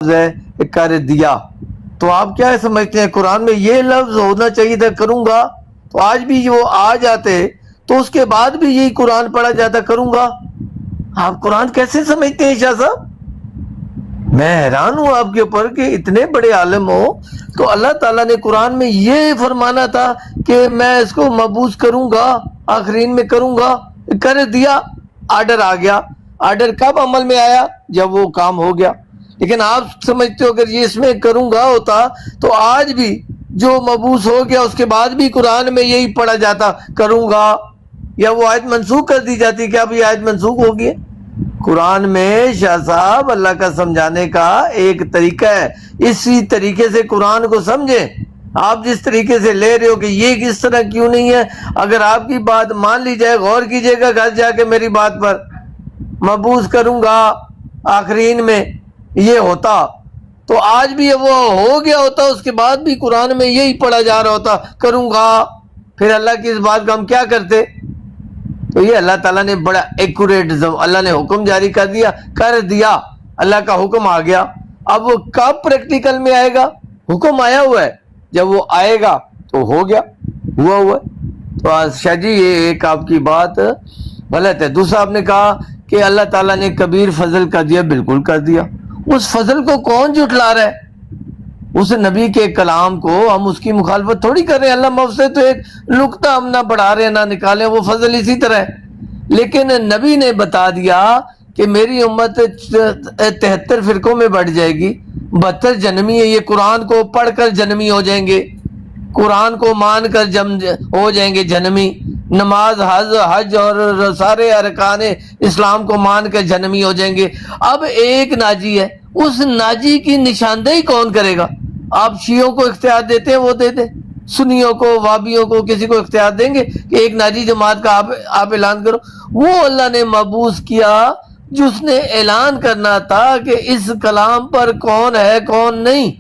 ہے کر دیا، تو آپ کیا سمجھتے ہیں قرآن میں یہ لفظ ہونا چاہیے تھا کروں گا؟ تو آج بھی وہ آ جاتے تو اس کے بعد بھی یہی قرآن پڑھا جاتا کروں گا۔ آپ قرآن کیسے سمجھتے ہیں شاہ صاحب؟ میں حیران ہوں آپ کے اوپر کہ اتنے بڑے عالم ہو تو اللہ تعالیٰ نے قرآن میں یہ فرمانا تھا کہ میں اس کو مبعوث کروں گا، آخرین میں کروں گا، کر دیا، آرڈر آ گیا۔ آرڈر کب عمل میں آیا؟ جب وہ کام ہو گیا۔ لیکن آپ سمجھتے ہو اگر یہ اس میں کروں گا ہوتا تو آج بھی جو مبعوث ہو گیا اس کے بعد بھی قرآن میں یہی پڑھا جاتا کروں گا، یا وہ آیت منسوخ کر دی جاتی کہ اب یہ آیت منسوخ ہوگی ہے۔ قرآن میں شاہ صاحب اللہ کا سمجھانے کا ایک طریقہ ہے، اسی طریقے سے قرآن کو سمجھیں۔ آپ جس طریقے سے لے رہے ہو کہ یہ کس طرح کیوں نہیں ہے، اگر آپ کی بات مان لی جائے، غور کیجئے گا گھر جا کے میری بات پر، مبعوث کروں گا آخرین میں یہ ہوتا تو آج بھی وہ ہو گیا ہوتا، اس کے بعد بھی قرآن میں یہی پڑھا جا رہا ہوتا کروں گا، پھر اللہ کی اس بات کا ہم کیا کرتے؟ تو یہ اللہ تعالیٰ نے بڑا ایکوریٹ، اللہ نے حکم جاری کر دیا، کر دیا، اللہ کا حکم آ گیا۔ اب وہ کب پریکٹیکل میں آئے گا؟ حکم آیا ہوا ہے، جب وہ آئے گا تو ہو گیا، ہوا ہوا ہے۔ تو شاہ جی یہ ایک آپ کی بات غلط ہے۔ دوسرا آپ نے کہا کہ اللہ تعالیٰ نے کبیر فضل کر دیا، بالکل کر دیا۔ اس فضل کو کون جھٹلا رہا ہے؟ اس نبی کے کلام کو ہم اس کی مخالفت تھوڑی کر رہے ہیں، اللہ معاف سے تو ایک نقطہ ہم نہ بڑھا رہے ہیں نہ نکالے، وہ فضل اسی طرح ہے۔ لیکن نبی نے بتا دیا کہ میری امت 73 فرقوں میں بڑھ جائے گی، 72 جنمی ہے، یہ قرآن کو پڑھ کر جنمی ہو جائیں گے، قرآن کو مان کر ہو جائیں گے جنمی، نماز حج اور سارے ارکان اسلام کو مان کر جنمی ہو جائیں گے۔ اب ایک ناجی ہے، اس ناجی کی نشاندہی کون کرے گا؟ آپ شیعوں کو اختیار دیتے ہیں، وہ دے دیں، سنیوں کو، وابیوں کو، کسی کو اختیار دیں گے کہ ایک ناجی جماعت کا آپ اعلان کرو؟ وہ اللہ نے مبعوث کیا جس نے اعلان کرنا تھا کہ اس کلام پر کون ہے کون نہیں،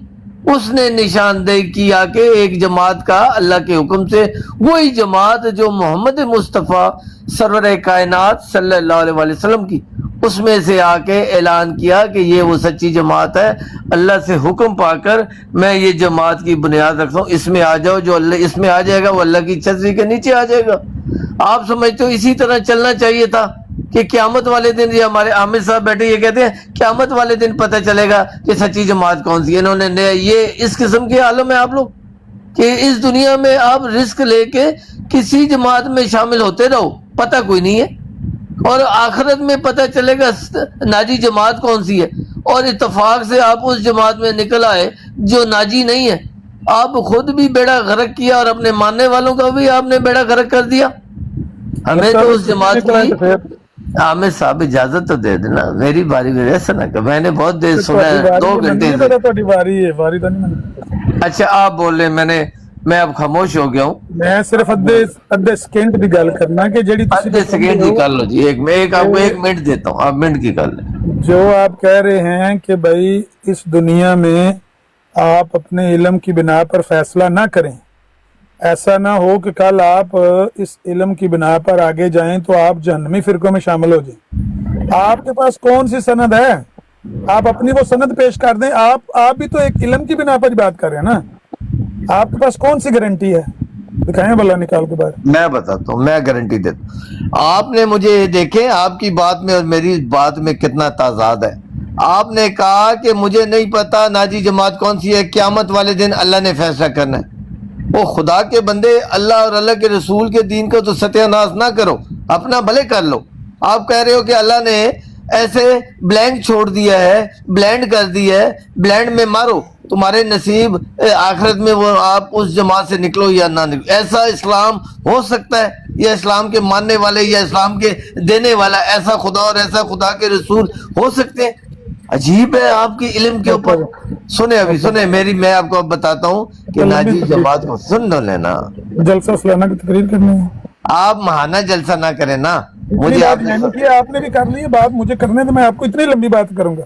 اس نے نشاندہی کیا کہ ایک جماعت کا اللہ کے حکم سے، وہی جماعت جو محمد مصطفیٰ سرور کائنات صلی اللہ علیہ وآلہ وسلم کی، اس میں سے آ کے اعلان کیا کہ یہ وہ سچی جماعت ہے، اللہ سے حکم پا کر میں یہ جماعت کی بنیاد رکھتا ہوں، اس میں آ جاؤ، جو اللہ اس میں آ جائے گا وہ اللہ کی چھتری کے نیچے آ جائے گا۔ آپ سمجھتے ہو اسی طرح چلنا چاہیے تھا کہ قیامت والے دن، یہ ہمارے عامر صاحب بیٹھے یہ کہتے ہیں قیامت والے دن پتہ چلے گا کہ سچی جماعت کون سی ہے۔ انہوں نے یہ اس قسم کے عالم ہے آپ لوگ کہ اس دنیا میں آپ رزق لے کے کسی جماعت میں شامل ہوتے رہو، پتہ کوئی نہیں ہے، اور آخرت میں پتہ چلے گا ناجی جماعت کون سی ہے، اور اتفاق سے آپ اس جماعت میں نکل آئے جو ناجی نہیں ہے۔ آپ خود بھی بیڑا غرق کیا اور اپنے ماننے والوں کا بھی آپ نے بیڑا غرق کر دیا۔ ہمیں تو اس جماعت کی عامر صاحب اجازت تو دے دینا، میری باری میں ایسا نہ کہ میں نے بہت دیر سنا ہے، 2 گھنٹے سے۔ اچھا آپ بول رہے، میں اب خاموش ہو گیا ہوں۔ میں صرف ادھے سیکنڈ کی گل کرنا کہ جڑی ادھے سیکنڈ کی کر لو جی، ایک آپ کو 1 منٹ دیتا ہوں، آپ منٹ کی کر لیں۔ جو آپ کہہ رہے ہیں کہ بھائی اس دنیا میں آپ اپنے علم کی بنا پر فیصلہ نہ کریں، ایسا نہ ہو کہ کل آپ اس علم کی بنا پر آگے جائیں تو آپ جہنمی فرقوں میں شامل ہو جائیں۔ آپ کے پاس کون سی سند ہے؟ آپ اپنی وہ سند پیش کر دیں۔ آپ بھی تو ایک علم کی بنا پر بات کر رہے ہیں نا، آپ کے پاس کون سی گارنٹی ہے؟ دکھائیں بلا نکال کے باہر۔ میں بتاتا ہوں، میں گارنٹی دیتا ہوں۔ آپ نے مجھے دیکھیں آپ کی بات میں اور میری بات میں کتنا تضاد ہے۔ آپ نے کہا کہ مجھے نہیں پتا ناجی جماعت کون سی ہے، قیامت والے دن اللہ نے فیصلہ کرنا ہے۔ وہ خدا کے بندے، اللہ اور اللہ کے رسول کے دین کو تو ستیہ ناش نہ کرو، اپنا بھلے کر لو۔ آپ کہہ رہے ہو کہ اللہ نے ایسے بلینک چھوڑ دیا ہے، بلینڈ کر دیا ہے، بلینڈ میں مارو، تمہارے نصیب آخرت میں وہ آپ اس جماعت سے نکلو یا نہ نکلو۔ ایسا اسلام ہو سکتا ہے؟ یا اسلام کے ماننے والے یا اسلام کے دینے والا ایسا خدا اور ایسا خدا کے رسول ہو سکتے ہیں؟ عجیب ہے آپ کی علم کے اوپر۔ سنیں میری، میں آپ کو اب بتاتا ہوں کہ ناجی جماعت کو سن لو لینا، جلسہ سلانہ کی تقریر کرنی ہے۔ آپ ماہانہ جلسہ نہ کریں نا، مجھے آپ نے بھی کر لی ہے بات، مجھے کرنے تو میں آپ کو اتنی لمبی بات کروں گا۔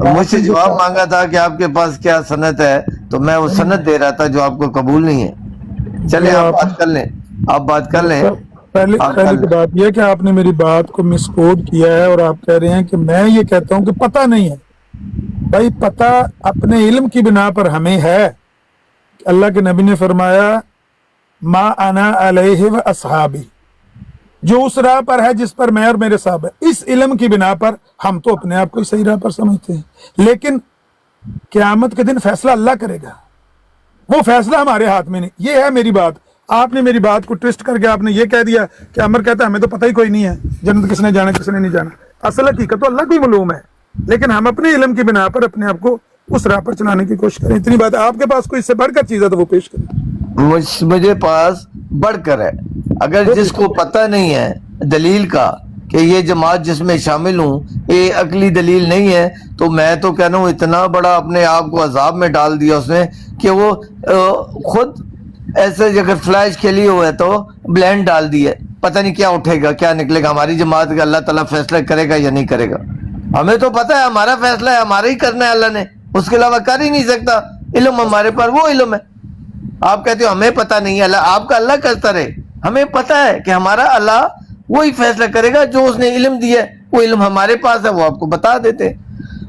مجھ سے جواب مانگا تھا کہ آپ کے پاس کیا سند ہے، تو میں وہ سند دے رہا تھا جو آپ کو قبول نہیں ہے۔ چلیں آپ بات کر لیں، آپ بات کر لیں۔ پہلی بات یہ کہ آپ نے میری بات کو مس کوٹ کیا ہے، اور آپ کہہ رہے ہیں کہ میں یہ کہتا ہوں کہ پتہ نہیں ہے۔ भाई पता अपने इल्म की बिना पर हमें है। अल्लाह के नबी ने फरमाया मा अना अलैहि व अस्हाबी, जो उस राह पर है जिस पर मैं और मेरे साहब है। इस इल्म की बिना पर हम तो अपने आप को ही सही राह पर समझते हैं, लेकिन क़यामत के दिन फैसला अल्लाह करेगा, वो फैसला हमारे हाथ में नहीं। ये है मेरी बात। आपने मेरी बात को ट्विस्ट करके आपने ये कह दिया कि अमर कहता है हमें तो पता ही कोई नहीं है जन्नत किसने जाना किसने नहीं जाना। असल हकीकत तो अल्लाह को ही मालूम है, लेकिन हम अपने इल्म की बिना पर अपने आप को उस राह पर चलाने की कोशिश करें। इतनी बात। आपके पास कोई इससे बढ़कर चीज है तो वो पेश करें। मुझे पास बढ़कर है। अगर जिसको पता नहीं है दलील का कि ये जमात जिसमें शामिल हूँ ये अकली दलील नहीं है, तो मैं तो कह रहा हूँ इतना बड़ा अपने आप को अजाब में डाल दिया उसने कि वो खुद ऐसे अगर फ्लैश खेली हुआ है तो ब्लेंड डाल दिया, पता नहीं क्या उठेगा क्या निकलेगा। हमारी जमात का अल्लाह ताला फैसला करेगा या नहीं करेगा, हमें तो पता है हमारा फैसला है, हमारा ही करना है अल्लाह ने, उसके अलावा कर ही नहीं सकता। इल्म हमारे पर वो इल्म है। आप कहते हो हमें पता नहीं है, अल्लाह आपका अल्लाह करता रहे। हमें पता है कि हमारा अल्लाह वही फैसला करेगा जो उसने इल्म दिया है, वो इल्म हमारे पास है, वो आपको बता देते।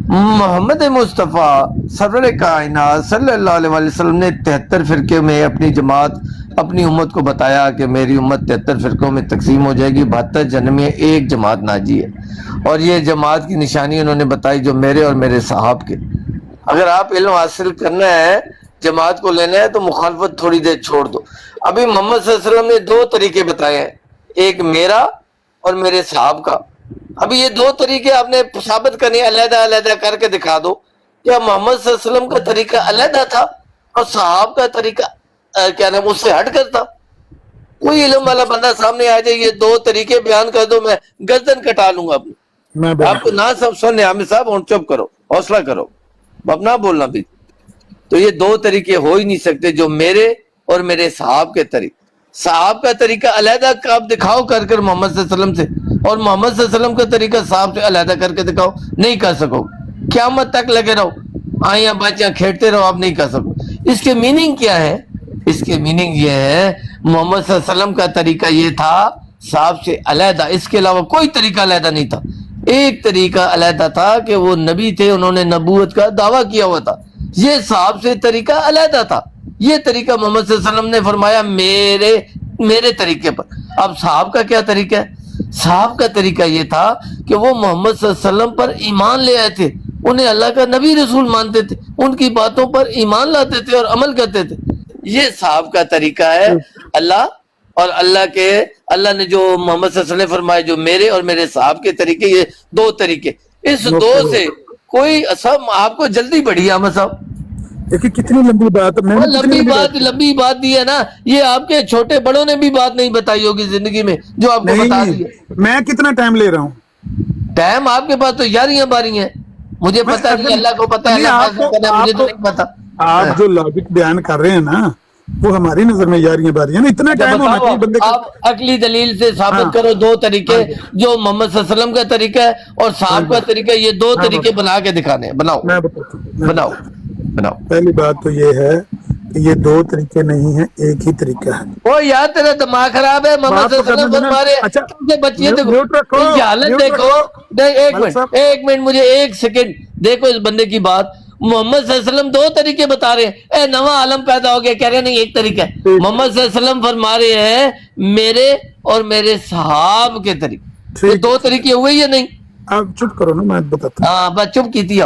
मोहम्मद मुस्तफ़ा सरवर कायनात सल्लल्लाहु अलैहि वसल्लम ने 73 फिरके में अपनी जमात अपनी उम्मत को बताया कि मेरी उम्मत 73 फिरकों में तकसीम हो जाएगी, 72 जन्म में एक जमात नाजी है। और ये जमात की निशानी उन्होंने बताई जो मेरे और मेरे साहब के। अगर आप इल्म हासिल करना है, जमात को लेना है, तो मुखालफत थोड़ी देर छोड़ दो। अभी मोहम्मद सल्लल्लाहु अलैहि वसल्लम ने 2 तरीके बताए हैं, एक मेरा और मेरे साहब का। अभी ये 2 तरीके आपने साबित करने, अलहदा अलहदा करके दिखा दो। क्या मोहम्मद सल्लल्लाहु अलैहि वसल्लम का तरीका अलहदा था और साहब का तरीका क्या नाम उससे हट कर था? कोई इल्म वाला बंदा सामने आ जाए, ये 2 तरीके बयान कर दो, मैं गर्दन कटा लूंगा अपनी। आपको ना सब सुनने आमिर साहब, और चुप करो, हौसला करो, अब ना बोलना भी। तो ये 2 तरीके हो ही नहीं सकते जो मेरे और मेरे साहब के तरीके। साहब का तरीका अलहदा आप दिखाओ कर कर मोहम्मद सल्लल्लाहु अलैहि वसल्लम से, और मोहम्मद सल्लल्लाहु अलैहि वसल्लम का तरीका साहब से अलहदा करके दिखाओ, नहीं कर सको। क़यामत तक लगे रहो, आया बच्चा खेलते रहो, आप नहीं कर सको। इसके मीनिंग क्या है? इसके मीनिंग ये है मोहम्मद सल्लल्लाहु अलैहि वसल्लम का तरीका ये था साहब से अलहदा, इसके अलावा कोई तरीका अलहदा नहीं था। एक तरीका अलहदा था कि वो नबी थे, उन्होंने नबूवत का दावा किया हुआ था, ये साहब से तरीका अलहदा था। ये तरीका मोहम्मद सल्लल्लाहु अलैहि वसल्लम ने फरमाया मेरे तरीके पर। अब साहब का क्या तरीका है? साहब का तरीका ये था कि वो मोहम्मद सल्लल्लाहु अलैहि वसल्लम पर ईमान ले आए थे, उन्हें अल्लाह का नबी रसूल मानते थे, उनकी बातों पर ईमान लाते थे और अमल करते थे। ये साहब का तरीका है। अल्लाह और अल्लाह ने जो मोहम्मद सल्लल्लाहु अलैहि वसल्लम ने फरमाया जो मेरे और मेरे साहब के तरीके, ये 2 तरीके, इस 2 से कोई सब आपको जल्दी बढ़ी अहमद साहब। देखिए कितनी लंबी बात है, लंबी बात दी है ना, ये आपके छोटे बड़ों ने भी बात नहीं बताई होगी जिंदगी में जो आपको बता दी है। मैं कितना टाइम ले रहा हूँ? टाइम आपके पास तो यारियां बारियां, मुझे पता नहीं, अल्लाह को पता है, मुझे तो नहीं पता। आप जो लॉजिक बयान कर रहे हैं ना, वो हमारी नजर में यारियां बारियां ना, इतना टाइम होना चाहिए बंदे का। आप अकली दलील से साबित करो 2 तरीके, जो मोहम्मद सल्लल्लाहु अलैहि वसल्लम का तरीका है और साहब का तरीका, ये 2 तरीके बना के दिखाने। बनाओ बनाओ बनाओ। पहली बात तो ये है कि ये 2 तरीके नहीं है, एक ही तरीका है। ओ यार तेरा दिमाग खराब है। मोहम्मद सल्लल्लाहु अलैहि वसल्लम फरमारे, अच्छा बच्चे देखो, हालत देखो, एक मिनट मुझे 1 सेकंड देखो इस बंदे की बात। मोहम्मद सल्लल्लाहु अलैहि वसल्लम 2 तरीके बता रहे हैं, ए नवा आलम पैदा हो गया, कह रहे नहीं एक तरीका है। मोहम्मद सल्लल्लाहु अलैहि वसल्लम फरमा रहे हैं मेरे और मेरे साहब के तरीके, ये 2 तरीके हुए या नहीं? आप चुप करो ना, मैं बताता हूँ। हाँ बस चुप की थी।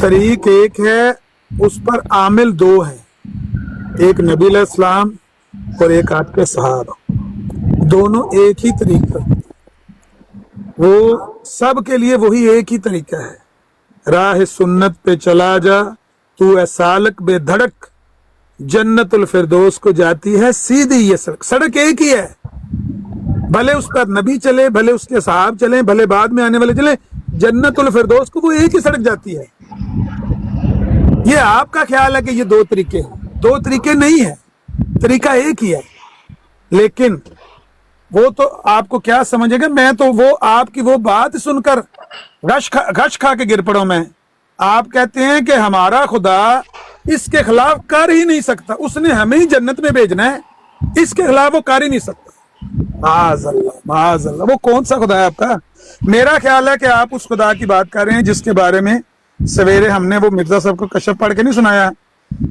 तरीक एक है, उस पर आमिल 2 है, एक नबी अलैहिस्सलाम और एक आपके सहाबा, दोनों एक ही तरीका, वो सब के लिए वही एक ही तरीका है। राह सुन्नत पे चला जा तू ए सालक बेधड़क, जन्नतुल फिरदौस को जाती है सीधी ये सड़क। सड़क एक ही है, भले उस पर नबी चले, भले उसके साहब चले, भले बाद में आने वाले चले, जन्नतुल फिरदौस को वो एक ही सड़क जाती है। ये आपका ख्याल है कि ये 2 तरीके हैं, 2 तरीके नहीं है, तरीका एक ही है। लेकिन वो तो आपको क्या समझेगा, मैं तो वो आपकी वो बात सुनकर गश खा के गिर पड़ा मैं। आप कहते हैं कि हमारा खुदा इसके खिलाफ कर ही नहीं सकता, उसने हमें ही जन्नत में भेजना है, इसके खिलाफ वो कर ही नहीं सकता। माज़अल्लाह, वो कौन सा खुदा है आपका? میرا خیال ہے کہ آپ اس خدا کی بات کر رہے ہیں جس کے بارے میں سویرے ہم نے وہ مرزا صاحب کو کشف پڑھ کے نہیں سنایا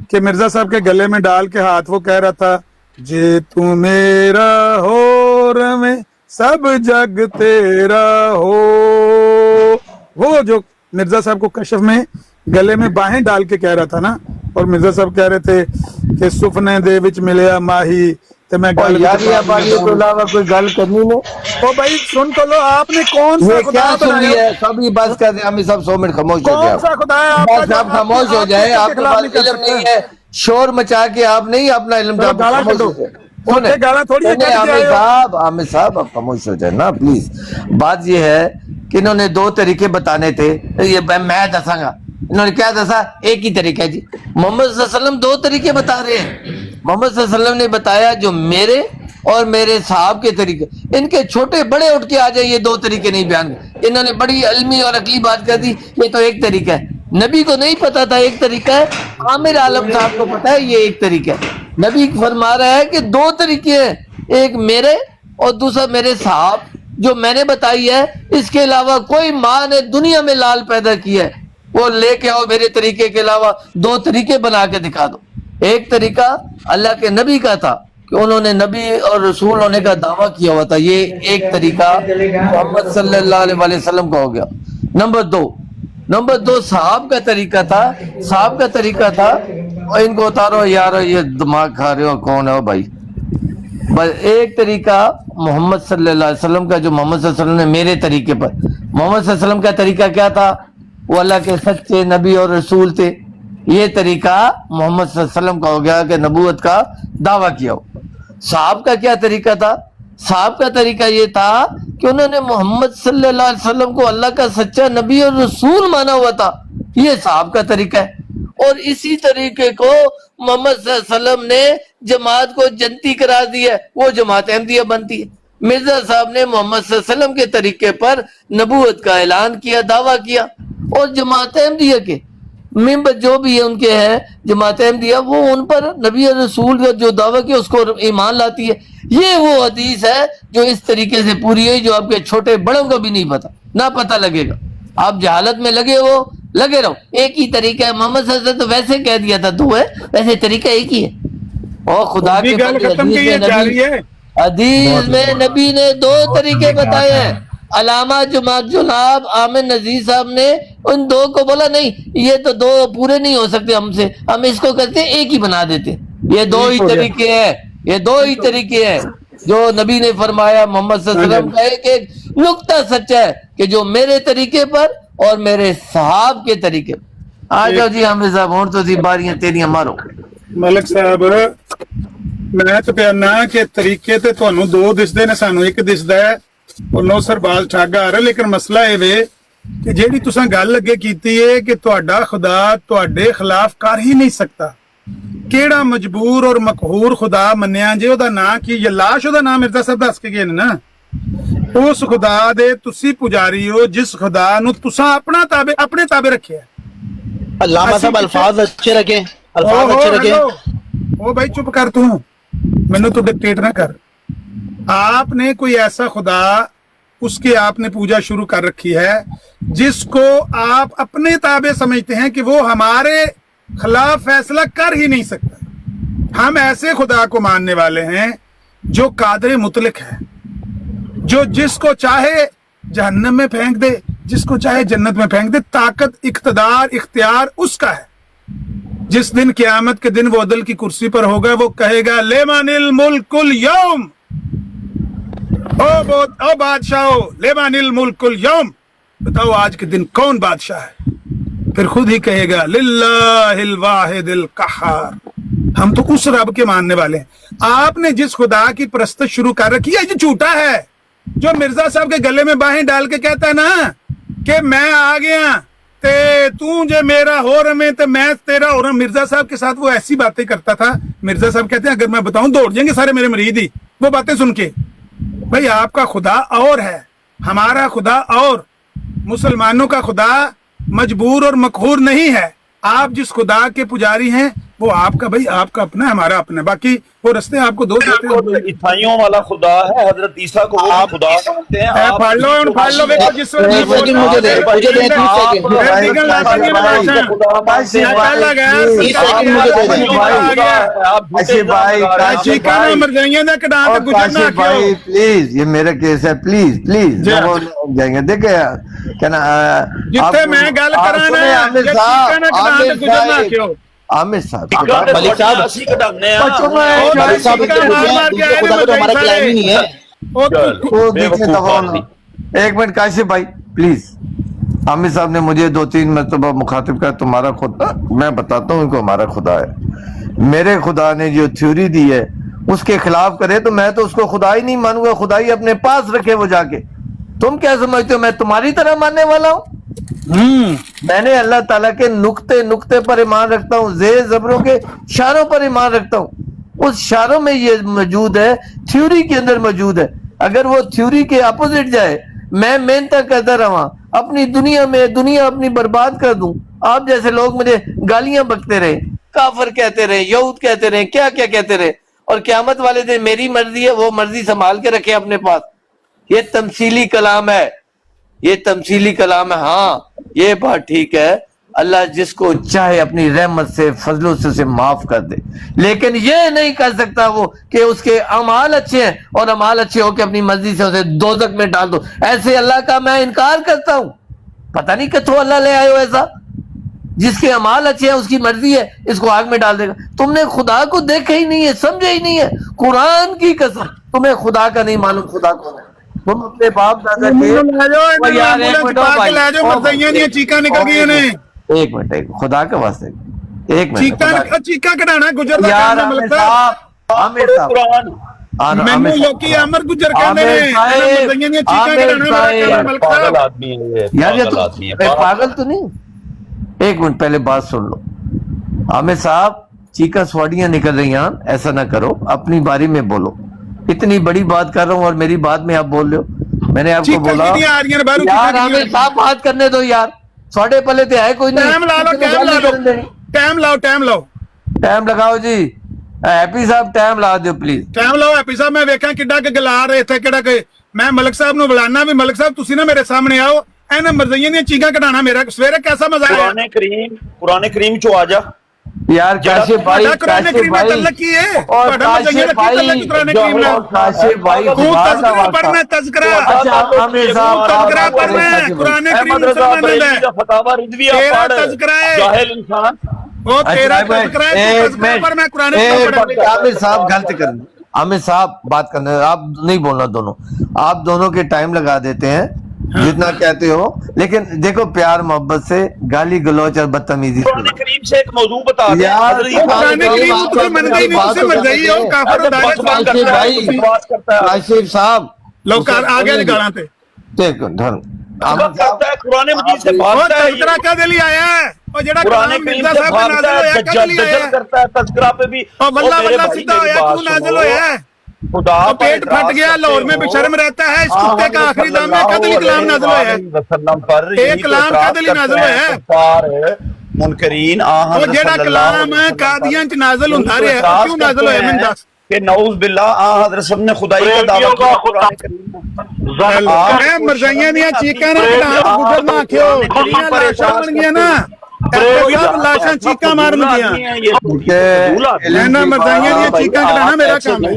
کہ مرزا صاحب کے گلے میں ڈال کے ہاتھ وہ کہہ رہا تھا جے تو میرا ہو رمے سب جگ تیرا ہو. وہ جو مرزا صاحب کو کشف میں گلے میں باہیں ڈال کے کہہ رہا تھا نا, اور مرزا صاحب کہہ رہے تھے کہ سفنے دے وچ ملیا ماہی تے میں اور گل یار یہ بات تو علاوہ کوئی گل کرنی نہیں. او بھائی سن تو لو, آپ نے کون سا یہ خدا کیا سن بنایا؟ لیا ہے؟ سب یہ بات کر دیں, ہم سب 100 منٹ خاموش ہو کون جائے. سا خدا ہے آپ کا بس جو آپ خاموش ہو جائے, آپ کے پاس علم نہیں ہے, شور مچا کے آپ نہیں اپنا علم چلو گالا خاموش کڈو. ہو جائے. اوکے گالا تھوڑی ہے, کٹ کے عامر آئے ہو. صاحب, عامر صاحب آپ خاموش ہو جائے نا پلیز. بات یہ ہے کہ انہوں نے 2 طریقے بتانے تھے, یہ میں دساں گا. انہوں نے کیا دسا؟ ایک ہی طریقہ ہے جی. محمد صلی اللہ علیہ وسلم 2 طریقے بتا رہے ہیں. محمد صلی اللہ علیہ وسلم نے بتایا جو میرے اور میرے صاحب کے طریقے, ان کے چھوٹے بڑے اٹھ کے آ جائے یہ 2 طریقے نہیں بیان. انہوں نے بڑی علمی اور عقلی بات کر دی, یہ تو ایک طریقہ ہے. نبی کو نہیں پتا تھا ایک طریقہ ہے, عامر عالم صاحب کو پتا ہے یہ ایک طریقہ ہے. نبی فرما رہا ہے کہ 2 طریقے ہیں, ایک میرے اور دوسرا میرے صاحب جو میں نے بتائی ہے. اس کے علاوہ کوئی ماں نے دنیا میں لال پیدا کیا ہے وہ لے کے آؤ, میرے طریقے کے علاوہ 2 طریقے بنا کے دکھا دو. ایک طریقہ اللہ کے نبی کا تھا کہ انہوں نے نبی اور رسول ہونے کا دعویٰ کیا ہوا تھا, یہ ایک طریقہ محمد صلی اللہ علیہ وسلم کا ہو گیا. نمبر 2 صحاب کا طریقہ تھا. صحاب کا طریقہ تھا, اور ان کو اتارو یار, یہ دماغ کھا رہے ہو, کون ہے بھائی. بس ایک طریقہ محمد صلی اللہ علیہ وسلم کا, جو محمد صلی اللہ علیہ وسلم نے میرے طریقے پر. محمد صلی اللہ علیہ وسلم کا طریقہ کیا تھا؟ وہ اللہ کے سچے نبی اور رسول تھے. یہ طریقہ محمد صلی اللہ علیہ وسلم کا ہو گیا کہ نبوت کا دعویٰ کیا ہو. صحاب کا کیا طریقہ تھا؟ صحاب کا طریقہ یہ تھا کہ انہوں نے محمد صلی اللہ علیہ وسلم کو اللہ کا سچا نبی اور رسول مانا ہوا تھا. یہ صحاب کا طریقہ ہے. اور اسی طریقے کو محمد صلی اللہ علیہ وسلم نے جماعت کو جنتی قرار دیا, وہ جماعت احمدیہ بنتی ہے. مرزا صاحب نے محمد صلی اللہ علیہ وسلم کے طریقے پر نبوت کا اعلان کیا, دعویٰ کیا, اور جماعت احمدیہ کے ممبر جو بھی ہے ان کے ہیں جماعت احمدیہ, وہ ان پر نبی اور رسول کا جو دعویٰ کیا اس کو ایمان لاتی ہے. یہ وہ حدیث ہے جو اس طریقے سے پوری ہے, جو آپ کے چھوٹے بڑوں کو بھی نہیں پتا, نہ پتہ لگے گا. آپ جہالت میں لگے رہو. ایک ہی طریقہ ہے. محمد صلی اللہ علیہ وسلم تو ویسے کہہ دیا تھا تو ہے, ویسے طریقہ ایک ہی ہے. اور خدا کے حدیث میں نبی نے 2 طریقے بتائے ہیں. علامہ جناب عامر نذیر صاحب نے ان 2 کو بولا نہیں یہ تو 2 پورے نہیں ہو سکتے ہم سے, ہم اس کو کہتے ہیں ایک ہی بنا دیتے. یہ 2 ہی طریقے ہیں, یہ 2 ہی طریقے ہیں جو نبی نے فرمایا. محمد صلی اللہ علیہ وسلم کا ایک نقطہ سچا ہے کہ جو میرے طریقے پر اور میرے صحاب کے طریقے پر. آ جاؤ جی عامر صاحب, ہوں تو باریاں تیریاں مارو. ملک صاحب میں تو کہنا کہ طریقے تے تانوں 2 دسدے نے, سانوں ایک دسدا ہے اور نو سر باز ٹھاگا آ رہا. لیکن مسئلہ یہ وے کہ جیڑی تساں گل اگے کیتی ہے کہ تہاڈا خدا تہاڈے خلاف کر ہی نہیں سکتا. کیڑا مجبور اور مقہور خدا منیا جے, او دا نام کی یہ لاش, او دا نام مرزا صاحب دس کے گئے نا. اس خدا دے تسی پجاری ہو جس خدا نو تساں اپنے تابع رکھیا ہے. علامہ صاحب الفاظ اچھے رکھیں, الفاظ اچھے رکھیں. او بھائی چپ کر, تو مینوں تو ڈکٹیٹ نہ کر. آپ نے کوئی ایسا خدا اس کے آپ نے پوجا شروع کر رکھی ہے جس کو آپ اپنے تابع سمجھتے ہیں کہ وہ ہمارے خلاف فیصلہ کر ہی نہیں سکتا. ہم ایسے خدا کو ماننے والے ہیں جو قادر مطلق ہے, جو جس کو چاہے جہنم میں پھینک دے, جس کو چاہے جنت میں پھینک دے. طاقت, اقتدار, اختیار اس کا ہے. جس دن قیامت کے دن وہ عدل کی کرسی پر ہوگا, وہ کہے گا لمن الملک اليوم, او بادشاہو لمن الملک اليوم, بتاؤ آج کے دن کون بادشاہ ہے. پھر خود ہی کہے گا للہ الواحد القہار. ہم تو اس رب کے ماننے والے ہیں. آپ نے جس خدا کی پرستش شروع کر رکھی ہے یہ جھوٹا ہے. جو مرزا صاحب کے گلے میں باہیں ڈال کے کہتا ہے نا کہ میں آ گیا تے تو جے میرا ہو رمے تے میں تیرا ہو رہا. مرزا صاحب کے ساتھ وہ ایسی باتیں کرتا تھا. مرزا صاحب کہتے ہیں اگر میں بتاؤں دوڑ جائیں گے سارے میرے مرید ہی وہ باتیں سن کے. بھائی آپ کا خدا اور ہے, ہمارا خدا اور. مسلمانوں کا خدا مجبور اور مقہور نہیں ہے. آپ جس خدا کے پجاری ہیں वो आपका भाई, आपका अपना है, हमारा अपना है, बाकी वो रस्ते आपको दो देते हैं। ईसाइयों वाला खुदा है, हजरत ईसा को वो खुदा मानते हैं। आप फाड़ लो देखो जिस वक्त एक सेकंड मुझे दे, मुझे दे 30 सेकंड। चीका भाई प्लीज, ये मेरा केस है, प्लीज प्लीज जाएंगे। देखे क्या ना जिथे मैं गल करा ना आमिर साहब, मलिक साहब, मलिक साहब खुदा को तो हमारा क्लाइम ही नहीं है। वो देखने दफा। एक मिनट काशिफ भाई प्लीज, आमिर साहब ने मुझे 2-3 मरतबा मुखातिब कर तुम्हारा खुदा, मैं बताता हूँ इनको हमारा खुदा है। मेरे खुदा ने जो थ्योरी दी है उसके खिलाफ करे तो मैं तो उसको खुदा ही नहीं मानूंगा, खुदा ही अपने पास रखे वो जाके। तुम क्या समझते हो मैं तुम्हारी तरह मानने वाला हूँ? मैंने अल्लाह ताला के नुक्ते नुक्ते पर ईमान रखता हूँ, जेर जबरों के इशारों पर ईमान रखता हूँ। उस इशारों में ये मौजूद है, थ्योरी के अंदर मौजूद है। अगर वो थ्योरी के अपोजिट जाए, मैं मेहनत करता रहा अपनी दुनिया में, दुनिया अपनी बर्बाद कर दूं, आप जैसे लोग मुझे गालियां बकते रहे, काफर कहते रहे, यहूद कहते रहे, क्या क्या कहते रहे, और क़यामत वाले दिन मेरी मर्जी है, वो मर्जी संभाल के रखे अपने पास। ये तमसीली कलाम है, ये तमसीली कलाम है। हाँ ये बात ठीक है, अल्लाह जिसको चाहे अपनी रहमत से, फजलों से उसे माफ कर दे, लेकिन ये नहीं कर सकता वो कि उसके अमाल अच्छे हैं और अमाल अच्छे हो के अपनी मर्जी से उसे दोजख में डाल दो। ऐसे अल्लाह का मैं इनकार करता हूं। पता नहीं किथों अल्लाह ले आए हो ऐसा, जिसके अमाल अच्छे हैं उसकी मर्जी है इसको आग में डाल देगा। तुमने खुदा को देखा ही नहीं है, समझे ही नहीं है। कुरान की कसम तुम्हें खुदा का नहीं मालूम खुदा कौन है। तुम अपने बाप दादा के चीका निकल गई ने। एक मिनट खुदा के वास्ते एक मिनट चीका कढ़ाना गुजर यार आमिर साहब, आमिर साहब मैनू लोकी अमर गुजर कहंदे ने, पागल आदमी है यार, ये तो पागल तो नहीं। एक मिनट पहले बात सुन लो आमिर साहब, चीका स्वाड़ियां निकल रही हैं, ऐसा ना करो, अपनी बारी में बोलो। इतनी बड़ी बात कर रहा हूँ और मेरी बात में आप बोल रहे हो। मैंने आपको बोला यार आमिर साहब बात करने दो यार, साढ़े पले तो है कोई नहीं। टाइम लगाओ जी, हैप्पी साहब टाइम ला दो प्लीज। टाइम लाओ हैप्पी साहब, मैं वेखा किड्डा के गला रहे थे किड़ा के। मैं मलिक साहब नु बुलाना भी, मलिक साहब तुसी ना मेरे सामने आओ, एना मरज़ियां दी चीका कढाना मेरा सवेरे कैसा मजा आया। कुरान करीम चो आ जा यार काशिफ भाई, काशिफ भाई तल्लक की है और काशिफ भाई पढ़ना तज़किरा, आमिर साहब तज़किरा पढ़ना है कुरान करीम में, फतावा रिज़विया पढ़, तज़किरा है जाहिल इंसान। वो तेरा तज़किरा है, तज़किरा पर मैं कुरान में। आमिर साहब गलत कर, आमिर साहब बात करने, आप नहीं बोलना, दोनों आप दोनों के टाइम लगा देते हैं जितना कहते हो, लेकिन देखो प्यार मोहब्बत से गाली गलौच और बदतमीजी कुरान करीम से एक मौजू बता दे यार। काशिफ साहब लोग आगे गाना थे कुरान मजीद से भागता है, क्या दिली आया है और जेड़ा कुरान करीम से भागता है, दजल करता है, तज़किरा पे भी सीधा होया, क्यों नाज़िल होया है? खुदा पेट फट गया, लाहौर में बेशर्म रहता है, इस कुत्ते का आखिरी दाम है, कदली कलाम नाज़िल हुआ है, एक कलाम कदली नाज़िल हुआ है। मुनकरीन वो जेड़ा कलाम है कादियां च नाज़िल हुंदा रहा, क्यों नाज़िल होया मैं दस कि नऊज़ बिल्लाह हज़रत सब ने खुदाई का दावा किया कुरान करीम में। मरज़ाइयां दी चीकां ना कढ़ा गुजर ना आखियो, बड़ियां लाशां बन गईयां ना, सब लाशां चीकां मारन गियां। लेना मरज़ाइयां दी चीकां कढ़ाना मेरा काम है।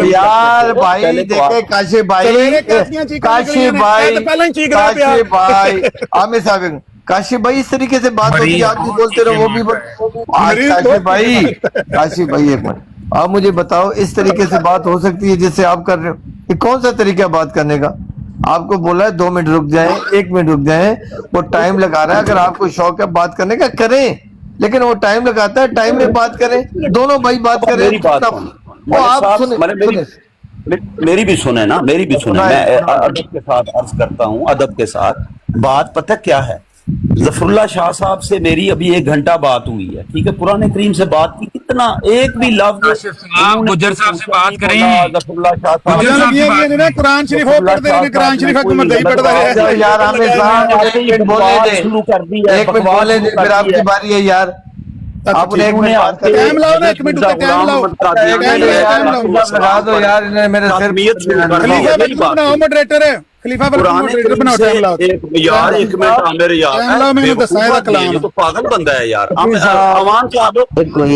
यार भाई देखे काशिफ भाई, काशिफ भाई आमिर साहब, काशिफ भाई इस तरीके से बात होती है, आप भी बोलते रहो वो भी काशिफ भाई, काशिफ भाई एक मिनट आप मुझे बताओ, इस तरीके से बात हो सकती है जिससे आप कर रहे हो? ये कौन सा तरीका बात करने का? आपको बोला है 2 मिनट रुक जाएं, 1 मिनट रुक जाएं, वो टाइम लगा रहा है। अगर आपको शौक है बात करने का करें, लेकिन वो टाइम लगाता है, टाइम में बात करें, दोनों भाई बात करें। वो आप सुने, मेरी भी सुने ना, मेरी भी सुने। मैं अदब के साथ अर्ज करता हूँ, अदब के साथ बात पता क्या है, जफरुल्लाह शाह साहब से मेरी अभी 1 घंटा बात हुई है, ठीक है, कुरान करीम से बात की, कितना एक भी लफ्ज गुजर साहब से बात करें, जफरुल्लाह शाह साहब कुरान शरीफ हो पढ़ते हैं, कुरान शरीफ को मर्दई पढ़ता है यार। आमिर साहब 1 मिनट बोलने दे, 1 मिनट बोलने दे, फिर आपकी बारी है यार। آپ نے ایک انہوں نے منٹ آپ کے ٹائم لاؤ نا، ایک منٹ اتنے ٹائم لاؤ، لگا دو یار، انہیں میرے سر تعمیت شروع کر دی خلیفہ ہے، بالکل بناؤ ماڈریٹر ہے، خلیفہ بالکل قرآن ماڈریٹر کریم بناؤ، سے ٹائم لاؤ یار ایک منٹ عامر یار ٹائم لاؤ، میں نے بیوقوف دسائے دا آدمی ہے، کلام یہ تو پاگل بندہ ہے یار صاحب عوام صاحب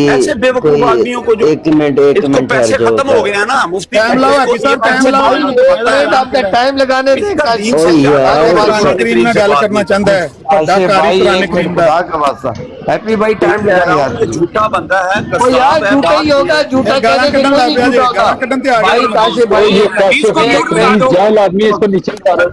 ایسے بیوقوف آدمیوں کو جو ایک منٹ اس کو پیسے ختم ہو گئے ہیں نا مفتی ٹائم لاؤ حافظ صاحب، ٹائم لاؤ، آپ نے ٹائم لگانے دے گا قرآن کریم میں گل کرنا چاہتا ہے ایسے بھائی قرآن ایک کریم منٹ دا خدا کا واسطہ ہیپی بھائی ٹائم لگا یار جھوٹا بندہ ہے وہ یار قصاب ہے، جھوٹا ہی ہوگا جھوٹا گالا کہنے کے کڈن لیے لگ نہیں پیا جھوٹا جی، گالا کڈن تے آ ہوگا گیا بھائی کاشف بھائی حدیث کو میوٹ لگا دو۔ جاہل آدمی ہے، اس کو نیچے اتارو۔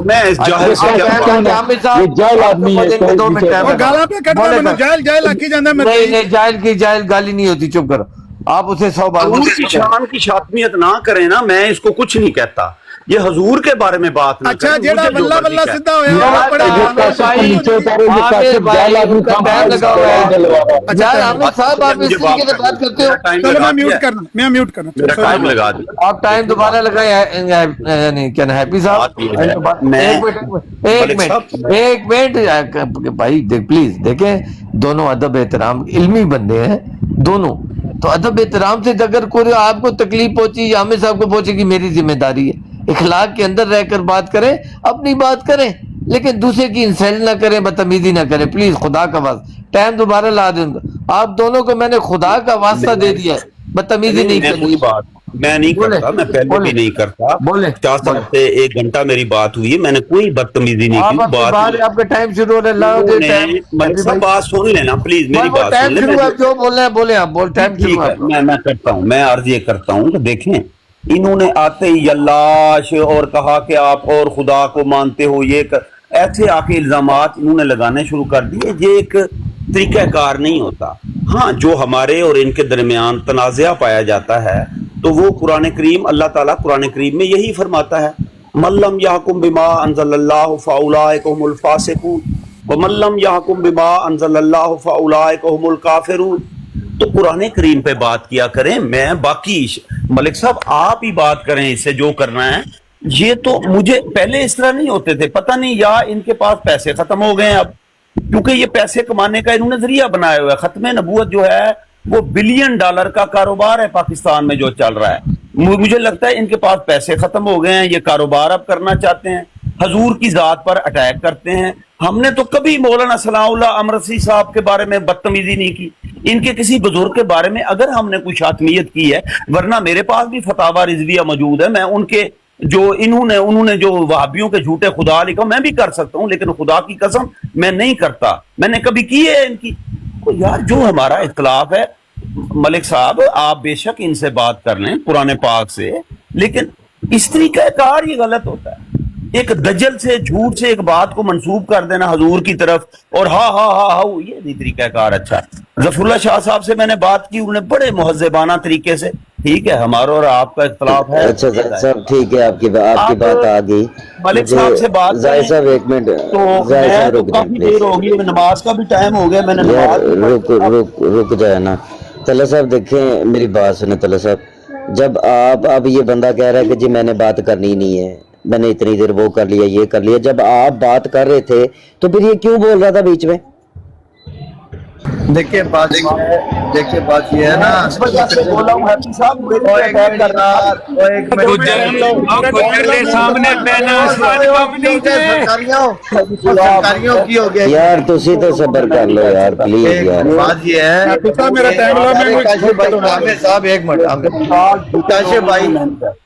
میں اس جاہل سے کیا بات یہ جاہل آدمی ہے، اس کو دو منٹ نیچے ٹائم وہ لگا گالا پہ کٹدا مینوں جائل جائل آکی جاندا میں نہیں نہیں جائل کی جائل گالی نہیں ہوتی، چپ کرو آپ اسے 100 بار حضور کی شان کی شاتمیت نہ کریں نا، میں اس کو کچھ نہیں کہتا، یہ حضور کے بارے میں بات نہ اچھا کریں، جیڑا مجھے جو واللہ مرضی واللہ کہے۔ سیدھا ہویا وہ پڑے یہ کاشف کو نیچے اتارو، یہ کاشف جاہل آدمی کا ٹائم لگا ہوا ہے اچھا یار حامد صاحب آپ اس طریقے سے بات کرتے ہو چلو میں میوٹ کرنا، میں میوٹ کرنا، میرا ٹائم لگا دیا آپ ٹائم دوبارہ لگائیں یعنی کیا نا ہیپی صاحب ایک منٹ بھائی پلیز دیکھیں دونوں ادب احترام علمی بندے ہیں دونوں، تو ادب احترام سے اگر کوئی آپ کو تکلیف پہنچی حامد صاحب کو پہنچے گی میری ذمہ داری ہے، اخلاق کے اندر رہ کر بات کریں، اپنی بات کریں لیکن دوسرے کی انسلٹ نہ کریں، بدتمیزی نہ کریں پلیز خدا کا واسطہ، ٹائم دوبارہ لا دیں آپ دونوں کو میں نے خدا کا واسطہ دے دیا ہے، بدتمیزی نہیں میں کرنی کوئی بات میں نہیں کرتا، میں پہلے بھی نہیں کرتا، بولیں 50 سال سے 1 گھنٹہ میری بات ہوئی ہے، میں نے کوئی بدتمیزی نہیں آپ کی، اپنی بات بات آپ کا ٹائم شروع ہو رہا ہے ملک صاحب بات سن لینا پلیز، میری بات ٹائم سن لیں، شروع آپ جو بول رہے ہیں بولیں آپ بول ٹائم شروع ٹھیک ہے، آپ میں کرتا ہوں، میں عرض یہ کرتا ہوں کہ دیکھیں انہوں نے آتے ہی یلاش اور کہا کہ آپ اور خدا کو مانتے ہو، یہ ایسے آ کے الزامات انہوں نے لگانے شروع کر دیے، یہ ایک طریقہ کار نہیں ہوتا۔ ہاں جو ہمارے اور ان کے درمیان تنازعہ پایا جاتا ہے تو وہ قرآن کریم، اللہ تعالیٰ قرآن کریم میں یہی فرماتا ہے مَن لَّمْ يَحْكُم بِمَا أَنزَلَ اللَّهُ فَأُولَٰئِكَ هُمُ الْفَاسِقُونَ وَمَن لَّمْ يَحْكُم بِمَا أَنزَلَ اللَّهُ فَأُولَٰئِكَ هُمُ الْكَافِرُونَ۔ تو قرآن کریم پہ بات کیا کریں، میں باقی ملک صاحب آپ ہی بات کریں اس سے جو کرنا ہے، یہ تو مجھے پہلے اس طرح نہیں ہوتے تھے، پتہ نہیں یا ان کے پاس پیسے ختم ہو گئے ہیں اب، کیونکہ یہ پیسے کمانے کا انہوں نے ذریعہ بنایا ہوا ہے، ختم نبوت جو ہے وہ $1 بلین کا کاروبار ہے پاکستان میں جو چل رہا ہے، مجھے لگتا ہے ان کے پاس پیسے ختم ہو گئے ہیں، یہ کاروبار اب کرنا چاہتے ہیں، حضور کی ذات پر اٹیک کرتے ہیں۔ ہم نے تو کبھی مولانا ثناء اللہ امرسی صاحب کے بارے میں بدتمیزی نہیں کی، ان کے کسی بزرگ کے بارے میں اگر ہم نے کوئی شاتمیت کی ہے، ورنہ میرے پاس بھی فتاوی رضویہ موجود ہے، میں ان کے جو انہوں نے جو وہابیوں کے جھوٹے خدا لکھا میں بھی کر سکتا ہوں، لیکن خدا کی قسم میں نہیں کرتا، میں نے کبھی کی ہے ان کی۔ تو یار جو ہمارا اختلاف ہے ملک صاحب آپ بے شک ان سے بات کر لیں قرآن پاک سے، لیکن اس طریقہ کار یہ غلط ہوتا ہے، ایک دجل سے جھوٹ سے ایک بات کو منسوب کر دینا حضور کی طرف اور یہ نہیں طریقہ کار اچھا۔ ظفر اللہ شاہ صاحب سے میں نے بات کی، انہوں نے بڑے مہذبانہ طریقے سے، ٹھیک ہے ہمارا اور آپ کا اختلاف ہے، اچھا سب ٹھیک ہے، آپ کی بات آ گئی، ملک صاحب سے بات ظاہر صاحب ایک منٹ، تو ظاہر میں صاحب تو رک جائیں کافی پلیز، دیر ہوگی، نماز کا بھی ٹائم ہو گیا، میں نے یار نماز رک جائے نا طلعت صاحب، دیکھیں میری بات سنیں طلعت صاحب، جب آپ اب یہ بندہ کہہ رہا ہے کہ جی میں نے بات کرنی نہیں ہے، میں نے اتنی دیر وہ کر لیا یہ کر لیا، جب آپ بات کر رہے تھے تو پھر یہ کیوں بول رہا تھا بیچ میں؟ دیکھیں بات یہ ہے نا بولا ہوں حافظ صاحب میرے وہ پہ ایک اٹیک منٹ کر رہا یار، وہ ایک منٹ گجر کے سامنے پہنا سرکاریوں کی ہو گیا یار تسی تو صبر کر لو یار پلیز یار، بات یہ ہے حافظ صاحب میرا ٹائم لا، میں کاشف بھائی عامر صاحب ایک منٹ،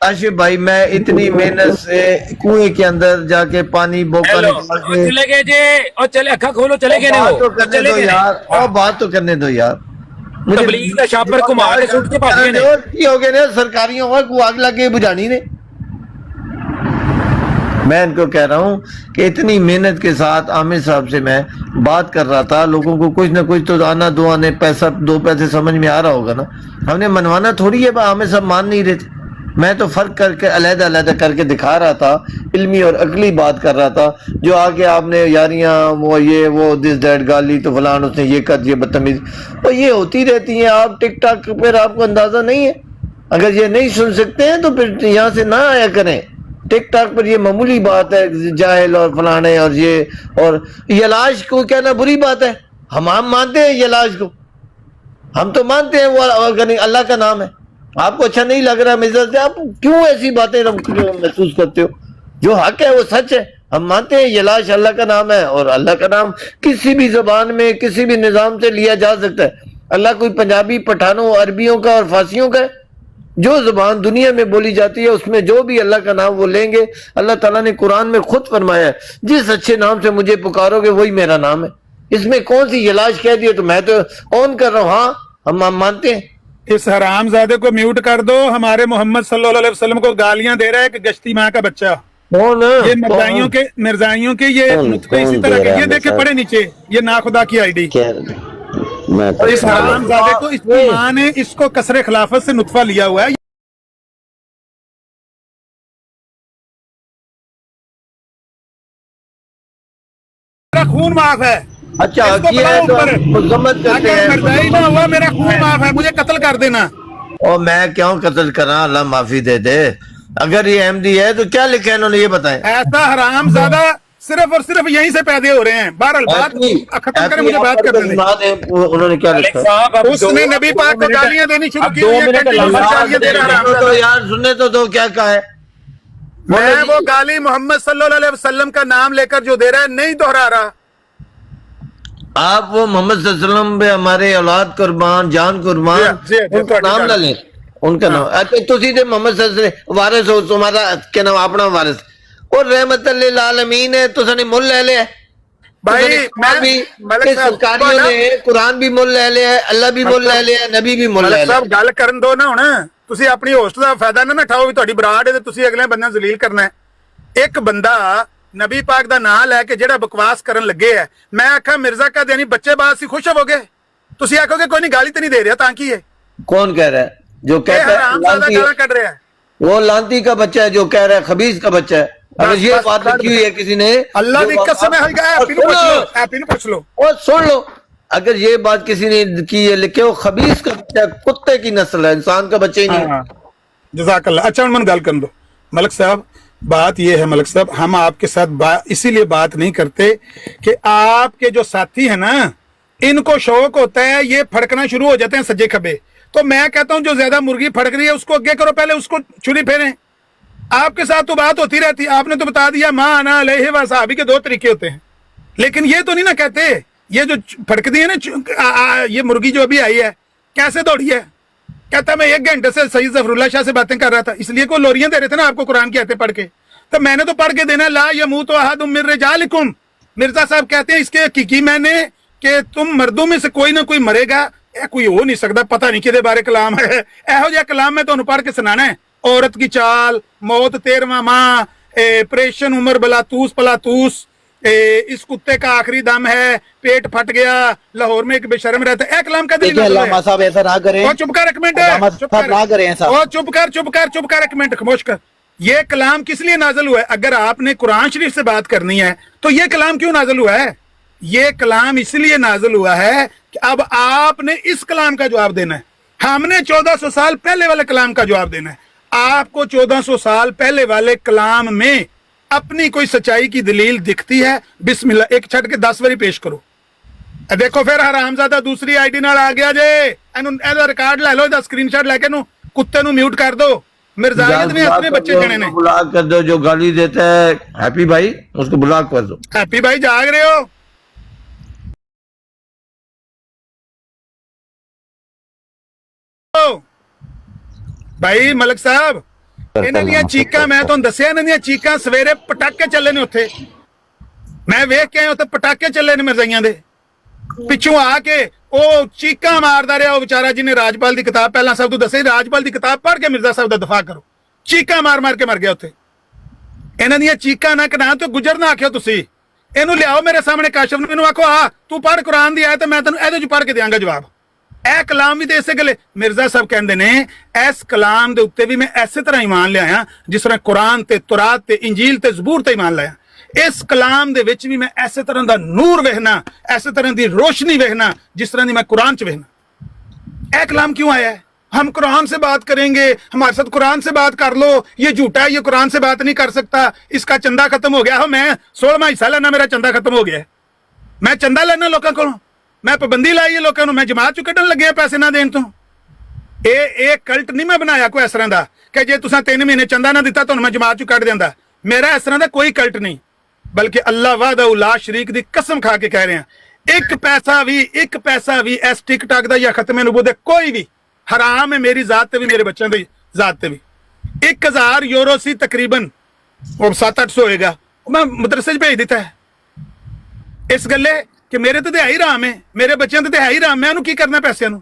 کاشف بھائی میں اتنی محنت سے کنویں کے اندر جا کے پانی بوکا نکال کے چلے گئے جی اور چلے اکھا کھولو چلے گئے بات تو کرنے دو یار، اور بات تو کرنے دو یار، تبلیغ کا شاپر کو مار کے سوٹ کے پاٹیے نے کی ہو گئے نے سرکاریوں کو آگ لگے بجھانی نے۔ میں ان کو کہہ رہا ہوں کہ اتنی محنت کے ساتھ عامر صاحب سے میں بات کر رہا تھا، لوگوں کو کچھ نہ کچھ تو آنا دو آنے پیسہ 2 پیسے سمجھ میں آ رہا ہوگا نا، ہم نے منوانا تھوڑی ہے، عامر صاحب مان نہیں رہے تھے، میں تو فرق کر کے علیحدہ کر کے دکھا رہا تھا، علمی اور عقلی بات کر رہا تھا، جو آگے آپ نے یاریاں وہ دس دیٹ گالی تو فلان اس نے یہ کر دیا بدتمیز، اور یہ ہوتی رہتی ہیں، آپ ٹک ٹاک پہ آپ کو اندازہ نہیں ہے، اگر یہ نہیں سن سکتے ہیں تو پھر یہاں سے نہ آیا کریں، ٹک ٹاک پر یہ معمولی بات ہے، جاہل اور فلانے اور یہ، اور یلاش کو کہنا بری بات ہے، ہم مانتے ہیں یلاش کو، हम तो मानते हैं वो अल्लाह का नाम है। आपको अच्छा नहीं लग रहा मिर्जा से, आप क्यों ऐसी बातें महसूस करते हो? जो हक है वो सच है, हम मानते हैं ये लाश अल्लाह का नाम है, और अल्लाह का नाम किसी भी जबान में किसी भी निज़ाम से लिया जा सकता है। अल्लाह कोई पंजाबी, पठानों, अरबियों का और फारसियों का है? जो जुबान दुनिया में बोली जाती है उसमें जो भी अल्लाह का नाम वो लेंगे। अल्लाह ताला ने कुरान में खुद फरमाया है, जिस अच्छे नाम से मुझे पुकारोगे वही मेरा नाम है। इसमें कौन सी यलाश कह दी है? तो मैं तो ऑन कर रहा हूँ। हाँ, हम मानते हैं। इस हरामजादे को म्यूट कर दो। हमारे मोहम्मद सल्लल्लाहु अलैहि वसल्लम को गालियां दे रहा है कि गश्ती माँ का बच्चा। कौन? ये मिर्जाइयों के ये नुक्ते इसी तरह के, ये देखे पड़े नीचे, ये नाखुदा की आईडी। क्या मैं और इस हरामजादे को इसकी माँ ने इसको कसरे खिलाफत से नुत्फा लिया हुआ है। मेरा खून माफ है। अच्छा इसको किया है तो बुलाओ ऊपर। मजम्मत करते अगर मिर्जाई ना हैं। हुआ मेरा खून माफ है, मुझे कत्ल कर देना। और मैं क्यों कत्ल करा? अल्लाह माफी दे दे। अगर ये अहमदी है तो क्या लिखा है इन्होंने, ये बताएं। ऐसा हरामजादा सिर्फ और सिर्फ यहीं से पैदे हो रहे हैं। बहरहाल बात खत्म करें, मुझे बात कर दें। उन्होंने क्या लिखा है? साहब अब उसने नबी पाक को गालियां देनी शुरू की हुई है, कंटिन्यूअस गालियां दे रहा है। तो यार सुनने तो दो, क्या कहा है? मैं वो गाली मोहम्मद सल्लल्लाहु अलैहि वसल्लम का नाम लेकर जो दे रहा है नहीं दोहरा रहा। आप वो मोहम्मद सल्लल्लाहु अलैहि वसल्लम पे हमारे औलाद कुर्बान, जान कुर्बान, जी, उनका नाम ना लें, उनका नाम। अच्छा तुसी ते मोहम्मद सल्लल्लाहु अलैहि वसल्लम वारिस हो, तुम्हारा क्या नाम? अपना वारिस और रहमतुल लिल आलमीन है, तुसने मुल ले लिया भाई भी सरकारियों ने कुरान भी मुल ले लिया, अल्लाह भी मुल ले लिया, नबी भी मुल ले लिया। सब गल करन दो ना। हुण ਤੁਸੀਂ ਆਪਣੀ ਹੋਸਟ ਦਾ ਫਾਇਦਾ ਨਾ ਉਠਾਓ ਵੀ ਤੁਹਾਡੀ ਬਰਾੜ ਹੈ ਤੇ ਤੁਸੀਂ ਅਗਲੇ ਬੰਦਿਆਂ ਨੂੰ ਜ਼ਲੀਲ ਕਰਨਾ ਹੈ। ਇੱਕ ਬੰਦਾ ਨਬੀ ਪਾਕ ਦਾ ਨਾਮ ਲੈ ਕੇ ਜਿਹੜਾ ਬਕਵਾਸ ਕਰਨ ਲੱਗੇ ਹੈ, ਮੈਂ ਆਖਾਂ ਮਿਰਜ਼ਾ ਕਾ ਦੇਣੀ ਬੱਚੇ ਬਾਤ ਸੀ ਖੁਸ਼ ਹੋਵੋਗੇ? ਤੁਸੀਂ ਆਖੋਗੇ ਕੋਈ ਨਹੀਂ ਗਾਲੀ ਤੇ ਨਹੀਂ ਦੇ ਰਿਹਾ, ਤਾਂ ਕੀ ਹੈ? कौन कह रहा है? जो कहता है हरामजादा लांती गाला कट रहा है। वो लांती का बच्चा है, जो कह रहा है खबीस का बच्चा है। अगर ये बात लिखी हुई है किसी ने, अल्लाह की कसम है, हैप्पी नु पूछ लो, हैप्पी नु पूछ लो। और सुन लो, अगर ये बात किसी ने की है लिखे हो, खबीस का बच्चा कुत्ते की नस्ल है, इंसान का बच्चा ही नहीं है। जज़ाकल्लाह। अच्छा मन गल कर दो मलिक साहब। बात ये है मलिक साहब, हम आपके साथ इसीलिए बात नहीं करते कि आपके जो साथी है ना, इनको शौक होता है, ये फड़कना शुरू हो जाते हैं सज्जे खबे। तो मैं कहता हूं जो ज्यादा मुर्गी फड़क रही है उसको आगे करो, पहले उसको छुरी फेरें। आपके साथ तो बात होती रहती है, आपने तो बता दिया माँ ना अलैहि व सहाबी के दो तरीके होते हैं, लेकिन ये तो नहीं ना कहते। ये जो फड़कती है ना, ये मुर्गी जो अभी आई है कैसे दौड़ी है? कहता मैं 1 घंटे से सईद ज़फरुल्लाह शाह से बातें कर रहा था, इसलिए को लोरियां दे रहे थे ना आपको कुरान की आयतें पढ़ के। तो मैंने तो पढ़ के देना, ला यमूतु अहदुम मिन रिजालिकुम। मिर्जा साहब कहते हैं इसके हकीकी मैंने कि तुम मर्दों में से कोई ना कोई मरेगा। कोई हो नहीं सकता, पता नहीं किहदे बारे कलाम है। एहो जिहा कलाम मैं तुहानूं पढ़ के सुनाना है। औरत की चाल, मौत 13वां माह, प्रेशन उम्र बलातूस पलातूस, इस कुत्ते का आखिरी दम है, पेट फट गया, लाहौर में एक बेशर्म रहता है। कलाम का अल्लामा साहब ऐसा ना करें, चुप कर एक मिनट, ना करें ऐसा। चुप कर एक मिनट, खामोश कर। ये कलाम किस लिए नाजल हुआ है? अगर आपने कुरान शरीफ से बात करनी है तो ये कलाम क्यों नाजल हुआ है? ये कलाम इसलिए नाजल हुआ है कि अब आपने इस कलाम का जवाब देना है। हमने 1400 साल पहले वाले कलाम का जवाब देना है। आपको 1400 साल पहले वाले कलाम में अपनी कोई सच्चाई की दलील दिखती है? बिस्मिल्लाह, एक छट के 10 बारी पेश करो। देखो फिर हरामजादा दूसरी आईडी नाल आ गया जे। एदा रिकॉर्ड ले लो, स्क्रीनशॉट लेके नु कुत्ते नु म्यूट कर दो। मिर्जायत में अपने बच्चे जने ने ब्लॉक कर दो। जो गाली देता है हैप्पी भाई, उसको ब्लॉक कर दो। हैप्पी भाई जाग रहे हो? भाई मलिक साहब, ਇਹਨਾਂ ਦੀਆਂ ਚੀਕਾਂ ਮੈਂ ਤੁਹਾਨੂੰ ਦੱਸਿਆ, ਇਹਨਾਂ ਦੀਆਂ ਚੀਕਾਂ ਸਵੇਰੇ ਪਟਾਕੇ ਚੱਲੇ ਨੇ ਉੱਥੇ। ਮੈਂ ਵੇਖ ਕੇ ਆਇਆ ਉੱਥੇ ਪਟਾਕੇ ਚੱਲੇ ਨੇ ਮਿਰਜ਼ਾਈਆਂ ਦੇ। ਪਿੱਛੋਂ ਆ ਕੇ ਉਹ ਚੀਕਾਂ ਮਾਰਦਾ ਰਿਹਾ ਉਹ ਵਿਚਾਰਾ ਜਿਹਨੇ ਰਾਜਪਾਲ ਦੀ ਕਿਤਾਬ ਪਹਿਲਾਂ ਸਭ ਤੋਂ ਦੱਸੇ, ਰਾਜਪਾਲ ਦੀ ਕਿਤਾਬ ਪੜ੍ਹ ਕੇ ਮਿਰਜ਼ਾ ਸਾਹਿਬ ਦਾ ਦਫਾ ਕਰੋ। ਚੀਕਾਂ ਮਾਰ ਮਾਰ ਕੇ ਮਰ ਗਿਆ ਉੱਥੇ। ਇਹਨਾਂ ਦੀਆਂ ਚੀਕਾਂ ਨਾ ਕਢਾ ਤੋਂ ਗੁਜ਼ਰ ਨਾ ਆਖਿਓ ਤੁਸੀਂ। ਇਹਨੂੰ ਲਿਆਓ ਮੇਰੇ ਸਾਹਮਣੇ ਕਾਸ਼ਫ ਨੂੰ, ਮੈਨੂੰ ਆਖੋ ਆ ਤੂੰ ਪੜ੍ਹ ਕੁਰਾਨ ਦੀ ਆਇਤ, ਮੈਂ ਤੈਨੂੰ ਇਹਦੇ ਚ ਪੜ੍ਹ ਕੇ ਦਿਆਂਗਾ ਜਵਾਬ। ਇਹ ਕਲਾਮ ਵੀ ਤੇ ਇਸੇ ਗਲੇ ਮਿਰਜ਼ਾ ਸਾਹਿਬ ਕਹਿੰਦੇ ਨੇ ਇਸ ਕਲਾਮ ਦੇ ਉੱਤੇ ਵੀ ਮੈਂ ਐਸੇ ਤਰ੍ਹਾਂ ਈਮਾਨ ਲਿਆਇਆ ਜਿਸ ਤਰ੍ਹਾਂ ਕੁਰਾਨ ਤੇ ਤੁਰਾਤ ਤੇ ਇੰਜੀਲ ਤੇ ਜ਼ਬੂਰ ਤੇ ਈਮਾਨ ਲਾਇਆ। ਇਸ ਕਲਾਮ ਦੇ ਵਿੱਚ ਵੀ मैं ऐसे तरह ਦਾ ਨੂਰ ਵੇਖਣਾ, ऐसे तरह ਦੀ रोशनी ਵੇਖਣਾ जिस तरह ਦੀ मैं कुरान च ਵੇਖਣਾ। ਇਹ कलाम क्यों आया है? हम कुरान से बात करेंगे, हमारे साथ कुरान से बात कर लो, ये झूठा है, ये कुरान से बात नहीं कर सकता, इसका चंदा खत्म हो गया हो। मैं 16वां हिस्सा लेना, मेरा चंदा खत्म हो गया है। मैं चंदा लेना लोगों को, ਮੈਂ ਪਾਬੰਦੀ ਲਾਈ ਹੈ ਲੋਕਾਂ ਨੂੰ, ਮੈਂ ਜਮਾਤ ਚੋਂ ਕੱਢਣ ਲੱਗਿਆ ਪੈਸੇ ਨਾ ਦੇਣ ਤੋਂ। ਇਹ ਕਲਟ ਨਹੀਂ ਮੈਂ ਬਣਾਇਆ ਕੋਈ ਇਸ ਤਰ੍ਹਾਂ ਦਾ ਕਿ ਜੇ ਤੁਸੀਂ 3 ਮਹੀਨੇ ਚੰਦਾ ਨਾ ਦਿੱਤਾ ਤੁਹਾਨੂੰ ਮੈਂ ਜਮਾਤ ਚੋਂ ਕੱਢ ਦਿੰਦਾ। ਮੇਰਾ ਇਸ ਤਰ੍ਹਾਂ ਦਾ ਕੋਈ ਕਲਟ ਨਹੀਂ, ਬਲਕਿ ਅੱਲਾਹ ਵਾਹਦਹੁ ਲਾ ਸ਼ਰੀਕ ਦੀ ਕਸਮ ਖਾ ਕੇ ਕਹਿ ਰਿਹਾ, ਇੱਕ ਪੈਸਾ ਵੀ ਇਸ ਟਿਕਟਾਕ ਦਾ ਜਾਂ ਖਤਮੇ ਨਬੂਵਤ ਦਾ ਕੋਈ ਵੀ ਹਰਾਮ ਹੈ ਮੇਰੀ ਜ਼ਾਤ ਤੇ ਵੀ, ਮੇਰੇ ਬੱਚਿਆਂ ਦੀ ਜ਼ਾਤ ਤੇ ਵੀ। 1000 ਯੂਰੋ ਸੀ ਤਕਰੀਬਨ, ਉਹ 700-800 ਹੋਏਗਾ, ਮੈਂ ਮਦਰਸੇ 'ਚ ਭੇਜ ਦਿੱਤਾ ਹੈ ਇਸ ਗੱਲੇ कि मेरे तो है ही राम है, मेरे बच्चों तो है ही राम, मैं उन्होंने की करना पैसे नु।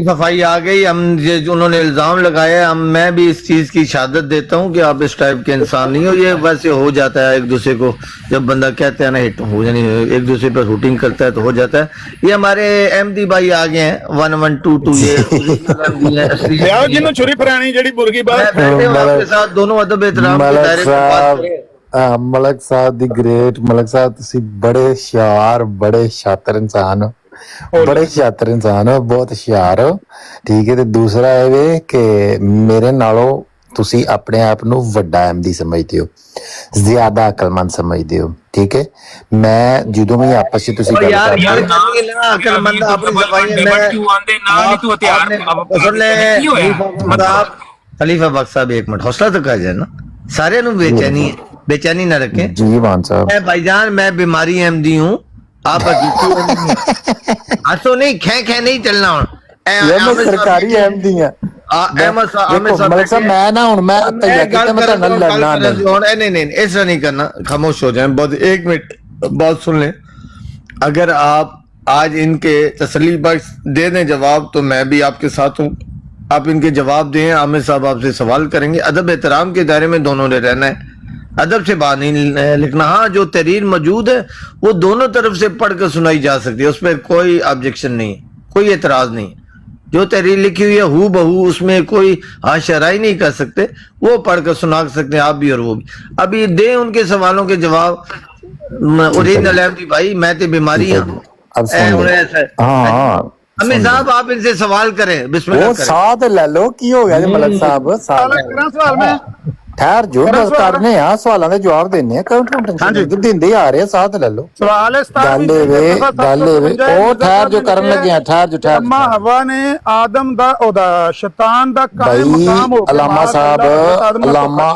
सफाई आ गई। हम उन्होंने इल्जाम लगाया, हम मैं भी इस चीज की शहादत देता हूँ कि आप इस टाइप के इंसान नहीं हो। ये वैसे हो जाता है एक दूसरे को, जब बंदा कहते हैं ना हिट हो जानी, एक दूसरे पर शूटिंग करता है तो हो जाता है। ये हमारे अहमदी भाई आ गए हैं 1122 ये जिन्होंने छुरी फरानी जड़ी मुर्गी बात आपके साथ दोनों अदब एहतराम के दायरे में बात करें। ਮਲਕ ਸਾਹਿਬ ਦੀ ਗ੍ਰੇਟ ਮਲਕ ਸਾਹਿਬ, ਤੁਸੀਂ ਬੜੇ ਹੁਸ਼ਿਆਰ, ਬੜੇ ਸ਼ਾਤਰ ਇਨਸਾਨ ਹੋ, ਬੜੇ ਸ਼ਾਤਰ ਇਨਸਾਨ ਹੋ, ਬਹੁਤ ਹੁਸ਼ਿਆਰ ਹੋ, ਠੀਕ ਹੈ। ਤੇ ਦੂਸਰਾ ਇਹ ਵੇ ਕਿ ਮੇਰੇ ਨਾਲੋਂ ਤੁਸੀਂ ਆਪਣੇ ਆਪ ਨੂੰ ਵੱਡਾ ਅਹਿਮਦੀ ਸਮਝਦੇ ਹੋ, ਜ਼ਿਆਦਾ ਅਕਲਮੰਦ ਸਮਝਦੇ ਹੋ, ਠੀਕ ਹੈ। ਮੈਂ ਜਦੋਂ ਵੀ ਆਪਸ ਵਿੱਚ ਤੁਸੀਂ ਗੱਲ ਕਰਦੇ खलीफा बख्श साहब एक मिनट हौसला तो कर जाए ना, सारे बेचैनी ना रखें जी मान साहब। मैं भाईजान मैं बीमारी अहमदी हूँ, आप हंसो नहीं, खे नहीं चलना हूँ। सरकारी अहमदी है मलक साहब, मैं ना हूं मैं लड़ना नहीं ऐसा नहीं करना, खामोश हो जाए बहुत। 1 मिनट बात सुन लें, अगर आप आज इनके तसल्ली बख्श दे दें जवाब तो मैं भी आपके साथ हूँ, आप इनके जवाब दें। आमिर साहब आपसे सवाल करेंगे, अदब एहतराम के दायरे में दोनों ने रहना है, अदब से बात नहीं लिखना। हाँ जो तहरीर मौजूद है वो दोनों तरफ से पढ़कर सुनाई जा सकती है, उसमें कोई ऑब्जेक्शन नहीं है, कोई एतराज नहीं है। जो तहरीर लिखी हुई है हू बहू उसमें कोई हाशराई नहीं कर सकते, वो पढ़कर सुना सकते हैं आप भी और वो भी। अभी दे उनके सवालों के जवाब। ओरिजिनल अहमदी भाई मैं तो बीमारी हूँ। अमीर साहब आप इनसे सवाल करें, बिस्मिल्लाह करें। साथ ले लो की हो गया जी मलक साहब, ठहर जो बस करने आ सवालों के जवाब देने दिंदे आ रहे, साथ ले लो। सवाल गल ओ ठहर जो करन लगे हैं, ठहर जो ठहर हवा ने आदम दा ओदा शैतान दा कायम मकाम हो अलामा साहब, अलामा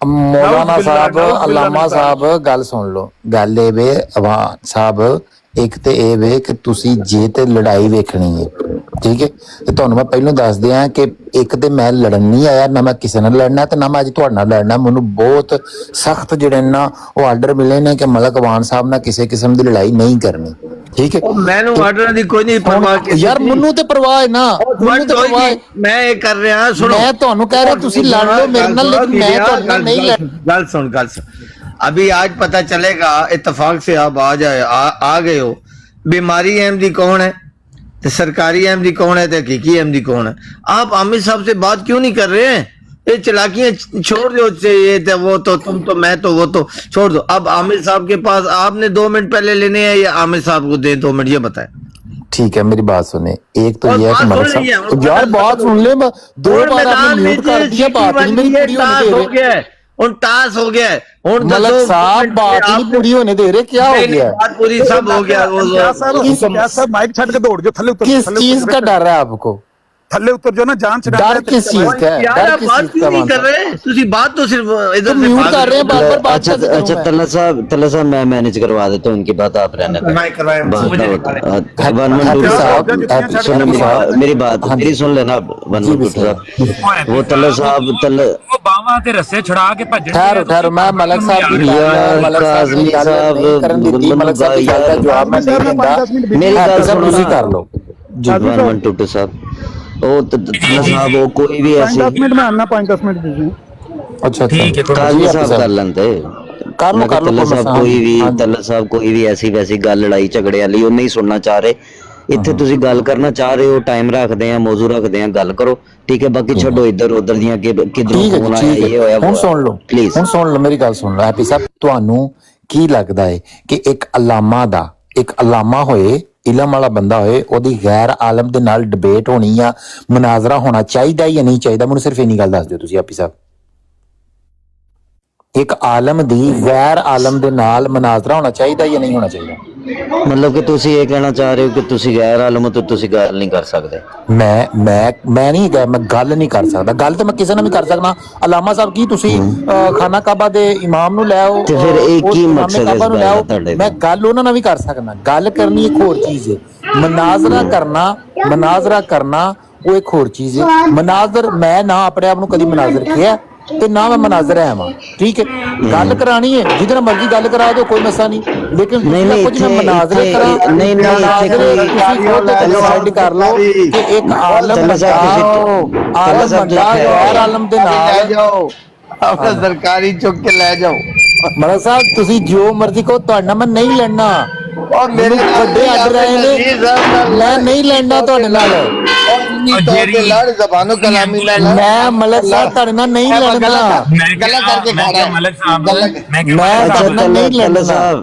मौलाना साहब, अलामा साहब गल सुन लो। गल ए वे साहब, एक ते ए वे कि तुसी जे ते लड़ाई वेखनी है, ठीक है, ते तुहानू मैं पहलों दस दिया कि एक ते मैं लड़न नहीं आया, ना मैं किसी नाल लड़ना ते ना मैं अज तुहाडे नाल लड़ना। मैनू बहुत सख्त जिहड़े ना वो आर्डर मिले ने कि मलक वान साहब नाल किसी किस्म की लड़ाई नहीं करनी, ठीक है। मैनू आर्डर दी कोई नहीं परवाह यार, मैनू ते परवाह है ना, मैनू ते परवाह है, मैं ये कर रहा हूं। सुनो मैं तुहानू कह रहा तुसी लड़ लो मेरे नाल, लेकिन मैं तुहाडे नाल नहीं लड़। गल सुन अभी आज पता चलेगा, इत्तेफाक से आप आ गए हो। बीमारी अहमदी कौन है, तो सरकारी अहमदी कौन है, तो हकीकी अहमदी कौन है। आप आमिर साहब से बात क्यों नहीं कर रहे हैं? ये चलाकियां छोड़ दो, ये तो वो तो तुम तो मैं तो वो तो छोड़ दो। अब आमिर साहब के पास आपने 2 मिनट पहले लेने हैं या आमिर साहब को दे 2 मिनट, ये बताएं। ठीक है मेरी बात सुने, एक तो ये है कि मलक साहब यार बात सुन ले, 2 बार आपने म्यूट कर दिया, बात नहीं मेरी पूरी होने दे रहे। टास हो गया है मलक साहब, बात नहीं पूरी होने दे रहे, क्या हो गया? बात पूरी सब हो गया। माइक छड़ के दौड़ जो थल्ले उतर, किस चीज का डर है आपको? थल्ले उतर जो ना जान छड़ा, डर किस चीज का है? डर किस चीज का नहीं कर रहे तुसी बात तो सिर्फ इधर से म्यूट कर रहे हैं, बार-बार बात। अच्छा तल्ला साहब मैं मैनेज करवा देता हूँ उनकी बात, आप रहने मैं करवाएं मेरी बात मेरी सुन लेना। 112 साहब वो तल्ला साहब वो बावां ते रस्से छुड़ा के भजन। ठहरो मैं मलक साहब की मलक साहब करन दी मलक साहब की गल दा जवाब मैं नहीं देंदा, मेरी गल सुनो जी कर लो जी। 112 साहब ओ तल्ला साहब वो कोई भी ऐसी 10 मिनट में आना, 5-10 मिनट दीजिए। अच्छा ठीक है, काजी साहब कर लेंदे कर लो तल्ला साहब कोई भी ऐसी वैसी गल लड़ाई झगड़े वाली वो नहीं सुनना चाह रहे। इत्थे तुसी गल करना चाह रहे हो, टाइम रखदे हैं, मौजू रखदे हैं, गल करो, ठीक है। बाकी छड्डो इधर उधर दियां किधरों फोन आया ये होया हुन सुन लो प्लीज, हुन सुन लो मेरी गल सुन लो। हैप्पी साहब तुहानू की लगदा है कि एक अलामा होए, इलम वाला बंदा होए, ओदी गैर आलम दे नाल डिबेट होनी या मुनाजरा होना चाहिदा या नहीं चाहिदा? मैनू सिर्फ इन्नी गल दस दिओ तुसी हैप्पी साहब। एक आलम दी गैर आलम दे नाल मुनाजरा होना चाहिदा या नहीं होना चाहिदा? ਮਤਲਬ ਕਿ ਤੁਸੀਂ ਇਹ ਕਹਿਣਾ ਚਾਹ ਰਹੇ ਹੋ ਕਿ ਤੁਸੀਂ ਗੈਰ ਆਲਮ ਹੋ ਤੇ ਤੁਸੀਂ ਗੱਲ ਨਹੀਂ ਕਰ ਸਕਦੇ। ਮੈਂ ਨਹੀਂ ਗਿਆ, ਮੈਂ ਗੱਲ ਨਹੀਂ ਕਰ ਸਕਦਾ। ਗੱਲ ਤੇ ਮੈਂ ਕਿਸੇ ਨਾਲ ਵੀ ਕਰ ਸਕਦਾ। ਅਲਾਮਾ ਸਾਹਿਬ ਕੀ ਤੁਸੀਂ ਖਾਨਾ ਕਾਬਾ ਦੇ ਇਮਾਮ ਨੂੰ ਲੈ ਆਓ ਤੇ ਫਿਰ ਇਹ ਉਸ ਕੀ ਇਮਾਮ ਮਕਸਦ ਕਾਬਾ ਇਸ ਨੂੰ ਲੈ ਗੱਲ ਆਓ। ਦਾ ਤੁਹਾਡੇ ਮੈਂ ਗੱਲ ਉਹਨਾਂ ਨਾਲ ਵੀ ਕਰ ਸਕਦਾ। ਗੱਲ ਕਰਨੀ ਇੱਕ ਹੋਰ ਚੀਜ਼ ਹੈ, ਮਨਾਜ਼ਰਾ ਕਰਨਾ ਉਹ ਇੱਕ ਹੋਰ ਚੀਜ਼ ਹੈ। ਮਨਾਜ਼ਰ ਮੈਂ ਨਾ ਆਪਣੇ ਆਪ ਨੂੰ ਕਦੀ ਮਨਾਜ਼ਰ ਕਿਹਾ ਤੇ ਨਾ ਮੈਂ ਮਨਾਜ਼ਰ ਹੈ ਵਾਂ, ਠੀਕ ਹੈ। ਗੱਲ ਕਰਾਣੀ ਹੈ ਜਿਹਦੇ ਨਾਲ ਮਰਜ਼ੀ ਗੱਲ ਕਰਾ ਦਿਓ, ਕੋਈ ਮਸਲਾ ਨਹੀਂ। ਲੇਕਿਨ ਨਹੀਂ ਕੁਝ ਮੈਂ ਮਨਾਜ਼ਰੇ ਕਰਾਂ ਨਹੀਂ ਡਿਸਾਈਡ ਕਰ ਲਓ ਕਿ ਇੱਕ ਆਲਮ ਬੰਦਾ ਗੈਰ ਆਲਮ ਦੇ ਨਾਲ जाओ अपना सरकारी चुक के ले जाओ ਮਲਕ ਸਾਹਿਬ ਤੁਸੀਂ ਜੋ ਮਰਜ਼ੀ ਕਹੋ, ਤੁਹਾਡੇ ਨਾਲ ਮੈਂ ਨਹੀਂ ਲੜਨਾ। और मेरे ਵੱਡੇ ਅੱਡ ਰਹੇ ਨੇ, ਮੈਂ ਨਹੀਂ ਲੜਨਾ ਤੁਹਾਡੇ ਨਾਲ। जबानो कलामी ਮੈਂ ਮਲਕ ਸਾਹਿਬ ਤੁਹਾਡੇ ਨਾਲ ਨਹੀਂ ਲੜਨਾ। गला करके खा रहा है ਮਲਕ ਸਾਹਿਬ ਮੈਂ ਤੁਹਾਡੇ ਨਾਲ ਨਹੀਂ ਲੜਨਾ।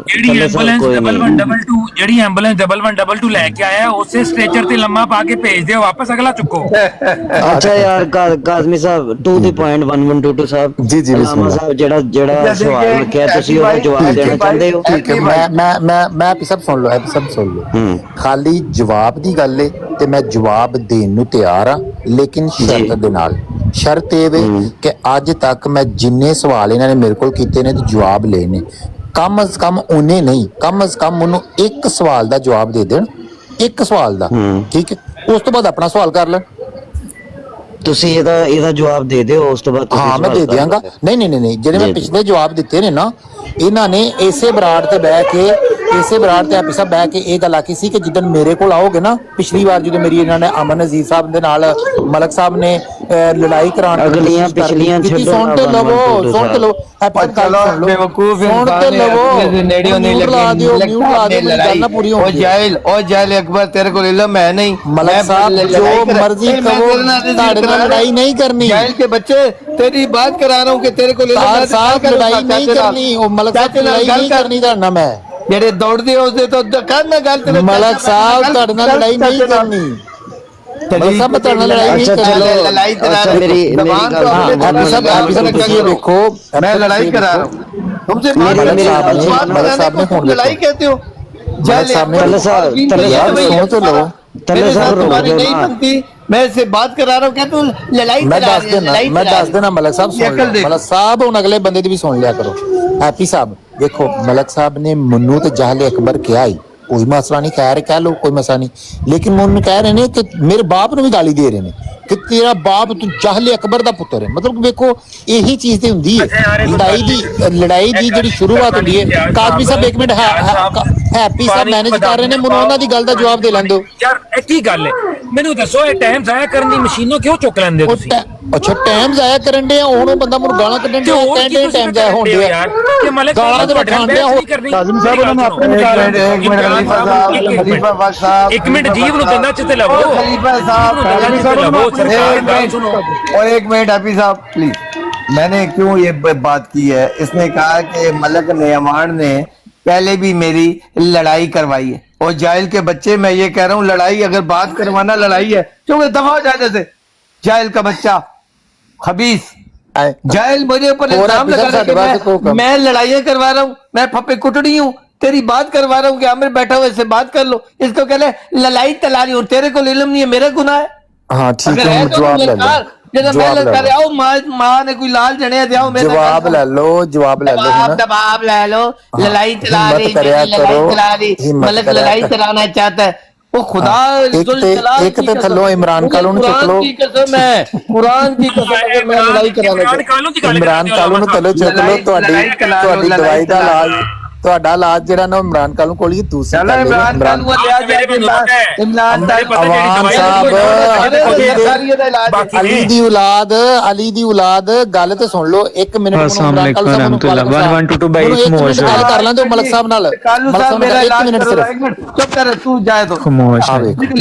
ਜਿਹੜੀ ਐਂਬੂਲੈਂਸ 1122 ਜਿਹੜੀ ਐਂਬੂਲੈਂਸ 1122 ਲੈ ਕੇ ਆਇਆ ਉਸੇ ਸਟ੍ਰੈਚਰ ਤੇ ਲੰਮਾ ਪਾ ਕੇ ਭੇਜ ਦਿਓ ਵਾਪਸ, ਅਗਲਾ ਚੁੱਕੋ। ਅੱਛਾ ਯਾਰ ਕਾਜ਼ਮੀ ਸਾਹਿਬ to the point 1122 Sahib ji Allama ਸਾਹਿਬ ਜਿਹੜਾ ਸਵਾਲ ਰੱਖਿਆ ਤੁਸੀਂ ਉਹਦਾ ਜਵਾਬ ਦੇਣਾ ਚਾਹੁੰਦੇ ਹੋ? ਠੀਕ ਹੈ, ਮੈਂ ਸਭ ਸੁਣ ਲਓ, ਸਭ ਸੁਣ ਲਓ। ਖਾਲੀ ਜਵਾਬ ਦੀ ਗੱਲ ਏ ਤੇ ਮੈਂ ਜਵਾਬ ਦੇਣ ਨੂੰ ਤਿਆਰ ਆ, ਲੇਕਿਨ ਸ਼ਰਤ ਦੇ ਨਾਲ। ਸ਼ਰਤ ਇਹ ਵੇ ਕਿ ਅੱਜ ਤੱਕ ਮੈਂ ਜਿੰਨੇ ਸਵਾਲ ਇਹਨਾਂ ਨੇ ਮੇਰੇ ਕੋਲ ਕੀਤੇ ਨੇ ਤੇ ਜਵਾਬ ਲਏ ਨੇ, ਕਮ ਅਜ਼ ਕਮ ਉਹਨੇ ਨਹੀਂ, ਕਮ ਅਜ਼ ਕਮ ਉਹਨੂੰ ਇੱਕ ਸਵਾਲ ਦਾ ਜਵਾਬ ਦੇ ਦੇਣ, ਇੱਕ ਸਵਾਲ ਦਾ, ਠੀਕ ਹੈ। ਉਸ ਤੋਂ ਬਾਅਦ ਆਪਣਾ ਸਵਾਲ ਕਰ ਲੈਣ। ਤੁਸੀਂ ਇਹਦਾ ਜਵਾਬ ਦੇ ਦਿਓ, ਉਸ ਤੋਂ ਬਾਅਦ ਤੁਸੀਂ ਹਾਂ ਮੈਂ ਦੇ ਦਿਆਂਗਾ। ਨਹੀਂ ਜਿਹੜੇ ਮੈਂ ਪਿਛਲੇ ਜਵਾਬ ਦਿੱਤੇ ਨੇ ਨਾ, ਇਹਨਾਂ ਨੇ ਇਸੇ ਬਰਾੜ ਤੇ ਬਹਿ ਕੇ ਆਪੀ ਸਾਹਿਬ ਬਹਿ ਕੇ ਇਹ ਗੱਲ ਆਖੀ ਸੀ ਕਿ ਜਿੱਦਣ ਮੇਰੇ ਕੋਲ ਆਓਗੇ ਨਾ, ਪਿਛਲੀ ਵਾਰ ਜਦੋਂ ਮੇਰੀ ਇਹਨਾਂ ਨੇ ਅਮਨ ਅਜ਼ੀਜ਼ ਸਾਹਿਬ ਦੇ ਨਾਲ ਮਲਕ ਸਾਹਿਬ ਨੇ ਲੜਾਈ ਕਰਾਉਣ ਦੀ ਅਗਲੀਆਂ ਪਿਛਲੀਆਂ ਕੀਤੀ, ਸੁਣ ਤੇ ਲਵੋ ਸੁਣ ਤੇ ਲਵੋ ਮਿਊਟ ਲਾ ਦਿਓ, ਗੱਲ ਨਾ ਪੂਰੀ ਹੋਣੀ। जाहिल अकबर तेरे को इल्म है नहीं ਮਲਕ ਸਾਹਿਬ ਜੋ ਮਰਜ਼ੀ ਕਹੋ, ਤੁਹਾਡੇ ਨਾਲ ਲੜਾਈ ਨਹੀਂ ਕਰਨੀ। जाहिल के बच्चे तेरी बात करा रहा हूँ कि तेरे को ਤਾਰ ਸਾਹਿਬ ਲੜਾਈ ਨਹੀਂ ਕਰਨੀ, ਉਹ ਮਲਕ ਸਾਹਿਬ ਲੜਾਈ ਨਹੀਂ ਕਰਨੀ ਤੁਹਾਡੇ ਨਾਲ ਮੈਂ। ਜਿਹੜੇ ਦੌੜਦੇ ਉਸਦੇ ਤੋਂ ਕਰਨਾ ਗੱਲ ਤੇ ਮਲਕ ਸਾਹਿਬ ਤੁਹਾਡੇ ਨਾਲ ਲੜਾਈ ਨਹੀਂ ਕਰਨੀ। ਮਲਕ ਸਾਹਿਬ ਤੁਹਾਡੇ ਨਾਲ ਲੜਾਈ ਨਹੀਂ ਕਰਨੀ। ਲੜਾਈ ਅੱਛਾ ਮੇਰੀ ਆਪੀ ਸਾਹਿਬ ਤੁਸੀਂ ਵੇਖੋ, मैं लड़ाई करा रहा हूँ तुमसे मलक साहब ने फोन लड़ाई कहते हो मलक साहब ने सुनो तो लो, तुम्हारी नहीं बनती, मैं इससे बात करा रहा हूँ क्या तू लड़ाई मैं दस देना मलक साहब सुन लो। मलक साहब ਹੁਣ ਅਗਲੇ ਬੰਦੇ ਦੀ ਵੀ ਸੁਣ ਲਿਆ ਕਰੋ। ਹੈਪੀ ਸਾਹਿਬ ਦੇਖੋ, ਮਲਕ ਸਾਹਿਬ ਨੇ ਮੈਨੂੰ ਤੇ ਜਾਹਲ ਅਕਬਰ ਕਿਹਾ ਹੀ, ਕੋਈ ਮਸਲਾ ਨਹੀਂ, ਕਹਿ ਲੋ ਕੋਈ ਮਸਲਾ ਨਹੀਂ, ਲੇਕਿਨ ਮੈਨੂੰ ਕਹਿ ਰਹੇ ਨੇ ਕਿ ਮੇਰੇ ਬਾਪ ਨੂੰ ਵੀ ਗਾਲੀ ਦੇ ਰਹੇ ਨੇ ਕਿ ਤੇਰਾ ਬਾਪ ਤੂੰ ਜਾਹਲ ਅਕਬਰ ਦਾ ਪੁੱਤਰ ਹੈ। ਮਤਲਬ ਵੇਖੋ ਇਹੀ ਚੀਜ਼ ਤੇ ਹੁੰਦੀ ਹੈ ਲੜਾਈ ਦੀ ਜਿਹੜੀ ਸ਼ੁਰੂਆਤ ਹੁੰਦੀ ਹੈ। ਕਾਜ਼ਮੀ ਸਾਹਿਬ ਇੱਕ ਮਿੰਟ, ਹੈਪੀ ਸਾਹਿਬ ਮੈਨੇਜ ਕਰ ਰਹੇ ਨੇ, ਮੈਨੂੰ ਉਹਨਾਂ ਦੀ ਗੱਲ ਦਾ ਜਵਾਬ ਦੇ ਲੈਣ ਦਿਓ। ਯਾਰ ਇਹ ਕੀ ਗੱਲ ਹੈ, ਮੈਨੂੰ ਦੱਸੋ, ਇਹ ਟਾਈਮ ਜ਼ਾਇਆ ਕਰਨ ਦੀ ਮਸ਼ੀਨੋਂ ਕਿਉਂ ਚੁੱਕ ਲੈਂਦੇ ਹੋ ਤੁਸੀਂ? ਅੱਛਾ ਟਾਈਮ ਜ਼ਾਇਆ ਕਰਨ ਦੇ, ਹੁਣ ਉਹ ਬੰਦਾ ਮੈਨੂੰ ਗਾਲਾਂ ਕੱਢਣ ਦੇ ਕਹਿੰਦੇ ਟਾਈਮ ਜ਼ਾਇਆ ਹੋਣ ਦੇ ਯਾਰ ਕਿ ਮਲਕ ਗਾਲਾਂ ਤੇ ਬੈਠਾਣ ਦੇ। ਕਾਜ਼ਮ ਸਾਹਿਬ ਉਹਨਾਂ ਨੂੰ ਆਪਣੇ ਇੱਕ ਮਿੰਟ ਜੀਵ ਨੂੰ ਕੰਨਾਂ 'ਚ ਤੇ ਲਵੋ। खलीफा साहब और एक मिनट हाफी साहब प्लीज, मैंने क्यों ये बात की है, इसने कहा कि मलक नेमान ने पहले भी मेरी लड़ाई करवाई है और जाहिल के बच्चे, मैं ये कह रहा हूँ लड़ाई अगर बात करवाना लड़ाई है क्योंकि दफा हो जाने से। जाहिल का बच्चा खबीस जाहिल मुझे ऊपर इल्जाम लगा रहा है कि मैं लड़ाइयां करवा रहा हूँ, मैं फप्पे कुटड़ी हूँ, तेरी बात करवा रहा हूँ कि आमिर बैठा हुआ इससे बात कर लो। इसको कह ले लड़ाई तलारी और तेरे को इल्म नहीं है, मेरा गुनाह है। हाँ ठीक है, जवाब ले लो, मां ने कोई लाल जने दिया, जवाब ले लो, जवाब ले लो, जवाब ले लो। लड़ाई चला रही, मतलब लड़ाई चलाना चाहता है वो खुदा। एक तो थल्लो इमरान कालू नु चुक लो, कुरान की कसम अगर मैं लड़ाई कराना इमरान कालू नु थल्लो चुक लो। ਤੁਹਾਡੀ ਦਵਾਈ ਦਾ ਇਲਾਜ, ਤੁਹਾਡਾ ਇਲਾਜ ਜਿਹੜਾ ਨਾ ਇਮਰਾਨ ਕਾਲੂ ਕੋਲ ਹੀ ਦੂਸਰਾ ਇਮਰਾਨ ਅਲੀ ਦੀ ਔਲਾਦ ਗੱਲ ਤੇ ਸੁਣ ਲਓ। ਇੱਕ ਮਿੰਟ ਕਰ ਲਾਂਦੇ ਮਲਕ ਸਾਹਿਬ ਨਾਲ। ਚੁੱਪ ਕਰ ਤੂੰ ਜਾਏ तो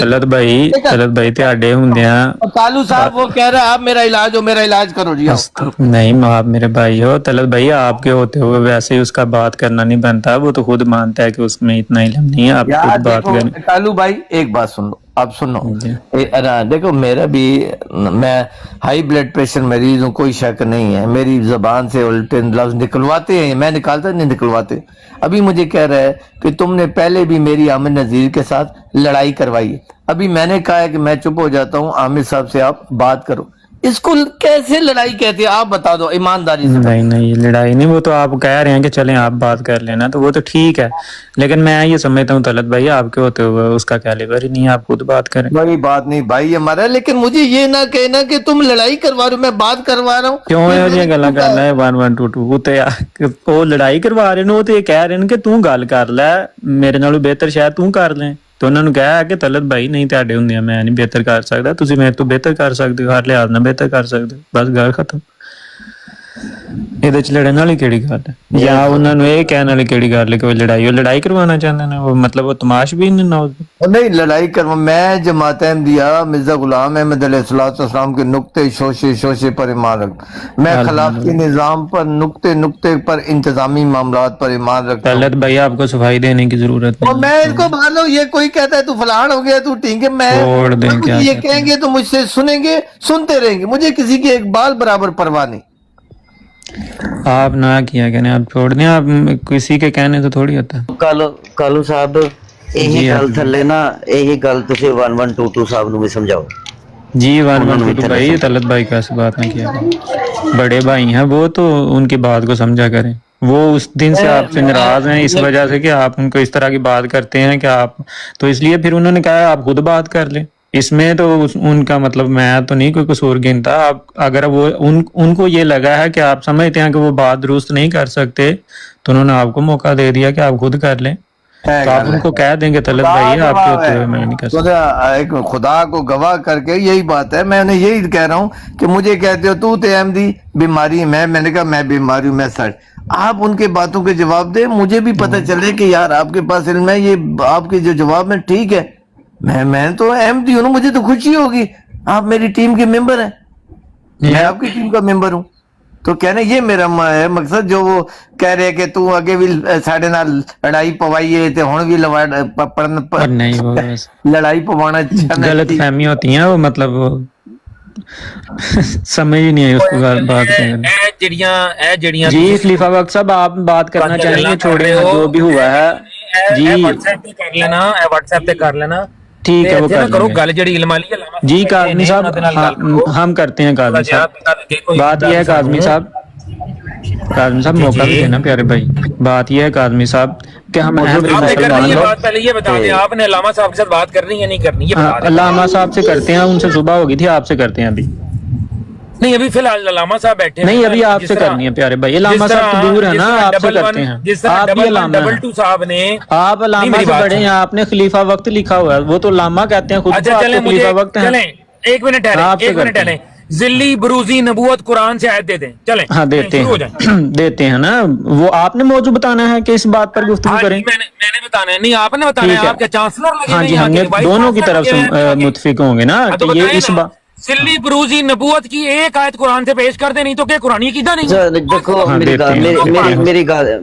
तलत भाई ਤੁਹਾਡੇ ਹੁੰਦਿਆਂ कालू साहब वो कह रहा है आप मेरा इलाज हो, मेरा इलाज करो जी। नहीं आप मेरे भाई हो तलत भाई, आपके होते हुए वैसे ही उसका बात करना नहीं बनता, वो तो खुद मानता है कि उसमें इतना इल्म नहीं है, आप खुद बात करें। कालू भाई एक बात सुन लो, आप सुनो, देखो मेरा भी, मैं हाई ब्लड प्रेशर मरीज हूँ, कोई शक नहीं है। मेरी जबान से उल्टे लफ्ज निकलवाते हैं, मैं निकालता नहीं, निकलवाते। अभी मुझे कह रहा है कि तुमने पहले भी मेरी आमिर नजीर के साथ लड़ाई करवाई है। अभी मैंने कहा है कि मैं चुप हो जाता हूँ, आमिर साहब से आप बात करो। इसको कैसे लड़ाई कहते हैं, आप बता दो ईमानदारी से। नहीं नहीं, ये लड़ाई नहीं, वो तो आप कह रहे हैं कि चलें आप बात कर लेना, तो वो तो ठीक है, लेकिन मैं ये समझता हूँ तलत भाई आपके होते हुए उसका कैलिबर ही नहीं है, आप खुद बात करें। बड़ी बात नहीं भाई हमारा, लेकिन मुझे ये ना कहना कि तुम लड़ाई करवा रहे हो, मैं बात करवा रहा हूँ। क्यों ये गल करना है 1122 वो तो यार वो लड़ाई करवा रहे ने, वो तो ये कह रहे हैं कि तू गल कर ले, मेरे नालों बेहतर शायद तू कर ले, तो उन्होंने कहा कि तलत भाई नहीं ਤੁਹਾਡੇ ਹੁੰਦੇ ਮੈਂ ਨਹੀਂ ਬਿਹਤਰ ਕਰ ਸਕਦਾ, ਤੁਸੀਂ ਮੇਰੇ ਤੋਂ ਬਿਹਤਰ ਕਰ ਸਕਦੇ ਹੋ, ਹਰ ਲਿਹਾਜ਼ ਨਾਲ ਬਿਹਤਰ ਕਰ ਸਕਦੇ ਹੋ, ਬਸ ਗੱਲ ਖਤਮ। ਇਹਦੇ ਚ ਲੜਨ ਵਾਲੀ ਕਿਹੜੀ ਗੱਲ ਹੈ, ਜਾਂ ਉਹਨਾਂ ਨੂੰ ਇਹ ਕਹਿਣ ਵਾਲੀ ਕਿਹੜੀ ਗੱਲ ਹੈ ਕਿ ਉਹ ਲੜਾਈ ਕਰਵਾਉਣਾ ਚਾਹੁੰਦੇ ਨੇ, ਉਹ ਮਤਲਬ ਉਹ ਤਮਾਸ਼ ਵੀ नहीं लड़ाई करवा। मैं जमात अहमदिया मिर्जा गुलाम अहमद अलैहिस्सलाम के नुक्ते शोशे शोशे पर ईमान रख, मैं खिलाफती निजाम पर नुक्ते नुक्ते पर इंतजामी मामलात पर ईमान रखता हूं। तलत भाई आपको सफाई देने की जरूरत और मैं इनको मान लो, ये कोई कहता है तू फलान हो गया, तू ठीक है, मैं छोड़ दें, क्या ये कहेंगे तो मुझसे सुनेंगे, सुनते रहेंगे, मुझे किसी की एक बाल बराबर परवाह नहीं। आप ना किया कहने, आप छोड़ दें, आप किसी के कहने तो थोड़ी होता। ਕਾਲੂ ਸਾਹਿਬ ਇਹੀ ਗੱਲ ਥੱਲੇ ਨਾ, ਇਹੀ ਗੱਲ ਤੁਸੀਂ 1122 ਸਾਹਿਬ ਨੂੰ ਵੀ ਸਮਝਾਓ। जी 1122 भाई, तलत भाई का ऐसी बात नहीं किया, बड़े भाई हैं वो, तो उनकी बात को समझा करें। वो उस दिन से आपसे नाराज हैं इस वजह से कि आप उनको इस तरह की बात करते हैं कि आप, तो इसलिए फिर उन्होंने कहा आप खुद बात कर लें। इसमें तो उनका मतलब मैं तो नहीं कोई कसूर गिनता, आप अगर वो उनको ये लगा है कि आप समझते हैं कि वो बात दुरुस्त नहीं कर सकते, तो उन्होंने आपको मौका दे दिया कि आप खुद कर लें, तो आप उनको कह देंगे तलत भाई आपके होते हुए मैं नहीं कर सकता। एक खुदा को गवाह करके यही बात है, मैं उन्हें यही कह रहा हूँ कि मुझे कहते हो तू तो अहमदी बीमारी है, मैंने कहा मैं बीमारी हूँ, मैं सर, आप उनके बातों के जवाब दे, मुझे भी पता चले कि यार आपके पास इल्म है, ये आपके जो जवाब में ठीक है। मैं तो अहमदी हूँ, मुझे तो खुशी होगी, आप मेरी टीम के मेंबर हैं, मैं आपकी टीम का मेंबर हूँ। तो कहने ये मेरा है मकसद, जो वो कह रहे कि तू आगे भी साढ़े नाल लड़ाई पवाई है ते हुण भी नहीं, वो लड़ाई पवाना गलत फहमी होती है, वो मतलब वो समझ ही नहीं है उसको बात करने। जी खलीफा वक्त साहब आप बात करना चाहेंगे, छोड़े जो भी हुआ है जी, व्हाट्सएप पे कर लेना, व्हाट्सएप पे कर लेना, ठीक है वो करो गल जड़ी इल्म वाली है। जी काज़मी साहब हम करते हैं, काज़मी साहब बात यह है, काज़मी साहब मौका भी देना प्यारे भाई, बात यह है काज़मी साहब कि हम पहले ये बता दें, आपने अल्लामा साहब के साथ बात करनी है नहीं करनी, ये अल्लामा साहब से करते हैं, उनसे सुबह होगी थी, आपसे करते हैं अभी नहीं, अभी फिलहाल अल्लामा साहब बैठे नहीं, अभी आपसे करनी है प्यारे भाई, अल्लामा साहब तो दूर है ना, आपसे करते हैं। आप भी अल्लामा साहब ने, आप अल्लामा से बड़े हैं, आपने खलीफा वक्त लिखा हुआ है, वो तो अल्लामा कहते हैं खुद को, आपको खलीफा वक्त है। एक मिनट ठहरे, जिल्ली बरूजी नबूवत कुरान से आयत दे दें, चलें। हाँ देते हैं देते हैं ना, वो आपने मौजू बताना है कि इस बात पर गुफ्तगू करें। मैंने बताना है, नहीं आपने बताना है, आपके चांसलर लगे। हाँ जी, हमने दोनों की तरफ से मुतफिक होंगे ना, तो ये इस बात सिल्ली बरूजी नबूवत की एक आयत कुरान से पेश कर दे, नहीं तो क्या कुरान की कीदा नहीं। देखो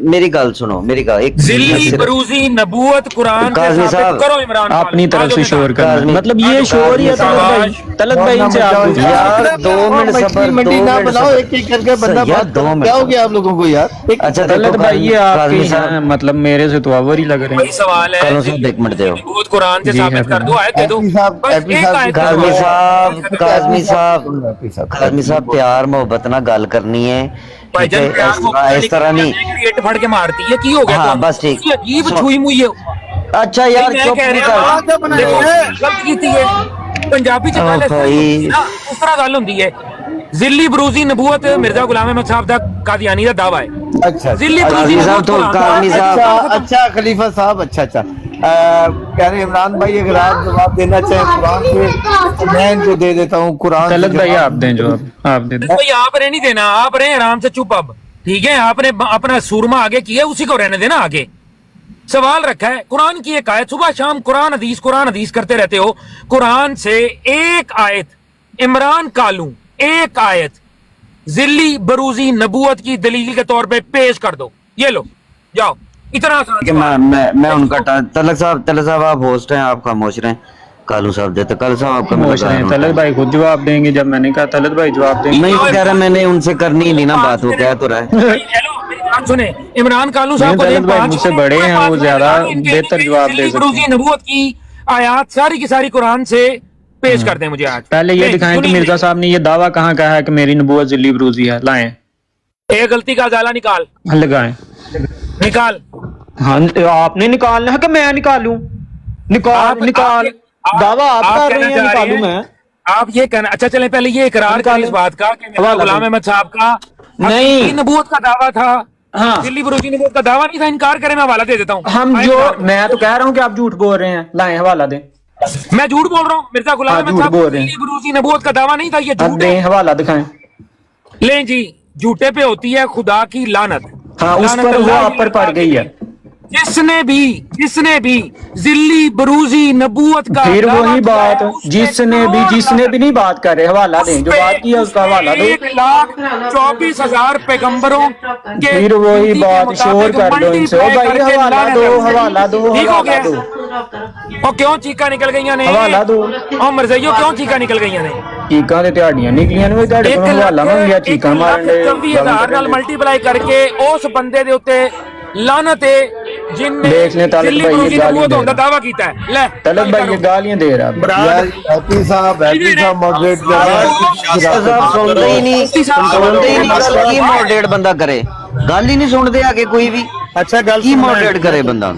मेरी गल सुनो, मेरी गल एक जिल्ली बरूजी नबूवत कुरान काज़मी साहब करो, इमरान अपनी तरफ से शोर कर, मतलब ये शोर ही है तलत भाई से आप यार 2 मिनट सबर, मंडी ना बनाओ, एक एक करके बंदा यार 2 मिनट, क्या हो गया आप लोगों को यार। अच्छा तलत भाई ये आपके मतलब मेरे से तो अवर ही लग रहे हैं। सवाल है, काज़मी साहब 1 मिनट दो, नबूवत कुरान से साबित कर दो, आयत दे दो। काज़मी साहब प्यार मोहब्बत ना गल करनी है, इस तरह नहीं फड़ के मारती है, की हो गया? हाँ बस ठीक, अजीब छुई मुई है। अच्छा यार चुप नहीं कर, गलत कीती है, पंजाबी च गल उस तरह गल हुंदी है। जिल्ली बरूजी नबूवत मिर्जा गुलाम अहमद साहब दा कादियानी दा दावा है। अच्छा जिल्ली बरूजी साहब तो काज़मी साहब अच्छा खलीफा साहब अच्छा कह रहे इमरान भाई अगर आप जवाब देना चाहें कुरान से, तो मैं इनको दे देता हूँ कुरान। तलत भाई आप दें जवाब, आप दे दें। भाई आप रहे नहीं देना, आप रहे आराम से चुप। अब ठीक है, आपने अपना सूरमा आगे किया, उसी को रहने देना आगे। सवाल रखा है कुरान की एक आयत, सुबह शाम कुरान हदीस करते रहते हो। कुरान से एक आयत, इमरान कालू एक आयत जिल्ली बरूजी नबूवत की दलील के तौर पे पेश कर दो, ये लो जाओ। इतना कि मैं उनका तलक साहब आप होस्ट हैं, आप खामोश रहें। कालू साहब देते, कालू साहब आपका खामोश रहे, तलत भाई खुद जवाब देंगे। जब मैंने कहा तलत भाई जवाब देंगे, नहीं, वो कह रहा मैंने उनसे करनी ही नहीं ना बात, वो कह तो रहा है। हेलो मेरी बात सुने, इमरान कालू साहब को तलत भाई मुझसे बड़े हैं, वो ज्यादा बेहतर जवाब दे सकते हैं। नबूवत की आयात सारी की सारी कुरान से पेश कर दें मुझे आज। पहले ये दिखाएं कि मिर्जा साहब ने ये दावा कहाँ कहा है कि मेरी नबूवत जिल्ली बरूजी है, लाएं। एक गलती का अजाला निकाल, लगाएं। निकाल। हाँ, आपने निकालना है कि मैं निकालूं? निकाल दावा आप कर रहे हैं, निकालूं मैं? आप ये कहना, अच्छा चलें पहले ये इकरार करें इस बात का कि मिर्जा गुलाम अहमद साहब का नहीं नबूवत का दावा था। हाँ, दिल्ली बरूजी नबूवत का दावा नहीं था, इनकार करें, मैं हवाला दे देता हूँ। मैं तो कह रहा हूँ कि आप झूठ बोल रहे हैं, लाएं हवाला दें। मैं झूठ बोल रहा हूँ? मिर्जा गुलाम हाँ, अहमद झूठ साहब बोल रहे हैं। दिल्ली बरूजी नबूवत का दावा नहीं था, ये अब झूठ दें, है। हवाला दिखाएं। लें जी, झूठे पे होती है खुदा की लानत। हाँ, उस पर वो आप पर पड़ गई है। जिसने भी जिल्ली बरूजी नबूवत का फिर दावा वही किया है, बात, उसके जिसने भी नहीं बात कर रहे, हवाला दें, जो बात की है उसका हवाला दो। 1,24,000 पैगंबरों के फिर वही गिनती के बात, मुताबिक शोर कर दो इनसे, ओ multiply भाई करके हवाला लानत दो, है। हवाला दो, ठीक हो हवाला गया? दो, और क्यों चीखा निकल गई ने? हवाला दो। और मरज़इयो क्यों चीखा निकल गई ने? चीकां ते त्याड़ियां निकलियां ने, ਤੁਹਾਡੇ ਕੋਲ ਹਵਾਲਾ ਮੰਗਿਆ, ਚੀਕਾਂ ਮਾਰਨ ਦੇ। 1,24,000 ਨਾਲ ਮਲਟੀਪਲਾਈ ਕਰਕੇ ਉਸ ਬੰਦੇ ਦੇ ਉੱਤੇ ਲਾਨਤ ਹੈ ਜਿਨਨੇ देख लें तालिब दिल्ली भाई, ये बरूजी गाली नबूवत दे होने का रहा दावा किया है। ले तलत भाई ये गालियां दे रहा है। यार हैप्पी साहब मॉडरेट कर रहे हैं। साहब सुनते ही नहीं गल की मॉडरेट बंदा करे, गल ही नहीं सुनते आगे कोई भी, अच्छा गल की मॉडरेट करे बंदा।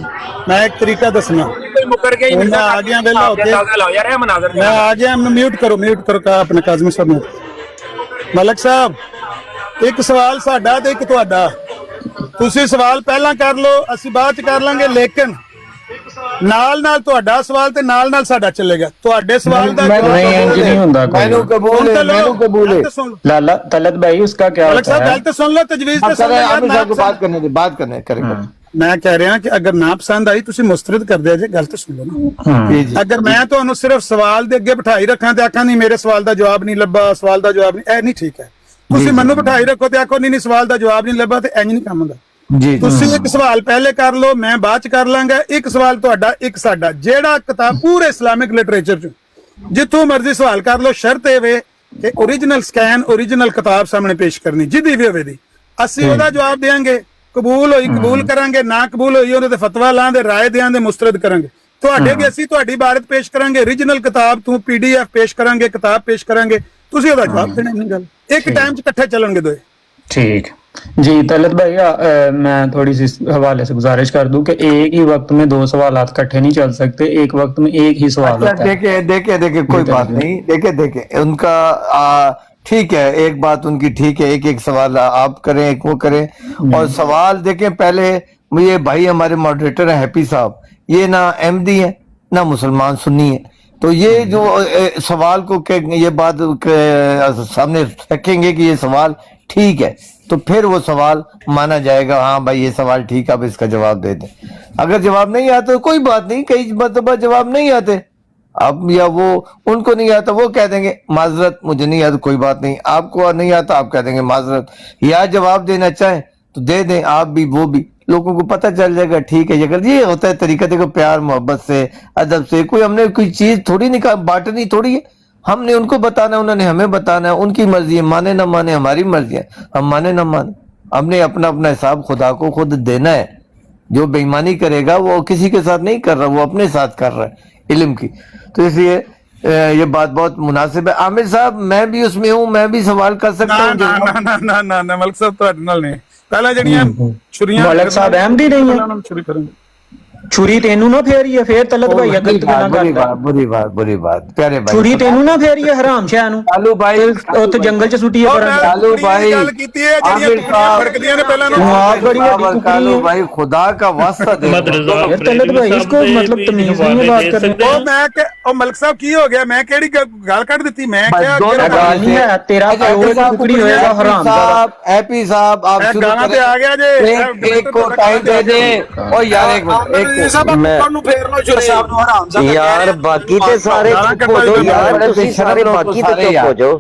मैं एक तरीका दसना, मुकर गई मैं आ गया वेला होके, यार ये मनाजर मैं आ गया, म्यूट करो का अपने काज़मी साहब ਨੂੰ। ਮਲਕ ਸਾਹਿਬ ਇੱਕ ਸਵਾਲ ਸਾਡਾ ਤੇ ਇੱਕ ਤੁਹਾਡਾ, ਤੁਸੀਂ ਸਵਾਲ ਪਹਿਲਾਂ ਕਰ ਲਓ, ਅਸੀਂ ਬਾਅਦ ਚ ਕਰ ਲਾਂਗੇ, ਲੇਕਿਨ ਨਾਲ ਤੁਹਾਡਾ ਸਵਾਲ ਤੇ ਨਾਲ ਸਾਡਾ ਚੱਲੇਗਾ। ਤੁਹਾਡੇ ਸਵਾਲ ਦਾ नहीं इंज नहीं ਹੁੰਦਾ कोई। मैनू कबूल है लाला तलत भाई उसका क्या मलक होता साहब है? गल तो सुन लो, तजवीज तो सुन लो यार, आमिर साहब को बात करने दे, बात करने करेंगे। मैं कह रहा कि अगर ना पसंद आई तुसी मुस्तरद कर दिया जे, गल तो सुन लो ना। जी जी अगर मैं ਤੁਹਾਨੂੰ ਸਿਰਫ ਸਵਾਲ ਦੇ ਅੱਗੇ ਬਿਠਾਈ ਰੱਖਾਂ ਤੇ ਆਖਾਂ ਨਹੀਂ ਮੇਰੇ ਸਵਾਲ ਦਾ ਜਵਾਬ ਨਹੀਂ ਲੱਭਾ, ਸਵਾਲ ਦਾ ਜਵਾਬ ਨਹੀਂ, ਇਹ ਨਹੀਂ ਠੀਕ ਹੈ। ਤੁਸੀਂ ਮੈਨੂੰ ਬਿਠਾਈ ਰੱਖੋ ਤੇ ਆਖੋ ਨਹੀਂ ਸਵਾਲ ਦਾ ਜਵਾਬ ਨਹੀਂ ਲੱਭਾ, ਤੇ ਇੰਜ ਨਹੀਂ ਕੰਮ ਹੁੰਦਾ। जी ਤੁਸੀਂ ਇੱਕ ਸਵਾਲ ਪਹਿਲੇ ਕਰ ਲਓ, ਮੈਂ ਬਾਅਦ ਚ ਕਰ ਲਾਂਗਾ। ਇੱਕ ਸਵਾਲ ਤੁਹਾਡਾ, ਇੱਕ ਸਾਡਾ। ਜਿਹੜਾ ਕਿਤਾਬ ਪੂਰੇ ਇਸਲਾਮਿਕ ਲਿਟਰੇਚਰ ਚ ਜਿੱਥੋਂ ਮਰਜ਼ੀ ਸਵਾਲ ਕਰ ਲਓ, ਸ਼ਰਤ ਇਹ ਵੇ ਕਿ ओरिजिनल ਸਕੈਨ, ओरिजिनल ਕਿਤਾਬ ਸਾਹਮਣੇ ਪੇਸ਼ ਕਰਨੀ, ਜਿੱਦੀ ਵੀ ਹੋਵੇ ਦੀ। ਅਸੀਂ ਉਹਦਾ ਜਵਾਬ ਦੇਾਂਗੇ, ਕਬੂਲ ਹੋਈ ਕਬੂਲ ਕਰਾਂਗੇ, ਨਾ ਕਬੂਲ ਹੋਈ ਉਹਦੇ ਤੇ ਫਤਵਾ ਲਾਂਦੇ, ਰਾਏ ਦੇਾਂਦੇ, ਮੁਸਤਰਦ ਕਰਾਂਗੇ। ਤੁਹਾਡੇ ਅੱਗੇ ਅਸੀਂ ਤੁਹਾਡੀ ਇਬਾਰਤ ਪੇਸ਼ ਕਰਾਂਗੇ, ओरिजिनल ਕਿਤਾਬ ਤੋਂ PDF ਪੇਸ਼ ਕਰਾਂਗੇ, ਕਿਤਾਬ ਪੇਸ਼ ਕਰਾਂਗੇ, ਤੁਸੀਂ ਉਹਦਾ ਜਵਾਬ ਦੇਣਾ। ਨਹੀਂ ਗੱਲ ਇੱਕ ਟਾਈਮ ਚ ਇਕੱਠੇ ਚੱਲਣਗੇ ਦੋਏ। ठीक जी तलत भाई, मैं थोड़ी सी हवाले से गुजारिश कर दूं कि एक ही वक्त में दो सवालात इकट्ठे नहीं चल सकते, एक वक्त में एक ही सवाल होता है। देखे कोई बात नहीं, देखे उनका ठीक है, एक बात उनकी ठीक है, एक सवाल आप करें, एक वो करें। और सवाल देखें पहले, ये भाई हमारे मॉडरेटर हैं हैप्पी साहब, ये ना अहमदी है ना मुसलमान सुन्नी है, तो ये जो सवाल को ये बात सामने रखेंगे कि ये सवाल ठीक है, तो फिर वो सवाल माना जाएगा, हाँ भाई ये सवाल ठीक है, अब इसका जवाब दे दें। अगर जवाब नहीं आता तो कोई बात नहीं, कई मरतबा जवाब नहीं आते, अब या वो उनको नहीं आता वो कह देंगे माजरत, मुझे नहीं आता, कोई बात नहीं। आपको नहीं आता आप कह देंगे माजरत, या जवाब देना चाहें तो दे दें, आप भी वो भी, लोगों को पता चल जाएगा ठीक है। अगर ये होता है तरीका, देखो प्यार मोहब्बत से, अदब से, कोई हमने कोई चीज थोड़ी निकाल बांटनी थोड़ी है, हमने उनको बताना, उन्होंने हमें बताना है, उनकी मर्जी है, माने ना माने हमारी मर्जी है, हम माने ना माने, हमने अपना अपना हिसाब खुदा को खुद देना है। जो बेईमानी करेगा वो किसी के साथ नहीं कर रहा, वो अपने साथ कर रहा है इल्म की। तो इसलिए ये बात बहुत मुनासिब है। आमिर साहब मैं भी उसमें हूँ, मैं भी सवाल कर सकता हूँ। ना मलक साहब ਤੁਹਾਡੇ ਨਾਲ ਨਹੀਂ, ਪਹਿਲਾਂ ਜਿਹੜੀਆਂ ਛੁਰੀਆਂ मलक साहब अहमदी नहीं है, ਛੁਰੀ ਕਰਾਂਗੇ। छुरी तेनू ना फेरी है, फिर तलत भाई गलत गल्लां करदा। बुरी बात प्यारे भाई, छुरी तेनू ना फेरी है हराम शाह नु, कालू भाई ਉੱਥੇ ਜੰਗਲ ਚ ਸੁੱਟੀ ਹੈ ਪਰ कालू भाई ਗੱਲ ਕੀਤੀ ਹੈ ਜਿਹੜੀਆਂ ਫੜਕਦੀਆਂ ने ਪਹਿਲਾਂ कालू भाई खुदा का वास्ता दे, तलत भाई इसको मतलब तमीज नहीं है बात करने की। ਉਹ ਮੈਂ ਕਿ ਉਹ ਮਲਕ ਸਾਹਿਬ ਕੀ ਹੋ ਗਿਆ, ਮੈਂ ਕਿਹੜੀ ਗੱਲ ਕੱਢ ਦਿੱਤੀ, मैं ਕਿਹਾ गाल नहीं है तेरा प्यो टुकड़ी होएगा हराम साहब, हैप्पी साहब आप शुरू गाना पे आ गया जे, एक को टाइम दे दे। ओ यार एक मिनट, यार बाकी ते सारे चुप हो जाओ यार, तुसी सारे बाकी ते चुप हो जाओ,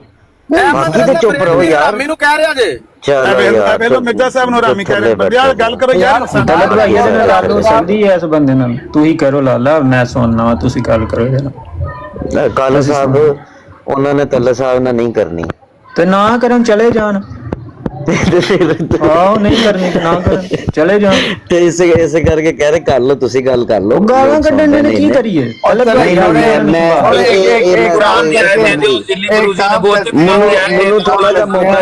बाकी ते चुप रहो यार। ਮੈਨੂੰ ਕਹਿ ਰਿਹਾ ਜੇ चलो यार ਪਹਿਲਾਂ ਮਿਰਜ਼ਾ ਸਾਹਿਬ ਨੂੰ ਹਰਾਮੀ ਕਹਿ ਰਹੇ ਬੰਦੇ, ਯਾਰ ਗੱਲ ਕਰੋ ਯਾਰ। तलत भाई ਇਹਦੇ ਨਾਲ ਗੱਲ ਹੋ ਸਕਦੀ ਹੈ ਇਸ ਬੰਦੇ ਨਾਲ, ਤੂੰ ਹੀ ਕਰੋ ਲਾਲਾ, ਮੈਂ ਸੁਣਨਾ ਵਾ, ਤੁਸੀਂ ਗੱਲ ਕਰੋ ਇਹਦੇ ਨਾਲ। ਕਾਲੂ ਸਾਹਿਬ ਉਹਨਾਂ ਨੇ ਤੱਲਾ ਸਾਹਿਬ ਨਾਲ ਨਹੀਂ ਕਰਨੀ ਤੇ ਨਾ ਕਰਨ ਚਲੇ ਜਾਣ ਆਹ ਨਹੀਂ ਕਰਨੀ ਤੇ ਨਾ ਕਰਨ ਚਲੇ ਜਾਣ ਤੇ ਇਸੇ ਕਰਕੇ ਕਹਿ ਰਹੇ ਕਰ ਲਓ ਤੁਸੀਂ ਗੱਲ ਕਰ ਲਓ ਗਾਲਾਂ ਕੱਢਣ ਨੇ ਕੀ ਕਰੀਏ ਮੈਨੂੰ ਥੋੜਾ ਜਿਹਾ ਮੌਕਾ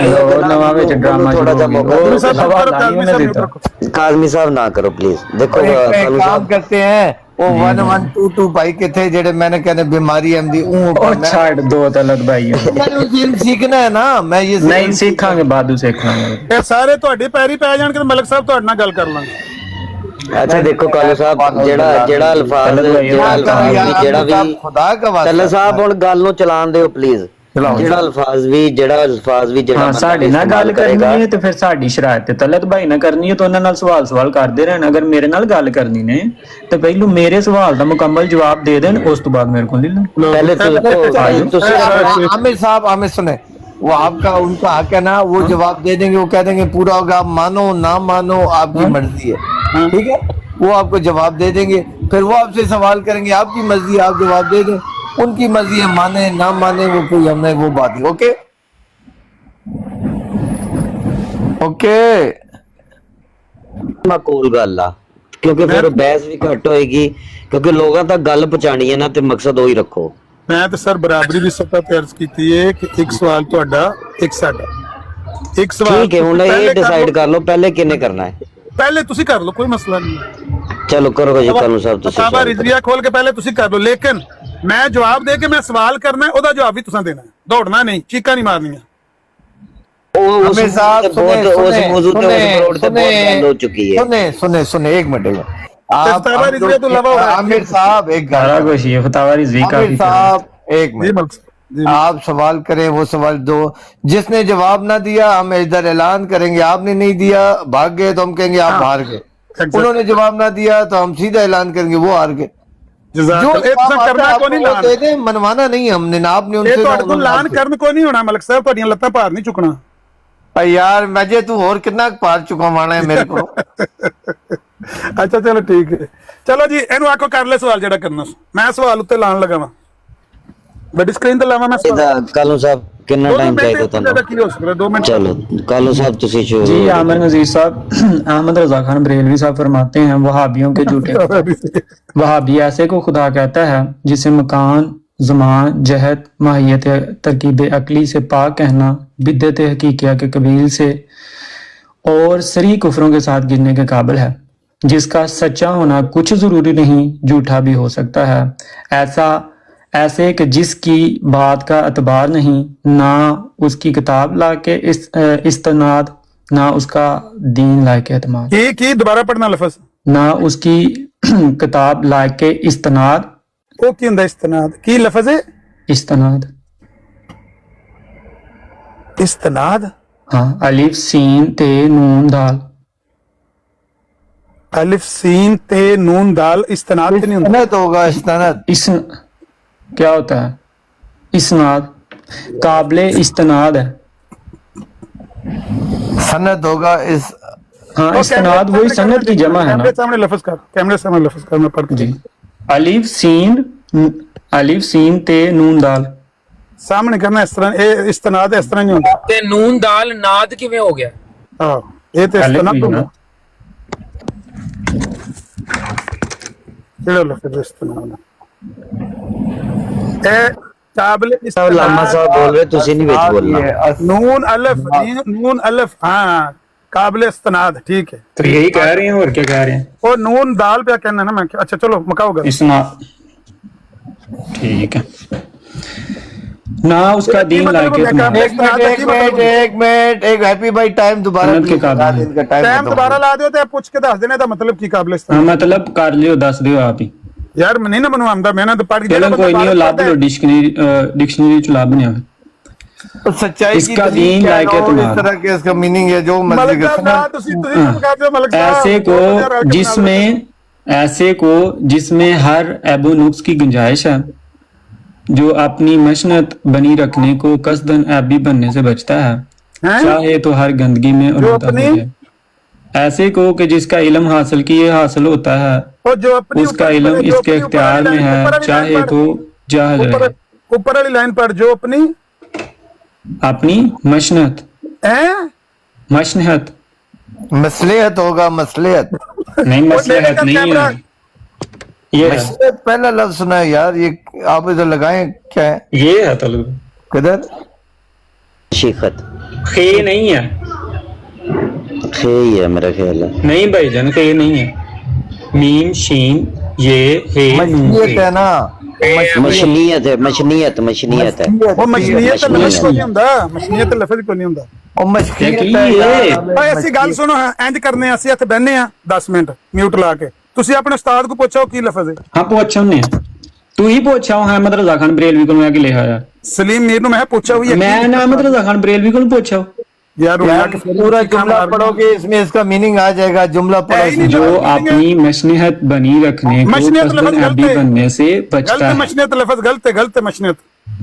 ਨਵਾਂ ਵਿੱਚ ਡਰਾਮਾ ਥੋੜਾ ਜਿਹਾ ਮੌਕਾ ਕਾਜ਼ਮੀ ਸਾਹਿਬ ਨਾ ਕਰੋ ਪਲੀਜ਼ ਦੇਖੋ एक ਕਾਲੂ काम ਸਾਹਿਬ करते हैं वो 1122 भाई के थे जेडे मैंने कहने बीमारी हमदी ਉਹ ਛੱਡ ਦੋ ਤਲਤ ਭਾਈ मैंने इल्म सीखना है ना मैं ये ਨਹੀਂ ਸਿੱਖਾਂਗੇ ਬਾਦੂ ਸਿੱਖਾਂਗੇ ਇਹ ਸਾਰੇ ਤੁਹਾਡੇ ਪੈਰੀ ਪੈ ਜਾਣ ਕਿ ਮਲਕ ਸਾਹਿਬ ਤੁਹਾਡੇ ਨਾਲ ਗੱਲ ਕਰ ਲਾਂਗੇ ਅੱਛਾ ਦੇਖੋ ਕਾਲੂ ਸਾਹਿਬ ਜਿਹੜਾ ਅਲਫਾਜ਼ ਜਿਹੜਾ ਵੀ खुदा का वास्ता ਤੱਲਾ ਸਾਹਿਬ ਹੁਣ ਗੱਲ ਨੂੰ ਚਲਾਉਣ ਦਿਓ ਪਲੀਜ਼ ਜਿਹੜਾ ਅਲਫਾਜ਼ ਵੀ ਜਿਹੜਾ ਹਾਂ ਸਾਡੇ ਨਾਲ ਗੱਲ ਕਰਨੀ ਹੈ ਤੇ ਫਿਰ ਸਾਡੀ ਸ਼ਰਾਇਤ ਤੇ ਤਲਤ ਭਾਈ ਨਾਲ ਕਰਨੀ ਹੈ ਤਾਂ ਉਹਨਾਂ ਨਾਲ ਸਵਾਲ ਕਰਦੇ ਰਹਿਣਾ ਅਗਰ ਮੇਰੇ ਨਾਲ ਗੱਲ ਕਰਨੀ ਨੇ ਤੇ ਪਹਿਲੂ ਮੇਰੇ ਸਵਾਲ ਦਾ ਮੁਕੰਮਲ ਜਵਾਬ ਦੇ ਦੇਣ ਉਸ ਤੋਂ ਬਾਅਦ ਮੇਰੇ ਕੋਲ ਲੈ ਲਓ ਪਹਿਲੇ ਤੁਸੀਂ आमिर सुने वो आपका उनका हक है ना वो जवाब दे देंगे वो कह देंगे पूरा होगा आप मानो ना मानो आपकी मर्जी है ठीक है वो आपको जवाब दे देंगे फिर वो आपसे सवाल करेंगे आपकी मर्जी है आप जवाब दे दें उनकी मर्जी है माने ना माने वो कोई हमने वो बात है ओके ओके ਮਾਕੂਲ ਗੱਲ ਆ ਕਿਉਂਕਿ ਫਿਰ ਬਹਿਸ ਵੀ ਘੱਟ ਹੋਏਗੀ ਕਿਉਂਕਿ ਲੋਕਾਂ ਤੱਕ ਗੱਲ ਪਹੁੰਚਾਣੀ ਹੈ ਨਾ ਤੇ ਮਕਸਦ ਉਹੀ ਰੱਖੋ ਮੈਂ ਤਾਂ ਸਰ ਬਰਾਬਰੀ ਦੀ ਸਤਹ ਤੇ ਅਰਜ਼ ਕੀਤੀ ਹੈ ਕਿ ਇੱਕ ਸਵਾਲ ਤੁਹਾਡਾ ਇੱਕ ਸਾਡਾ ਇੱਕ ਸਵਾਲ ਠੀਕ ਹੈ ਹੁਣ ਇਹ ਡਿਸਾਈਡ ਕਰ ਲਓ ਪਹਿਲੇ ਕਿੰਨੇ ਕਰਨਾ ਹੈ ਪਹਿਲੇ ਤੁਸੀਂ ਕਰ ਲਓ ਕੋਈ ਮਸਲਾ ਨਹੀਂ ਚਲੋ ਕਰੋ ਜੀ ਕਾਲੂ ਸਾਹਿਬ ਤੁਸੀਂ ਫਤਾਵਾ ਰਿਜ਼ਵੀਆ ਖੋਲ ਕੇ ਪਹਿਲੇ ਤੁਸੀਂ ਕਰ ਲਓ ਲੇਕਿਨ ਮੈਂ ਜਵਾਬ ਦੇ ਕੇ ਮੈਂ ਸਵਾਲ ਕਰਨਾ ਹੈ ਉਹਦਾ ਜਵਾਬ ਵੀ ਤੁਸੀਂ ਦੇਣਾ ਹੈ ਦੌੜਨਾ ਨਹੀਂ ਚੀਕਾਂ ਨਹੀਂ ਮਾਰਨੀਆਂ आमिर साहब सुने सुने एक मिनट फतावा रिजवी तो लवा हुआ है। आमिर साहब एक सारा कुछ ये फतावा रिजवी आमिर काफी साहब एक जी मिनट मकसद जी आप सवाल करें वो सवाल दो जिसने जवाब ना दिया हम इधर ऐलान करेंगे आपने नहीं दिया भाग गए तो हम कहेंगे आप हार गए Exactly. उन्होंने जवाब ना दिया तो हम सीधा ऐलान करेंगे वो हार गए जज़ाक जो अल्लाह। ये जवाब तुसां आता करना है को नहीं आपको वो लान दे दें, मनवाना नहीं हमने ना आपने ये उनसे ना ਤੁਹਾਡੇ ਕੋਲ उन्होंने ਲਾਨ आपसे। ਕਰਨ ਕੋਈ ਨਹੀਂ ਹੋਣਾ ਮਲਕ ਸਾਹਿਬ ਤੁਹਾਡੀਆਂ ਲੱਤਾਂ ਭਾਰ ਨਹੀਂ ਚੁੱਕਣਾ यार मजे तू और कितना पार चुका माना है मेरे को ਅੱਛਾ ਚਲੋ ਠੀਕ ਹੈ ਚਲੋ ਜੀ ਇਹਨੂੰ ਆਖੋ ਕਰ ਲੈ ਸਵਾਲ ਜਿਹੜਾ ਕਰਨਾ ਸੀ। ਮੈਂ ਸਵਾਲ ਉੱਤੇ ਲਾਣ ਲੱਗਾ ਵਾਂ ਵੱਡੀ ਸਕਰੀਨ ਤੇ ਲਾਵਾਂ ਮੈਂ ਸਵਾਲ ਇਹਦਾ ਕਾਲੂ ਸਾਹਿਬ ਕਿੰਨਾ ਟਾਈਮ ਚਾਹੀਦਾ ਤੁਹਾਨੂੰ ਕੀ ਹੋ ਸਕਦਾ 2 ਮਿੰਟ चलो कालू साहब तुसी शुरू जी आमिर नजीर साहब अहमद रजा खान बरेलवी साहब फरमाते हैं वहाबियों के झूठे वहाबी ऐसे को खुदा कहता है जिसे मकान ज़मान जहत माहियत तरकीब अकली से पाक कहना बिद्दत हकीकिया के कबील से और सरी कुफरों के साथ गिरने के काबिल है जिसका सच्चा होना कुछ ज़रूरी नहीं झूठा भी हो सकता है ऐसे कि जिसकी बात का अतबार नहीं ना उसकी किताब ला के इस्तनाद ना उसका दीन ला के एतमाद की दोबारा पढ़ना लफ्ज़ ना उसकी किताब ला के इस्तनाद वो की हुंदा इस्तनाद की लफ्ज़ है इस्तनाद इस्तनाद हाँ अलिफ सीन ते नून दाल अलिफ सीन ते नून दाल इस्तनाद नहीं हुंदा सनद होगा इस्तनद इस क्या होता है इसनाद काबिले इस्तनाद है सनद होगा इस हाँ इस्तनाद वही सनद की जमा है ना कैमरे सामने लफ्ज़ कर कैमरे सामने लफ्ज़ कर मैं पढ़ के जी अलिफ सीन ते नून दाल सामने करना इस तरह इस्तनाद इस तरह नहीं होता ਤੇ ਨੂਨ ਦਾਲ ਨਾਦ ਕਿਵੇਂ ਹੋ ਗਿਆ हां ये तो अलिफ इस्तनाद भी होगा ना ये लफ्ज़ इस्तनाद ए काबिल लामा साहब बोल रहे तुसी नहीं बीच बोलना नून अलिफ हाँ काबिल इस्तनाद ठीक है तो यही कह रहे हैं और क्या कह रहे हैं और नून दाल पे कहना है ना मैं अच्छा चलो मकाओगे इसनाद ठीक है ना उसका दीन मतलब लाके क्या तुम्हारा एक मिनट एक हैप्पी भाई टाइम दोबारा सनद के please काबिल बता दें, इनका टाइम टाइम दोबारा ला दियो ते पूछ के दस देने दा मतलब की काबिल हाँ, इस्तनाद मतलब कर लियो दस दियो आप ही यार मैं नहीं ना बनवांदा मैंने तो पढ़ चलो कोई नहीं लाभ लो डिक्शनरी च लाभ नहीं आवे तो सच्चाई की इसका दलील दीन क्या लाके है और इस तुम्हारा। तरह के इसका मीनिंग है जो मर्जी मलक का साहब ना तुसी मका दो मलक साहब ऐसे को जिसमें हर एबो नुक्स की गुंजाइश है जो अपनी मशनत बनी रखने को कसदन ऐबी बनने से बचता है हैं? चाहे तो हर गंदगी में उलझा हो अपनी- जाए ऐसे को कि जिसका इल्म हासिल किए हासिल होता है और जो अपनी उसका ऊपर इल्म जो इसके अपनी ऊपर इख्तियार में ऊपर है वाली चाहे लाइन तो जाहिल रहे। ऊपर वाली लाइन पढ़, जो अपनी अपनी मशनत, मशनत मसलियत होगा, मसलियत। नहीं, मसलहत नहीं है ये है। मसलियत पहला लफ्ज सुना है यार, ये आप इधर लगाएं क्या है, ये है तलब, किधर? मशीखत खे नहीं है, खे ही है मेरा ख्याल है। नहीं भाईजान खे नहीं है, मीम शीन ये हे नून मसलियत खे। है ना, मशनीयत है, मशनीयत मशनीयत है। वो मशनीयत लफ्ज को नहीं ਹੁੰਦਾ, मशनीयत लफ्ज को नहीं ਹੁੰਦਾ। ਉਹ ਮਸ਼ਕੀਤ ਕੀ ਹੈ ਯਾਰ, ਇਹ? ਓਏ ਅਸੀਂ ਗੱਲ ਸੁਣੋ, ਇੰਜ ਕਰਨੇ ਆ, ਅਸੀਂ ਇੱਥੇ ਬਹਿਨੇ ਆ 10 ਮਿੰਟ ਮਿਊਟ ਲਾ ਕੇ, ਤੁਸੀਂ ਆਪਣੇ ਉਸਤਾਦ को ਪੁੱਛੋ ਕੀ ਲਫ਼ਜ਼ ਹੈ। हाँ पूछा हमने, तू ही पूछा हूँ अहमद रजा खान बरेलवी को मैं ले आया, सलीम मीर ਨੂੰ ਮੈਂ ਪੁੱਛਿਆ ਹੋਈ मैं ना अहमद रजा खान बरेलवी को पूछा यार यार पूरा जुमला पढ़ोगे इसमें इसका मीनिंग आ जाएगा, जुमला पढ़ो नहीं, जो अपनी मशनियत बनी रखने को मशनियत लफ्ज कस्दन गलत अबी है। बनने से गलत बचता है। मशनियत लफ्ज गलत है, गलत है मशनियत।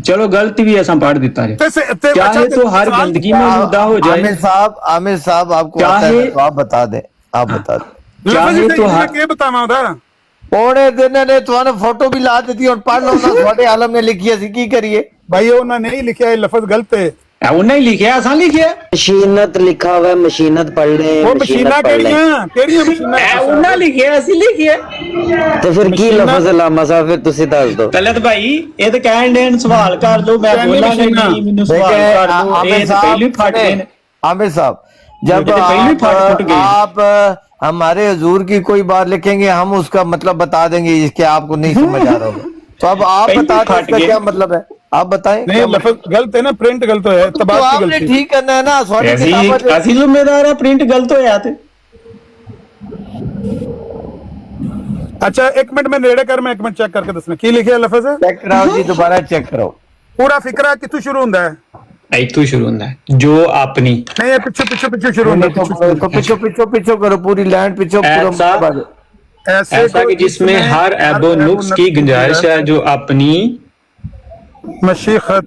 चलो गलती भी ऐसा पढ़ देता है, चाहे तो हर गंदगी में मुद्दा हो जाए, आमिर साहब आपको आता है चाहे- तो आप बता दें, आप बता दें। चाहे तो हर ਕੀ ਬਤਾਵਾਂ ਉਹਦਾ पौने दिन ने ਤੁਹਾਨੂੰ फोटो भी ला देती और पढ़ लो ना, ਤੁਹਾਡੇ आलम ने लिखी है की करिए ਭਾਈ ਉਹਨਾਂ ਨੇ ਨਹੀਂ ਲਿਖਿਆ, ਇਹ ਲਫ਼ਜ਼ गलत है। उन्हें ही लिखा ऐसा लिखा मशीनत लिखा हुआ है, मशीनत पढ़ लें, वो मशीनत मशीना पढ़ लें। ਕਿਹੜੀਆਂ ਮਸ਼ੀਨਾਂ? उन्हें लिखे ऐसी लिखी है। तो फिर की लफ्ज अलामा साहब फिर तुसी दस दो। तलत भाई ये तो कहन देन सवाल कर लो, मैं कहने बोला मशीना। नहीं मैंने सवाल कर दो, ये तो पहले फट गए। आमिर साहब जब बेटे, पहले फट गई। आप हमारे हजूर की कोई बात लिखेंगे हम उसका मतलब बता देंगे, इसके आपको नहीं समझ आ रहा होगा, तो अब आप पहले बता दें फट इसका गए। क्या मतलब है, आप बताएं नहीं क्या लफ्ज गलत है ना, प्रिंट गलत है, मतलब? तो तबाद की आपने गलती। ठीक करना है ना, सॉरी ऐसी किताबत है। ऐसी जिम्मेदार है, प्रिंट गलत हो जाते। अच्छा एक मिनट में नेड़े कर, मैं एक मिनट चेक करके दसना की लिखिਆ लफ्ज है। चेक कराओ जी, दोबारा चेक कराओ। पूरा फिक्रा कितों शुरू ਹੁੰਦਾ है? इतू शुरू होता है जो अपनी नहीं ये पिछो पिछो पिछो शुरू ਹੁੰਦਾ है, तो पिछो पिछो पिछो करो, पूरी लैंड पिछो ऐसा- ऐसे ऐसा कि जिसमें हर ऐबो नुक्स की गुंजाइश है, जो अपनी मशीखत,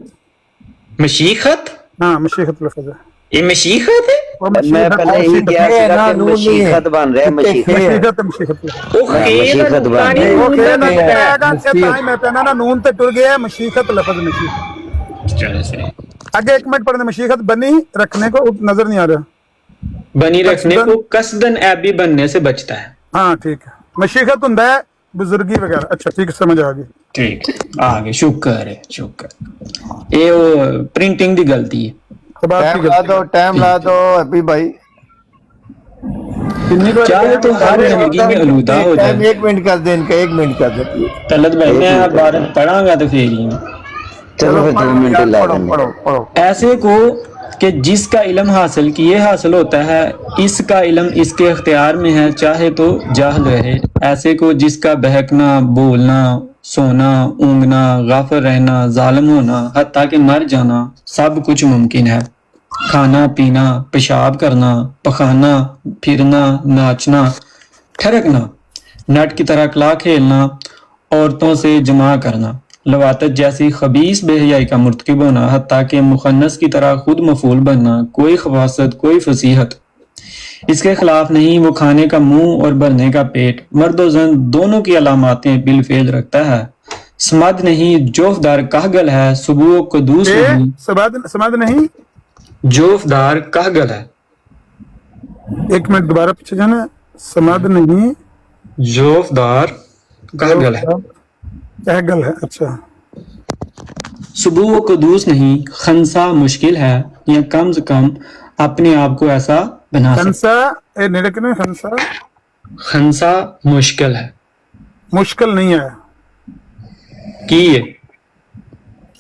मशीखत, हाँ मशीखत लफ्ज है। ये मशीखत है। मैं पहले यही किया ना, कि नून नहीं है। मशीखत बन रहा है, मशीखत मशीखत मशीखत वो खेल मशीखत बन रुकानी रही है। नून ओके का मैं लगता है। कहेगा कि ताई मैं कहना ना नून ते टुर गया, मशीखत लफ्ज मशीखत। चलो सही। आगे एक मिनट पढ़ने, मशीखत बनी रखने को नजर नहीं आ रहा। बनी रखने को कसदन ऐबी बनने से बचता है। हाँ ठीक है, मशीखत ਹੁੰਦਾ है बुजुर्गी वगैरह। अच्छा ठीक है, समझ आ गई। ठीक आगे शुक्र है, शुक्र। ये वो प्रिंटिंग की गलती है। तबाद की टाइम ला गलती। दो, टाइम ला दो हैप्पी भाई। चाहे तो हर जिंदगी में आलूदा हो टाइम जाए। 1 मिनट कर दे, इनका 1 मिनट कर दे। तलत भाई मैं बारह पढ़ाऊंगा तो फिर ही चलो फिर 2 मिनट ला पढ़ो देंगे। पढ़ो पढ़ो। ऐसे को कि जिसका इल्म हासिल किए हासिल होता है, इसका इल्म इसके इख्तियार में है, चाहे तो जाहिल रहे। ऐसे को जिसका बहकना, बोलना, सोना, ऊँगना, गाफिल रहना, जालिम होना, हत्ता कि मर जाना सब कुछ मुमकिन है। खाना पीना, पेशाब करना, पखाना, फिरना, नाचना, ठरकना, नट की तरह कला खेलना, औरतों से जमा करना, लवातत जैसी खबीस बेहयाई का मुर्तकिब होना, हत्ता कि मुखन्नस की तरह खुद मफूल बनना, कोई खवासत कोई फसीहत इसके खिलाफ नहीं। वो खाने का मुंह और भरने का पेट, मर्द और जन दोनों की अलामातें बिलफेल रखता है। समद नहीं जोफदार कहगल है, सुबह कदूस नहीं समाद नहीं। जोफदार कहगल है। एक मिनट दोबारा पीछे जाना। समाद नहीं जोफदार कहगल है। कहगल है। अच्छा सुबह कदूस नहीं, खंसा मुश्किल है, या कम से कम अपने आप को ऐसा बना सकते। खंसा ए निरकने खंसा खंसा मुश्किल है मुश्किल नहीं है की ये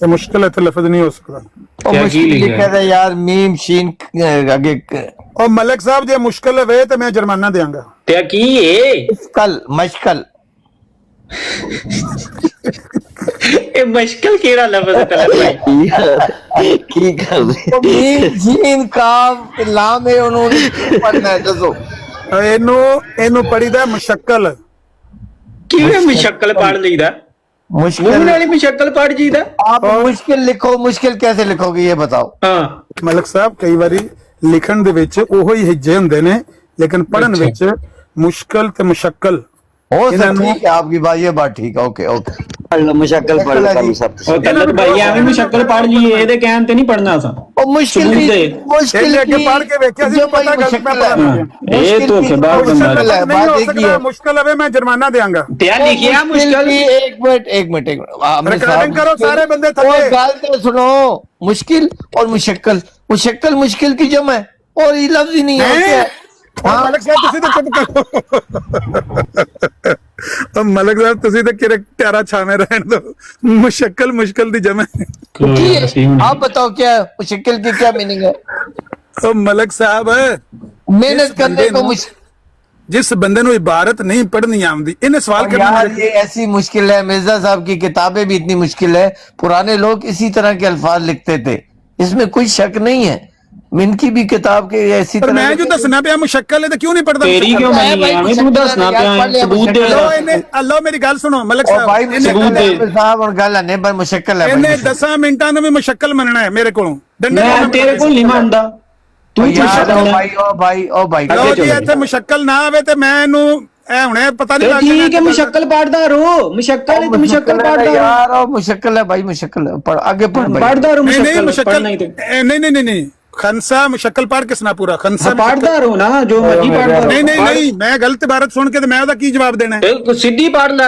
ये मुश्किल है तो लफ्ज नहीं हो सकता। और क्या मुश्किल की लिखा लिखा था यार, मीम शीन आगे और मलिक साहब जे मुश्किल है तो मैं जुर्माना देंगा। क्या की ये कल मशकल ये मुश्किल केड़ा लफ्ज है तलत भाई। की कर रहे तो मीम शीन काफ लाम है, उन्होंने पढ़ना है। दसो एनू एनू पढ़ीदा मुशक्कल। किवें मुश्किल पढ़ लईदा? मुंह मुश्किल नाल मुश्किल पढ़ जीदा। आप मुश्किल लिखो, मुश्किल कैसे लिखोगे ये बताओ। हां मलिक साहब कई बारी लिखण दे विच ओहो ही हिज्जे हुंदे ने, लेकिन पढ़न विच मुश्किल ते मुशक्कल हो इन्हां सकती नूं है आपकी बात, ये बात ठीक है। ओके ओके मुशक्कल पढ़ लो कल सब ਉਹ ਤਲਤ ਭਾਈ ਐਵੇਂ ਮੁਸ਼ਕਲ ਪੜ ਲਈਏ ਇਹਦੇ ਕਹਿਣ ਤੇ ਨਹੀਂ ਪੜਨਾ ਅਸਾਂ और मुश्किल सबूत भी दे। मुश्किल ਇਹਨੇ ਅੱਗੇ की ਪੜ੍ਹ ਕੇ ਵੇਖਿਆ ਸੀ जो ਪਤਾ भाई ਗਲਤ मैं मुश्किल है। पढ़ा ਇਹ ਤੋਂ ਖਿਬਾਰ ਬੰਦਾ मुश्किल है, नहीं बात हो एक ही सकता है। मुश्किल है मैं जुर्माना देंगा ਤੇ ਆ ਲਿਖਿਆ ਮੁਸ਼ਕਲ की एक मिनट आमिर रिकॉर्डिंग साहब, करो सारे बंदे और थके गाल तो सुनो, मुश्किल और मुशक्कल, मुशक्कल मुश्किल की जम है और ये लफ्ज ही नहीं है और क्या है? हाँ मलक साहब तुसी तो चुप करो तो मलक साहब तुसी तो किरे प्यारा छामे रहन दो मुशक्कल मुश्किल दी जमे की- आप बताओ क्या है मुशक्किल की क्या मीनिंग है? तो मलक साहब मेहनत करने को जिस बंदे नु इबारत नहीं पढ़नी आमदी इन्हें सवाल करना यार ये ऐसी मुश्किल है, मिर्जा साहब की किताबें भी इतनी मुश्किल है, पुराने लोग इसी तरह के अल्फाज लिखते थे, इसमें कोई शक नहीं है। इनकी भी किताब के ऐसी पर तरह मैं जो दसना पिया मुशक्कल है तो क्यों नहीं पढ़ता ਤੇਰੀ ਕਿਉਂ है ਬਣੀ भाई, ਐਵੇਂ ਤੂੰ मुशक्कल ਦੱਸਣਾ है, ਪਿਆ यार, ਹੈ, सबूत दे लो इन्हें अल्लाह मेरी गल सुनो मलक और भाई साहब इन्हें मुशक्कल है, दे। आमिर साहब और गल है भाई मुशक्कल है भाई, इन्हें 10 मिनटां ਨੂੰ ਵੀ ਮੁਸ਼क्कल ਮੰਨਣਾ ਹੈ ਮੇਰੇ ਕੋਲੋਂ ਡੰਡੇ ਮੈਂ ਤੇਰੇ ਕੋਲ ਨਹੀਂ ਮੰਨਦਾ ਤੂੰ यार, ਮੁਸ਼ਕਲ ओ ਹੈ भाई ओ भाई ओ भाई ਲਓ ਅੱਗੇ ਜੀ ਚਲੋ। ਇੱਥੇ ਮੁਸ਼क्कल ਨਾ ਆਵੇ ਤੇ ਮੈਂ ਇਹਨੂੰ ਇਹ ਹੁਣੇ ਪਤਾ ਤੇ ਨਹੀਂ ਲੱਗਦਾ ਠੀਕ ਹੈ ਮੁਸ਼ਕਲ ਪੜਦਾ ਰੋ ਮੁਸ਼ਕਲ ਹੈ ਤੂੰ ਮੁਸ਼ਕਲ है ਪੜਦਾ यार, और मुशक्कल है भाई, मुशक्कल है, पढ़ आगे पढ़ भाई। ਪੜਦਾ ਰੋ नहीं नहीं ਮੁਸ਼ਕਲ मुशक्कल ਪੜਨਾ ਹੀ ਤੇ नहीं खनसा मुशक्कल पढ़ के सुना पूरा खनसा ਪੜਦਾ ਰੋ ਨਾ ਜੋ ਮਰਜੀ ਪੜਦਾ नहीं नहीं नहीं मैं गलत इबारत सुन के तो मैं ਉਹਦਾ ਕੀ ਜਵਾਬ ਦੇਣਾ ਹੈ ਨਹੀਂ ਸਿੱਧੀ ਪੜ ਲੈ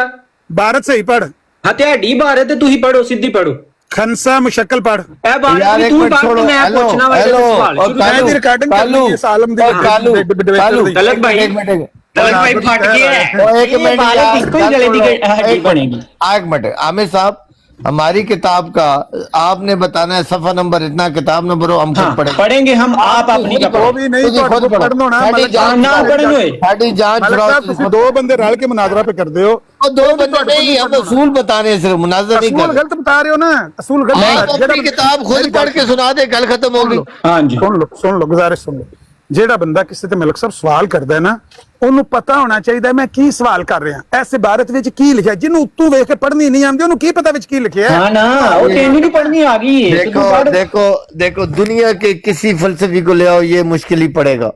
भारत सही पढ़ ਹਾਂ ਤੁਹਾਡੀ ਬਾਰੇ ਤੇ ਤੁਸੀਂ ਪੜੋ ਸਿੱਧੀ ਪੜੋ खनसा मुशक्कल पढ़ ਇਹ ਬਾਰੇ यार ਵੀ एक ਤੂੰ मिनट ਪੜ छोड़ो, ਤੇ ਮੈਂ हेलो ਪੁੱਛਣਾ ਵਾ हेलो ਸਵਾਲ और मैं भी रिकॉर्डिंग कर कालू ली इस आलम दी और कालू कालू गलत भाई। एक मिनट ਤਲਤ ਭਾਈ ਫਟ ਗਿਆ और एक मिनट बारे यार, इसको ही गले दी हड्डी बनेगी एक मिनट आमिर साहब, हमारी किताब का आपने बताना है सफा नंबर इतना, किताब नंबर हम खुद हाँ, पढ़ेंगे। पढ़ेंगे हम आप अपनी का वो भी नहीं ਤੁਸੀਂ तो खुद पढ़ो। पढ़ना ना साਡੀ मलक जान ना पढ़न होए साडी जान मलक छुड़ाओ साहब ਤੁਸੀਂ ਦੋ ਬੰਦੇ ਰਲ ਕੇ ਮੁਨਾਜ਼ਰਾ पे करते हो और दो बंदे नहीं, हम असूल बता रहे हैं, सिर्फ मुनाजर नहीं असूल कर गलत बता रहे हो ना असूल गलत मैं है। तो जेड़ा अपनी किताब खुद पढ़ के सुना दे, गल खत्म होगी। हाँ जी ਸੁਣ ਲਓ ਗੁਜ਼ਾਰਿਸ਼ ਸੁਣ ਲਓ ਜਿਹੜਾ ਬੰਦਾ ਕਿਸੇ ਤੇ ਮਲਕ ਸਾਹਿਬ ਸਵਾਲ ਕਰਦਾ ਹੈ ਨਾ ਉਹਨੂੰ ਪਤਾ ਹੋਣਾ ਚਾਹੀਦਾ ਮੈਂ ਕੀ ਸਵਾਲ ਕਰ ਰਿਹਾ ਇਸ ਇਬਾਰਤ ਵਿੱਚ ਕੀ ਲਿਖਿਆ ਜਿਹਨੂੰ ਉੱਤੋਂ ਵੇਖ ਕੇ ਪੜ੍ਹਨੀ ਨਹੀਂ ਆਉਂਦੀ ਉਹਨੂੰ ਕੀ ਪਤਾ ਵਿੱਚ ਕੀ ਲਿਖਿਆ ਹੈ हाँ ना वो तेनू नहीं पढ़नी आ गई है तो देखो तू पढ़ देखो देखो, दुनिया के किसी फलसफी को ले आओ, ये मुश्किल ही पड़ेगा।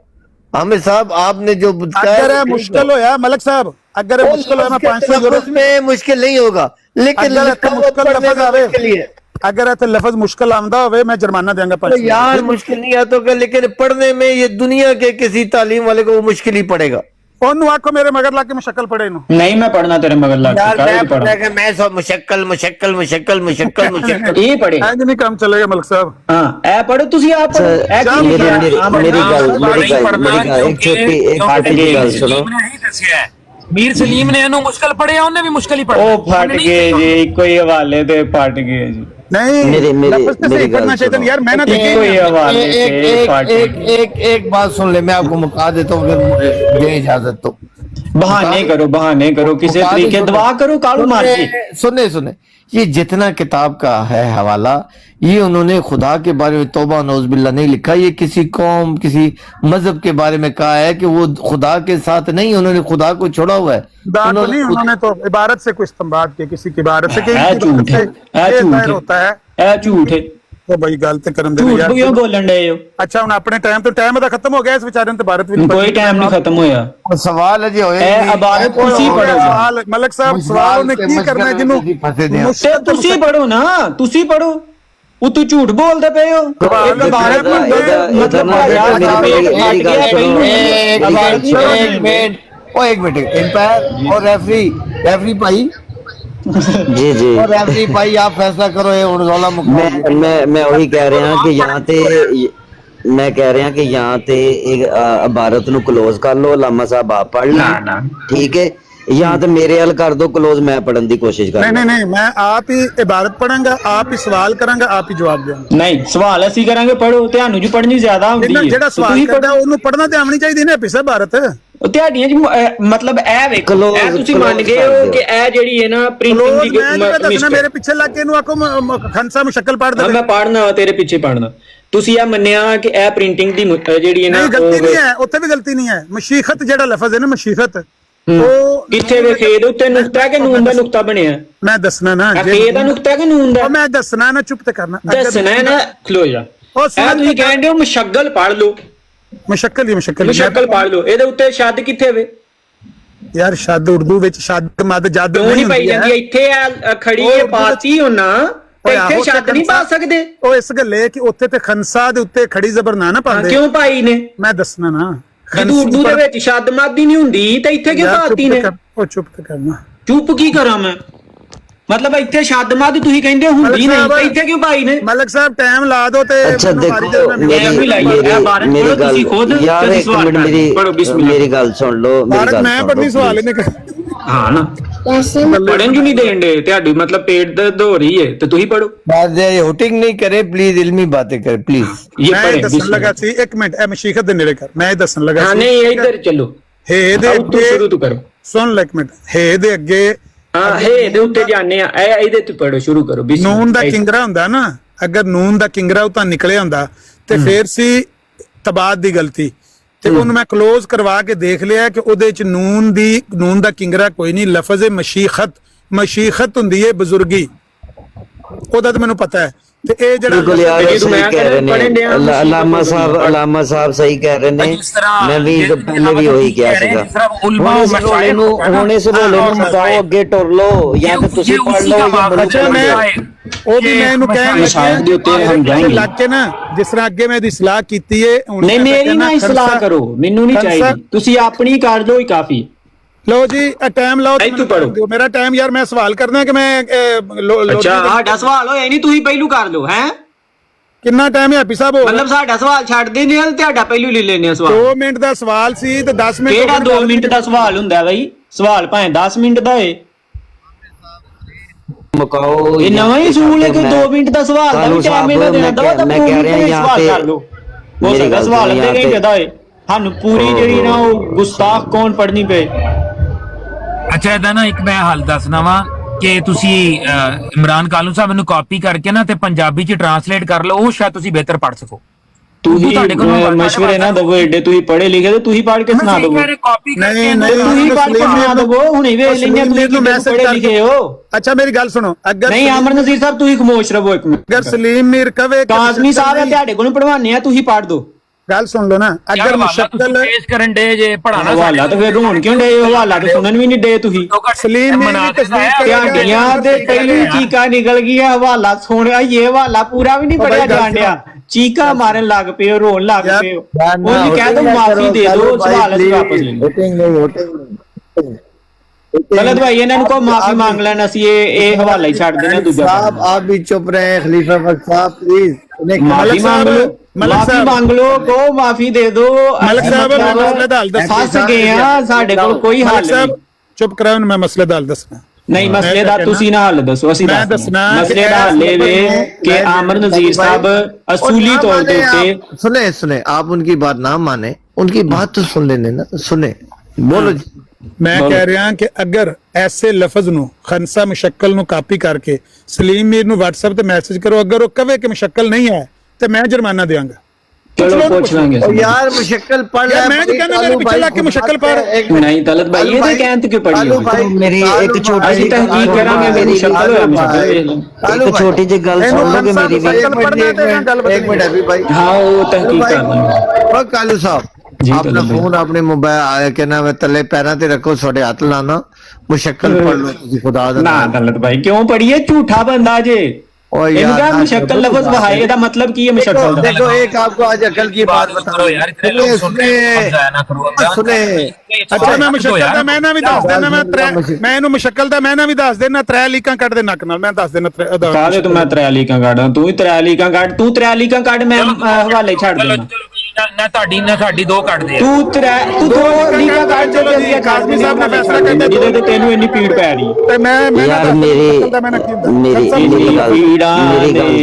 आमिर साहब आपने जो अगर है मुश्किल होया मलक साहब अगर है मुश्किल होया मैं 500 यूरो लफ्ज़ में मुश्किल नहीं होगा, लेकिन अगर लिखा हुआ मुश्किल पढ़ने लफ्ज़ में आवे मुश्किल ही है। अगर ऐसे लफ्ज मुश्किल आमदा होवे मैं जुर्माना देंगा तो 500 यार मुश्किल नहीं आता होगा, लेकिन पढ़ने में ये दुनिया के किसी तालीम वाले को वो मुश्किल ही पड़ेगा। ਉਹਨੂੰ ਆਖੋ ਮੇਰੇ ਮਗਰ ਲਾ ਕੇ ਮੁਸ਼ਕਲ ਪੜੇ ਇਹਨੂੰ नहीं मैं पढ़ना तेरे मगर लग यार काहे मैं नहीं पढ़ा पढ़ा मैं सब मुशक्कल मुशक्कल मुशक्कल मुशक्कल मुशक्कल ये पढ़े ਇੰਜ ਨਹੀਂ ਕੰਮ ਚੱਲੇਗਾ ਮਲਕ ਸਾਹਿਬ हाँ ए पढ़ो तुसी आप पढ़ो ए की मेरी लिखा है? मेरी हाँ, मेरी हाँ, गल हाँ, मेरी गल मेरी गल एक छोटी एक हार्ट की गल सुनो ਮੀਰ ਸਲੀਮ ਨੇ ਇਹਨੂੰ ਮੁਸ਼ਕਲ ਪੜਿਆ, ਉਹਨੇ ਵੀ ਮੁਸ਼ਕਲ ਹੀ ਪੜਿਆ। ओ फट गए जी कोई हवाले ते फट गए जी नहीं मेरी लफ्ज तो मेरी सही करना गल चाहिए था सुनो। यार मेहनत एक की कोई हवाले एक से एक फट एक एक एक बात सुन ले, मैं आपको मुका देता हूँ अगर मुझे दे इजाजत तो। बहाने करो किसी मुका तरीके दे, दुआ करो कालू मार के सुने सुने, ये जितना किताब का है हवाला, ये उन्होंने खुदा के बारे में तौबा नौज़बिल्ला नहीं लिखा, ये किसी कौम किसी मजहब के बारे में कहा है कि वो खुदा के साथ नहीं, उन्होंने खुदा को छोड़ा हुआ है। दाग नहीं उन्होंने तो इबारत से कुछ इस्तेमाल किया किसी की इबारत से है झूठ है ये जाहिर होता है ए झूठ है तो भाई गलत करन दे झूठ यार क्यों बोलन रहे हो अच्छा ਹੁਣ ਆਪਣੇ ਟਾਈਮ ਤੋਂ ਟਾਈਮ ਦਾ ਖਤਮ ਹੋ ਗਿਆ ਇਸ ਵਿਚਾਰੇ ਨੇ ਇਬਾਰਤ ਵੀ कोई टाइम नहीं खत्म होया और सवाल है जी होए ए नहीं, इबारत कोई तुसी हो गया पढ़ो। ਸਵਾਲ ਮਲਕ ਸਾਹਿਬ मुश्किल ਸਵਾਲ ਉਹਨੇ के ਕੀ मुश्किल ਕਰਨਾ में ਜਿਹਨੂੰ तुसी फंसे दे। ਤੇ ਤੁਸੀਂ ਪੜੋ ਨਾ ਤੁਸੀਂ ਪੜੋ ਉਹ ਤੂੰ ਝੂਠ ਬੋਲਦੇ ਪਏ ਹੋ ਇੱਕ ਇਬਾਰਤ ਨੂੰ ਮਤਲਬ ਯਾਰ मेरी गल सुनो। एक मिनट और एक मिनट एम्पायर और रेफरी भाई जी जी और रेफरी भाई आप फैसला करो, ये रौला मुक्का मैं वही कह रहा कि यहाँ ते मैं कह रहा कि यहाँ ते एक इबारत नु क्लोज कर लो, लामा साहब आप पढ़ लो ठीक है, यहाँ ਤੇ ਮੇਰੇ ਹੱਲ ਕਰ ਦੋ क्लोज, मैं पढ़न ਦੀ कोशिश कर नहीं नहीं मैं आप ही इबारत पढ़ांगा आप ही सवाल करांगा आप ही जवाब देंगे ਨਹੀਂ ਸਵਾਲ ਅਸੀਂ ਕਰਾਂਗੇ ਪੜੋ ਤੁਹਾਨੂੰ ਜੀ ਪੜਨੀ ਜ਼ਿਆਦਾ ਹੁੰਦੀ ਹੈ ਜਿਹੜਾ ਸਵਾਲ ਕਰਦਾ ਉਹਨੂੰ ਪੜਨਾ ਤੇ ਆਉਣੀ ਚਾਹੀਦੀ ਨੇ ਪਿਛੇ ਭਾਰਤ ਉਹ ਤੁਹਾਡੀਆਂ ਜੀ ਮਤਲਬ ਇਹ ਵੇਖੋ ਇਹ ਤੁਸੀਂ ਮੰਨ ਗਏ ਹੋ ਕਿ ਇਹ ਜਿਹੜੀ ਹੈ ਨਾ ਪ੍ਰਿੰਟਿੰਗ ਦੀ ਮੈਂ ਦੱਸਣਾ ਮੇਰੇ ਪਿੱਛੇ ਲੱਗ ਕੇ ਇਹਨੂੰ ਆਖੋ ਖੰਸਾ ਮੁਸ਼ਕਲ ਪੜ ਦੇ ਮੈਂ ਪੜਨਾ ਤੇਰੇ ਪਿੱਛੇ ਪੜਨਾ ਤੁਸੀਂ ਇਹ ਮੰਨਿਆ ਕਿ ਇਹ ਪ੍ਰਿੰਟਿੰਗ ਦੀ ਜਿਹੜੀ ਹੈ ਨਾ ਨਹੀਂ ਗਲਤੀ ਨਹੀਂ ਹੈ ਉੱਥੇ ਵੀ ਗਲਤੀ ਨਹੀਂ ਹੈ ਮਸ਼ੀਖਤ ਜਿਹੜਾ ਲਫ਼ਜ਼ ਹੈ ਨਾ ਮਸ਼ੀਖਤ ਉਹ ਕਿੱਥੇ ਵੇਖੇ ਇਹਦੇ ਉੱਤੇ ਨੁਕਤਾ ਹੈ ਕਿ ਨੂਨ ਦਾ ਨੁਕਤਾ ਬਣਿਆ ਮੈਂ ਦੱਸਣਾ ਨਾ ਇਹ ਦਾ ਨੁਕਤਾ ਹੈ ਕਿ ਨੂਨ ਦਾ ਉਹ ਮੈਂ ਦੱਸਣਾ ਨਾ ਚੁੱਪ ਤੇ ਕਰਨਾ ਦੱਸਣਾ ਹੈ ਨਾ ਖਲੋ ਜਾ ਉਹ ਇਹ ਤੁਸੀਂ ਕਹਿੰਦੇ ਹੋ ਮੁਸ਼ਕਲ ਪੜ ਲਓ ਮੁਸ਼ਕਲ ਹੀ ਮੁਸ਼ਕਲ ਮੁਸ਼ਕਲ ਪੜ ਲਓ ਇਹਦੇ ਉੱਤੇ ਸ਼ੱਦ ਕਿੱਥੇ ਵੇ ਯਾਰ ਸ਼ਾਦ ਉਰਦੂ ਵਿੱਚ ਸ਼ਾਦ ਮਦ ਜਦ ਕਿਉਂ ਨਹੀਂ ਪਾਈ ਜਾਂਦੀ? ਇੱਥੇ ਆ ਖੜੀ ਹੈ ਪਾਤੀ ਉਹਨਾਂ ਤੇ ਇੱਥੇ ਸ਼ੱਦ ਨਹੀਂ ਪਾ ਸਕਦੇ। ਉਹ ਇਸ ਗੱਲੇ ਕਿ ਉੱਥੇ ਤੇ ਖੰਸਾ ਦੇ ਉੱਤੇ ਖੜੀ ਜ਼ਬਰ ਨਾ ਪਾਉਂਦੇ। ਕਿਉਂ ਪਾਈ ਨੇ? ਮੈਂ ਦੱਸਣਾ ਨਾ, ਜਦੋਂ ਉਰਦੂ ਦੇ ਵਿੱਚ ਸ਼ੱਦ ਮਦ ਹੀ ਨਹੀਂ ਹੁੰਦੀ ਤੇ ਇੱਥੇ ਕਿਉਂ ਪਾਤੀ ਨੇ? ਉਹ ਚੁੱਪ ਤੇ ਕਰਨਾ। ਚੁੱਪ ਕੀ ਕਰਾਂ ਮੈਂ? ਮਤਲਬ ਇੱਥੇ ਸ਼ੱਦ ਮਦ ਤੁਸੀਂ ਕਹਿੰਦੇ ਹੁੰਦੀ ਨਹੀਂ ਤੇ ਇੱਥੇ ਕਿਉਂ ਪਾਈ ਨੇ? ਮਲਕ ਸਾਹਿਬ ਟਾਈਮ ਲਾ ਦੋ ਤੇ अच्छा देखो मेरी गल यार एक मिनट मेरी गल सुन लो ਮੈਂ ਪੜਨੀ ਸਵਾਲ ਇਹਨੇ ਹਾਂ ਨਾ ਪੜਨ ਕਿਉਂ ਨਹੀਂ ਦੇਣ ਦੇ? ਤੁਹਾਡੀ ਮਤਲਬ ਪੇਟ ਦਰਦ ਹੋ ਰਹੀ ਹੈ ਤੇ ਤੁਸੀਂ ਪੜੋ। बात होटिंग नहीं करे प्लीज, इल्मी बातें करे प्लीज। ਇਹ ਮੈਂ ਪੜੇ ਦੱਸਣ ਲੱਗਾ ਸੀ, ਇੱਕ ਮਿੰਟ ਇਹ ਮਸ਼ੀਖਤ ਦੇ ਨੇੜੇ ਕਰ, ਮੈਂ ਇਹ ਦੱਸਣ ਲੱਗਾ ਹਾਂ ਸੀ। ਨਹੀਂ ਇੱਧਰ ਚੱਲੋ, ਹੇ ਦੇ ਆਓ ਤੂੰ ਸ਼ੁਰੂ ਤੋਂ ਕਰੋ। ਸੁਣ ਲੈ ਇੱਕ ਮਿੰਟ, ਹੇ ਦੇ ਅੱਗੇ ਹਾਂ ਹੇ ਦੇ ਉੱਤੇ ਜਾਣੇ ਆ, ਇਹ ਇਹਦੇ ਤੋਂ ਪੜੋ ਸ਼ੁਰੂ ਕਰੋ। ਨੂਨ ਦਾ ਕਿੰਗਰਾ ਹੁੰਦਾ ਨਾ, ਅਗਰ ਨੂਨ ਦਾ ਕਿੰਗਰਾ ਉਹ ਤਾਂ ਨਿਕਲਿਆ ਹੁੰਦਾ ਤੇ ਫੇਰ ਸੀ ਤਬਾਦ ਦੀ ਗਲਤੀ, ਤੇ ਉਹਨੂੰ ਮੈਂ ਕਲੋਜ਼ ਕਰਵਾ ਕੇ ਦੇਖ ਲਿਆ ਕਿ ਉਹਦੇ ਚ ਨੂਨ ਦਾ ਕਿੰਗਰਾ ਕੋਈ ਨਹੀਂ। ਲਫ਼ਜ਼ ਮਸ਼ੀਖਤ ਹੁੰਦੀ ਹੈ ਬਜ਼ੁਰਗੀ, ਉਹਦਾ ਤਾਂ ਮੈਨੂੰ ਪਤਾ ਹੈ। ਤੇ ਇਹ ਜਿਹੜਾ बिल्कुल यार सही कह रहे ने अलामा साहब सही कह रहे ने। मैं भी पहले भी वही किया सीगा। ਹੁਣ ਇਸ ਰੋਲੇ ਨੂੰ ਮਕਾਓ, ਅੱਗੇ ਟੁਰ ਲੋ ਜਾਂ ਫਿਰ ਤੁਸੀਂ ਪੜ ਲਓ ਜਾਂ ਅੱਛਾ ਮੈਂ ਉਹ ਵੀ ਮੈਂ ਇਹਨੂੰ ਕਹਿਣ ਦੇ ਉੱਤੇ ਹਮ ਜਾਏਂਗੇ ਲੱਗ ਕੇ ਨਾ, ਜਿਸ ਤਰ੍ਹਾਂ ਅੱਗੇ ਮੈਂ ਇਹਦੀ ਸਲਾਹ ਕੀਤੀ ਹੈ ਹੁਣ ਨਹੀਂ ਮੇਰੀ ਨਾ ਇਸਲਾਹ ਕਰੋ, ਮੈਨੂੰ ਨਹੀਂ ਚਾਹੀਦੀ, ਤੁਸੀਂ ਆਪਣੀ ਕਰ ਲਓ ਹੀ ਕਾਫੀ। ਲਓ ਜੀ ਟਾਈਮ ਲਾਓ, ਮੇਰਾ ਟਾਈਮ ਯਾਰ ਮੈਂ ਸਵਾਲ ਕਰਨਾ ਕਿ ਮੈਂ ਅੱਛਾ ਸਾਡਾ ਸਵਾਲ ਹੋਇਆ ਨਹੀਂ, ਤੁਸੀਂ ਪਹਿਲੂ ਕਰ ਲਓ। ਹੈ ਕਿੰਨਾ ਟਾਈਮ ਹੈ ਹੈਪੀ ਸਾਹਿਬ? ਮਤਲਬ ਸਾਡਾ ਸਵਾਲ ਛੱਡ ਦਿੰਦੇ ਆ, ਤੁਹਾਡਾ ਪਹਿਲੂ ਲੈ ਲੈਣੇ ਆ ਸਵਾਲ। 2 ਮਿੰਟ ਦਾ ਸਵਾਲ ਸੀ ਤੇ 10 ਮਿੰਟ ਕਿਹੜਾ 2 ਮਿੰਟ ਦਾ ਸਵਾਲ ਹੁੰਦਾ ਬਈ? ਸਵਾਲ ਭਾਵੇਂ 10 ਮਿੰਟ ਦਾ ਹੋਏ, ਮਕਾਓ। ਇਹ ਨਵਾਂ ਹੀ ਅਸੂਲ ਹੈ ਕਿ 2 ਮਿੰਟ ਦਾ ਸਵਾਲ ਦਾ ਵੀ ਟਾਈਮ ਇਹਨਾਂ ਦੇਣਾ ਦਵਾ ਤਾਂ ਮੈਂ ਕਹਿ ਰਿਹਾ ਸਵਾਲ ਕਰ ਲਓ। ਹੋ ਸਕਦਾ ਸਵਾਲ ਅੱਧੇ ਘੰਟੇ ਦਾ ਹੋਏ, ਸਾਨੂੰ ਪੂਰੀ ਜਿਹੜੀ ਨਾ ਉਹ ਗੁਸਤਾਖ ਕੌਣ ਪੜਨੀ ਪਏ। ਅੱਛਾ ਇਹਦਾ ਨਾ ਇੱਕ ਮੈਂ ਹੱਲ ਦੱਸਣਾ ਵਾ ਕਿ ਤੁਸੀਂ ਇਮਰਾਨ ਕਾਲੂ ਸਾਹਿਬ ਨੂੰ ਕਾਪੀ ਕਰਕੇ ਨਾ ਤੇ ਪੰਜਾਬੀ ਚ ਟਰਾਂਸਲੇਟ ਕਰ ਲਓ, ਉਹ ਸ਼ਾਇਦ ਤੁਸੀਂ ਬਿਹਤਰ ਪੜ ਸਕੋ। ਤੁਸੀਂ ਮਸ਼ਵਰੇ ਨਾ ਦਵੋ, ਏਡੇ ਤੁਸੀਂ ਪੜ੍ਹੇ ਲਿਖੇ ਤੇ ਤੁਸੀਂ ਪੜ੍ਹ ਕੇ ਸੁਣਾ ਦਵੋ। ਨਹੀਂ ਤੁਸੀਂ ਪੜ੍ਹ ਕੇ ਸੁਣਾ ਦਵੋ, ਹੁਣੇ ਵੇਖ ਲੈਂਦੇ ਤੁਸੀਂ ਪੜ੍ਹੇ ਲਿਖੇ ਹੋ। ਅੱਛਾ ਮੇਰੀ ਗੱਲ ਸੁਣੋ, ਅਗਰ ਨਹੀਂ ਆਮਰ ਨਜ਼ੀਰ ਸਾਹਿਬ ਤੁਸੀਂ ਖਾਮੋਸ਼ ਰਹੋ ਇੱਕ ਮਿੰਟ। ਅਗਰ ਸਲੀਮ ਮੀਰ ਕਵੇ ਕਾਜ਼ਮੀ ਸਾਹਿਬ ਹੈ ਤੁਹਾਡੇ ਕੋਲ ਪੜਵਾਉਂਦੇ ਆ, ਤੁਸੀਂ ਪੜ੍ਹ ਦੋ। ਗੱਲ ਸੁਣ ਲਓ ਨਾ, ਅਗਰ ਮੁਸ਼ਕਲ ਪੇਸ਼ ਕਰਨ ਦੇ ਜੇ ਪੜਾਣਾ ਹਵਾਲਾ ਤਾਂ ਫਿਰ ਰੋਣ ਕਿਉਂ ਡੇ? ਹਵਾਲਾ ਤਾਂ ਸੁਣਨ ਵੀ ਨਹੀਂ ਡੇ ਤੁਸੀਂ। ਸਲੀਮ ਮੀਰ ਦੀ ਤਸਦੀਕ ਤੁਹਾਡੀਆਂ ਦੇ ਪਹਿਲੀ ਚੀਕਾ ਨਿਕਲ ਗਈਆਂ, ਹਵਾਲਾ ਸੁਣਿਆ, ਇਹ ਹਵਾਲਾ ਪੂਰਾ ਵੀ ਨਹੀਂ ਪੜਿਆ ਜਾਣ ਡਿਆ, ਚੀਕਾ ਮਾਰਨ ਲੱਗ ਪਏ ਹੋ, ਰੋਣ ਲੱਗ ਪਏ ਹੋ। ਉਹਨੂੰ ਕਹਿ ਦੋ ਮਾਫੀ ਦੇ ਦਿਓ, ਸਵਾਲ ਅਸੀਂ ਵਾਪਸ ਲੈ ਲਓ। गलत भाई ਇਹਨਾਂ ਨੂੰ ਕੋ ਮਾਫੀ ਮੰਗ ਲੈਣ, ਅਸੀਂ ਇਹ ਹਵਾਲਾ ਹੀ ਛੱਡ ਦੇਣਾ ਦੂਜਾ। साहब आप भी चुप रहे, खलीफा बख्श साहब प्लीज माफी मांग लो, माफी मांग लो, को माफी दे दो। मलिक साहब मसले दा हल दस, फस गए हैं, ਸਾਡੇ ਕੋਲ ਕੋਈ ਹੱਲ ਨਹੀਂ। ਚੁੱਪ ਕਰਾਓ, ਮੈਂ ਮਸਲੇ ਦਾ ਹੱਲ ਦੱਸਣਾ। ਨਹੀਂ ਮਸਲੇ ਦਾ ਤੁਸੀਂ ਨਾ ਹੱਲ ਦੱਸੋ, ਅਸੀਂ ਦੱਸਣਾ। ਮਸਲੇ ਦਾ ਹੱਲ ਇਹ ਵੇ ਕਿ ਆਮਰ ਨਜ਼ੀਰ ਸਾਹਿਬ ਅਸੂਲੀ ਤੌਰ ਦੇ ਉੱਤੇ सुने आप उनकी बात ना माने, उनकी बात तो सुन लेने ना, सुने बोलो जी। मैं कह रहा कि अगर ऐसे लफज नु खनसा मुशक्कल नु कापी करके सलीम मीर नु व्हाट्सएप ते मैसेज करो, अगर वो कवे कि मुशक्कल नहीं है तो मैं जुर्माना देंगा। चलो पूछ लेंगे यार मुशक्कल पढ़ यार मैं तो कहना मेरे पीछे लग के मुशक्कल पढ़। नहीं तलत भाई ये तो कहते क्यों पढ़ी? मेरी एक छोटी सी तहकीक करांगे, मेरी मुशक्कल है, मुशक्कल एक छोटी सी गल सुन लोगे मेरी भी? एक मिनट अभी भाई, हाँ वो तहकीक करना। कालू साहब अपना फोन अपने मोबाइल के नाम तले पैरों ते रखो, थोड़े हाथ लाना, मुशक्कल पढ़ लो तुसी खुदा दा ना। तलत भाई क्यों पढ़िए, झूठा बंदा जे। इनका मुशक्कल लफ्ज वहाई दा मतलब की है मुशक्कल दा? देखो एक आपको आज अकल की बात बताओ यार, इतने लोग सुन रहे हैं, सुने। अच्छा मैं मुशक्कल दा मैं ना भी दस देना, मैं इनु मुशक्कल दा मैं ना भी दस देना, 3 लीकां कट दे नक नाल, मैं दस देना। काले तो मैं 3 लीकां काढां, तू ही 3 लीकां काढ, तू 3 लीकां काढ, मैं हवाले छੱਡ देना। ਨਾ ਤੁਹਾਡੀ ਨਾ ਸਾਡੀ 2 ਕੱਢ ਦੇ। ਤੂੰ 2 ਲੀਕਾਂ ਕੱਢ ਦੇ, ਅਸੀਂ ਕਾਜ਼ਮੀ ਸਾਹਿਬ ਨਾਲ ਫੈਸਲਾ ਕਰਦੇ ਜਿਹਦੇ ਤੇ ਤੈਨੂੰ ਇੰਨੀ ਪੀੜ ਪੈ ਰਹੀ ਤੇ ਮੈਂ ਯਾਰ ਮੇਰੀ ਗੱਲ